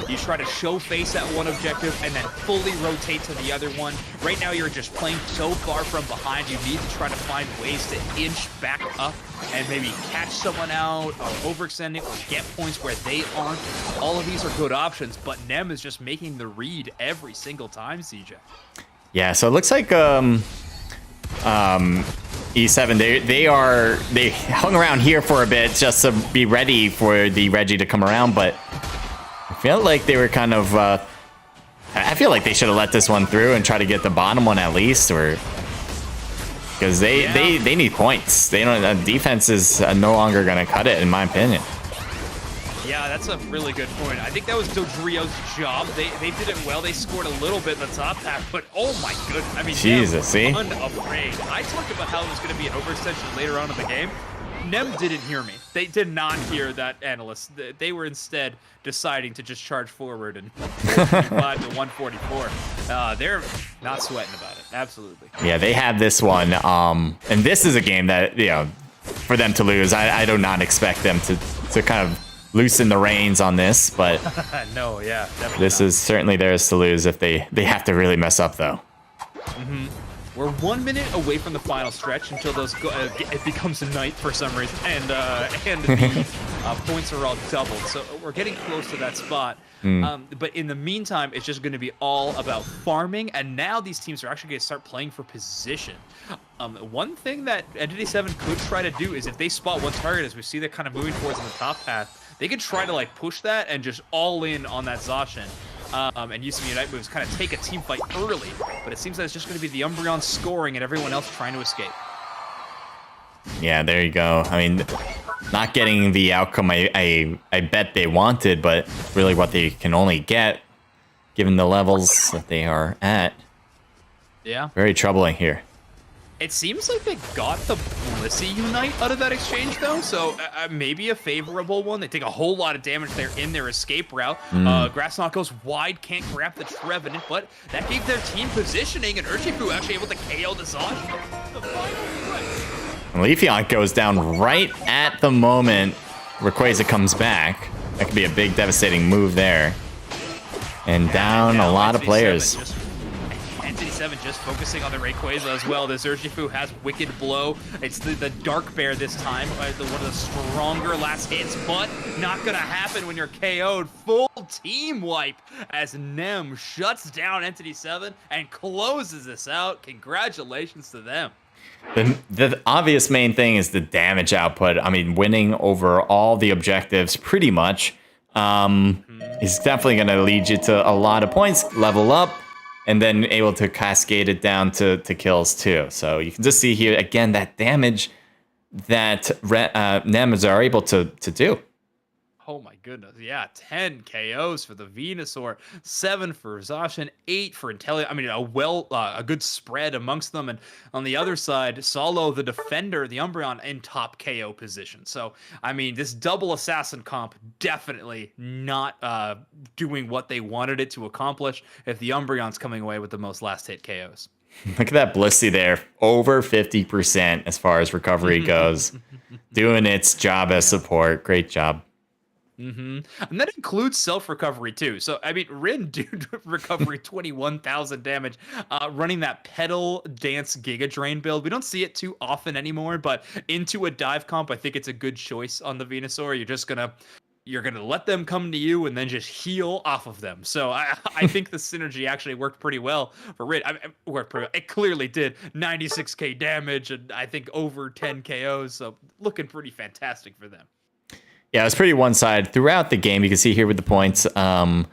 you try to show face at one objective and then fully rotate to the other one. Right now, you're just playing so far from behind, you need to try to find ways to inch back up and maybe catch someone out or overextend it or get points where they aren't. All of these are good options, but Nem is just making the read every single time, CJ. Yeah, so it looks like E7, they hung around here for a bit just to be ready for the Reggie to come around, but I feel like they were kind of I feel like they should have let this one through and try to get the bottom one at least, or because they need points. They don't, defense is no longer going to cut it, in my opinion. Yeah, that's a really good point. I think that was Dodrio's job. They did it well. They scored a little bit in the top half, but oh my goodness. I mean, Jesus, see? Unafraid. I talked about how it was going to be an overextension later on in the game. Nem didn't hear me. They did not hear that analyst. They were instead deciding to just charge forward and 145 to 144. They're not sweating about it. Absolutely. Yeah, they have this one. And this is a game that, you know, for them to lose, I do not expect them to kind of loosen the reins on this, but no, yeah, definitely this not. is certainly theirs to lose if they have to really mess up, though. We're 1 minute away from the final stretch until those it becomes a night for some reason, and the points are all doubled. So we're getting close to that spot. But in the meantime, it's just going to be all about farming, and now these teams are actually going to start playing for position. One thing that Entity 7 could try to do is if they spot one target, as we see they're kind of moving towards in the top path, they could try to like push that and just all in on that Zacian. And use some Unite moves, kind of take a team fight early, but it seems like it's just going to be the Umbreon scoring and everyone else trying to escape. Yeah, there you go. I mean, not getting the outcome I bet they wanted, but really what they can only get, given the levels that they are at. Yeah. Very troubling here. It seems like they got the Blissey Unite out of that exchange, though, so maybe a favorable one. They take a whole lot of damage there in their escape route. Grass Knot goes wide, can't grab the Trevenant, but that gave their team positioning, and Urshifu actually able to KO the Zacian. Leafeon goes down right at the moment Rayquaza comes back. That could be a big, devastating move there. And down a lot of players. Entity 7 just focusing on the Rayquaza as well. The Urshifu has Wicked Blow. It's the Dark Bear this time. One of the stronger last hits, but not going to happen when you're KO'd. Full team wipe as Nem shuts down Entity 7 and closes this out. Congratulations to them. The obvious main thing is the damage output. I mean, winning over all the objectives pretty much is definitely going to lead you to a lot of points, level up, and then able to cascade it down to kills too. So you can just see here, again, that damage that Nems are able to do. Oh my goodness. Yeah, 10 KOs for the Venusaur, 7 for Zacian, 8 for Intelli. I mean, a good spread amongst them. And on the other side, Solo, the defender, the Umbreon, in top KO position. So, I mean, this double assassin comp definitely not doing what they wanted it to accomplish if the Umbreon's coming away with the most last hit KOs. Look at that Blissey there, over 50% as far as recovery goes. Doing its job as support. Great job. And that includes self-recovery too. So, I mean, Rin did recovery 21,000 damage running that Pedal Dance Giga Drain build. We don't see it too often anymore, but into a dive comp, I think it's a good choice on the Venusaur. You're gonna let them come to you and then just heal off of them. So I think the synergy actually worked pretty well for Rin. It clearly did. 96k damage and I think over 10 KOs. So looking pretty fantastic for them. Yeah, it was pretty one-sided throughout the game. You can see here with the points and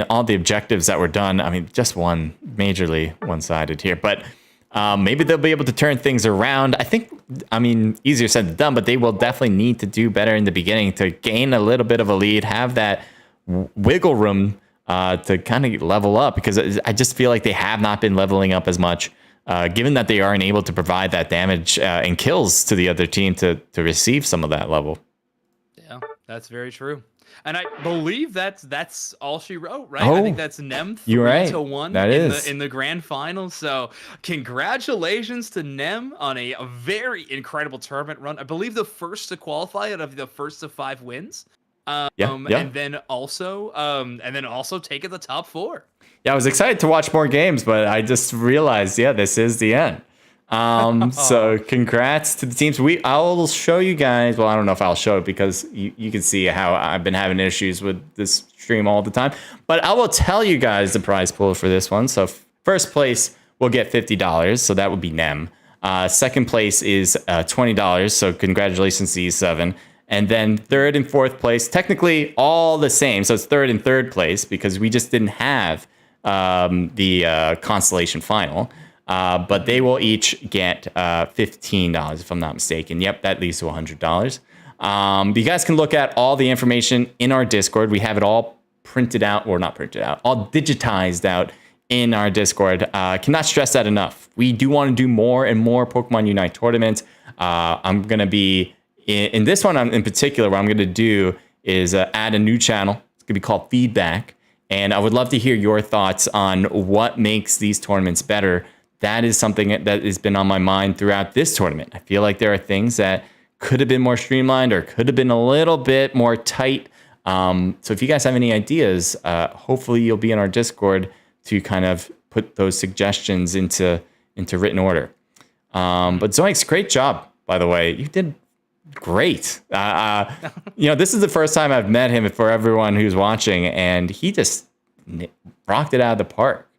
all the objectives that were done. I mean, just majorly one-sided here. But maybe they'll be able to turn things around. I mean, easier said than done, but they will definitely need to do better in the beginning to gain a little bit of a lead, have that wiggle room to kind of level up, because I just feel like they have not been leveling up as much, given that they aren't able to provide that damage and kills to the other team to receive some of that level. Yeah, that's very true. And I believe that's all she wrote, right? Oh, I think that's Nem 3-1 that is in the grand final. So congratulations to Nem on a very incredible tournament run. I believe the first to qualify out of the first of 5 wins. And then also take it the top 4. Yeah, I was excited to watch more games, but I just realized, this is the end. So congrats to the teams. I'll show you guys. Well, I don't know if I'll show it because you can see how I've been having issues with this stream all the time. But I will tell you guys the prize pool for this one. So first place will get $50. So that would be Nem. Second place is $20. So congratulations to E7. And then third and fourth place, technically all the same. So it's third and third place because we just didn't have the Constellation final. But they will each get $15, if I'm not mistaken. Yep, that leads to $100. You guys can look at all the information in our Discord. We have it all printed out, or not printed out, all digitized out in our Discord. Cannot stress that enough. We do want to do more and more Pokemon Unite tournaments. I'm going to be, in this one in particular, what I'm going to do is add a new channel. It's going to be called Feedback. And I would love to hear your thoughts on what makes these tournaments better. That is something that has been on my mind throughout this tournament. I feel like there are things that could have been more streamlined or could have been a little bit more tight. So if you guys have any ideas, hopefully you'll be in our Discord to kind of put those suggestions into written order. But Zoinks, great job, by the way. You did great. This is the first time I've met him for everyone who's watching, and he just rocked it out of the park.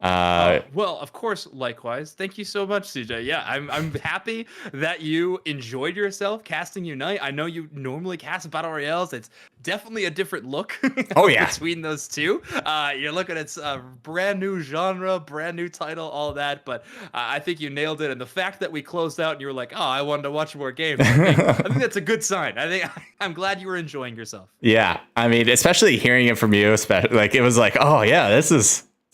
Well, of course, likewise. Thank you so much, CJ. Yeah, I'm happy that you enjoyed yourself casting Unite. I know you normally cast Battle Royales. It's definitely a different look between those two. You're looking at a brand new genre, brand new title, all that. But I think you nailed it. And the fact that we closed out and you were like, I wanted to watch more games, I think that's a good sign. I'm glad you were enjoying yourself. Yeah, I mean, especially hearing it from you, it was like,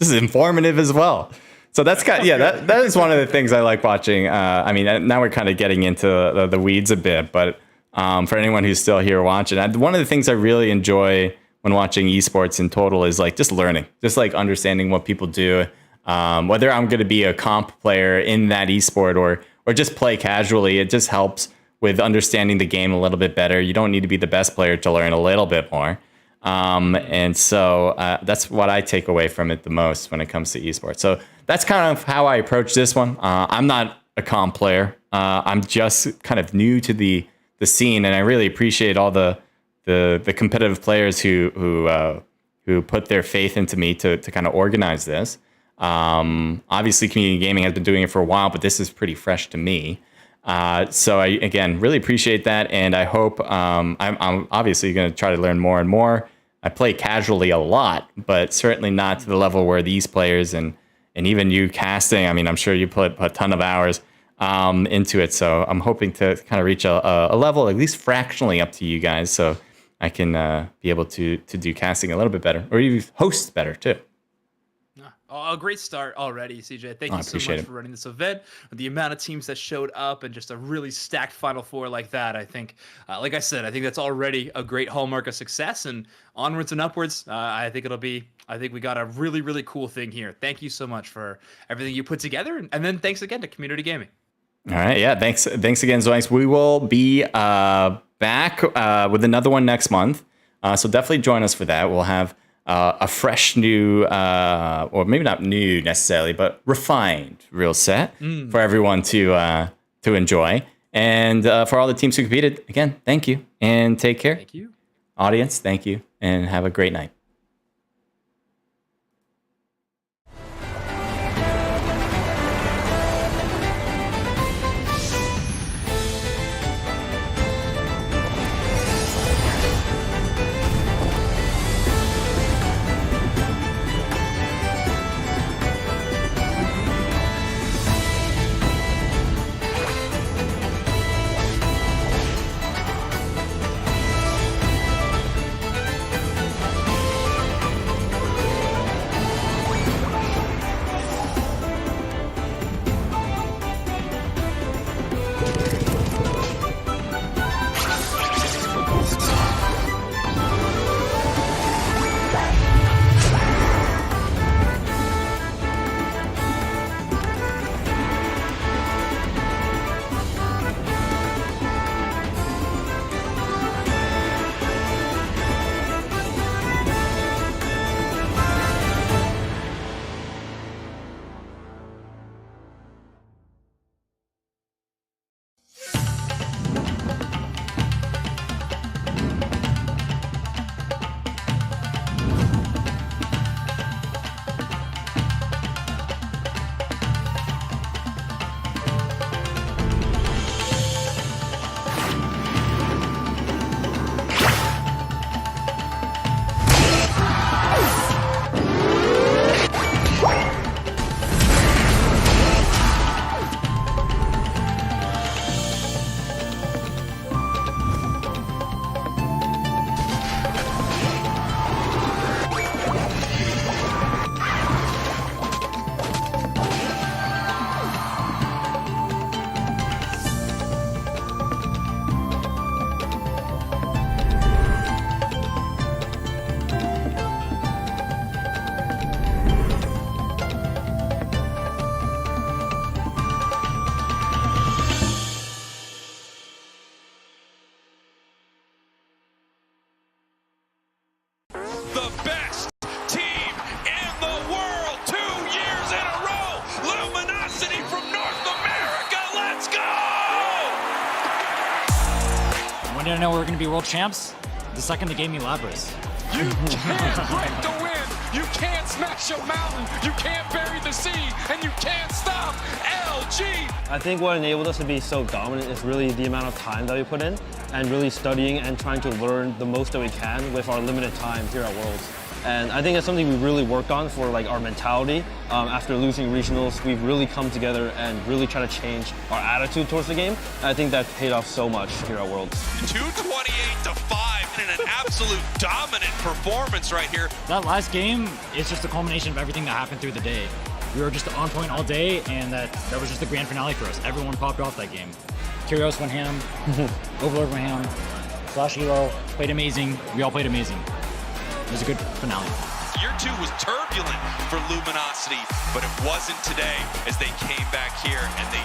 this is informative as well. So that's that is one of the things I like watching. I mean, now we're kind of getting into the weeds a bit, but for anyone who's still here watching, one of the things I really enjoy when watching esports in total is just learning, just understanding what people do, whether I'm going to be a comp player in that esport or just play casually. It just helps with understanding the game a little bit better. You don't need to be the best player to learn a little bit more. And so that's what I take away from it the most when it comes to esports. So that's kind of how I approach this one. I'm not a comp player. I'm just kind of new to the scene, and I really appreciate all the competitive players who put their faith into me to kind of organize this. Obviously, community gaming has been doing it for a while, but this is pretty fresh to me. So I, again, really appreciate that. And I hope, I'm obviously going to try to learn more and more. I play casually a lot, but certainly not to the level where these players and even you casting, I mean, I'm sure you put a ton of hours. into it. So I'm hoping to kind of reach a level at least fractionally up to you guys, so I can be able to do casting a little bit better, or even host better too. A great start already, CJ. Thank you so appreciate much it. for running this event. The amount of teams that showed up and just a really stacked Final Four like that, I think, like I said, I think that's already a great hallmark of success. And onwards and upwards, I think we got a really, really cool thing here. Thank you so much for everything you put together. And then thanks again to Community Gaming. All right, yeah, thanks again, Zoinks. We will be back with another one next month, so definitely join us for that. We'll have a fresh new, or maybe not new necessarily, but refined rule set for everyone to enjoy. And for all the teams who competed, again, thank you and take care. Thank you. Audience, thank you, and have a great night. The best team in the world 2 years in a row. Luminosity from North America. Let's go! When did I know we were going to be world champs? The second they gave me Lapras. You can't break the wind. You can't smash a mountain. You can't bury the sea. And you can't stop LG. I think what enabled us to be so dominant is really the amount of time that we put in and really studying and trying to learn the most that we can with our limited time here at Worlds. And I think that's something we really worked on for like our mentality. After losing regionals, we've really come together and really try to change our attitude towards the game. And I think that paid off so much here at Worlds. 228-5 in an absolute dominant performance right here. That last game is just a culmination of everything that happened through the day. We were just on point all day, and that was just the grand finale for us. Everyone popped off that game. Curios went ham, Overlord went ham, Flash Elo played amazing. We all played amazing. It was a good finale. Year 2 was turbulent for Luminosity, but it wasn't today as they came back here and they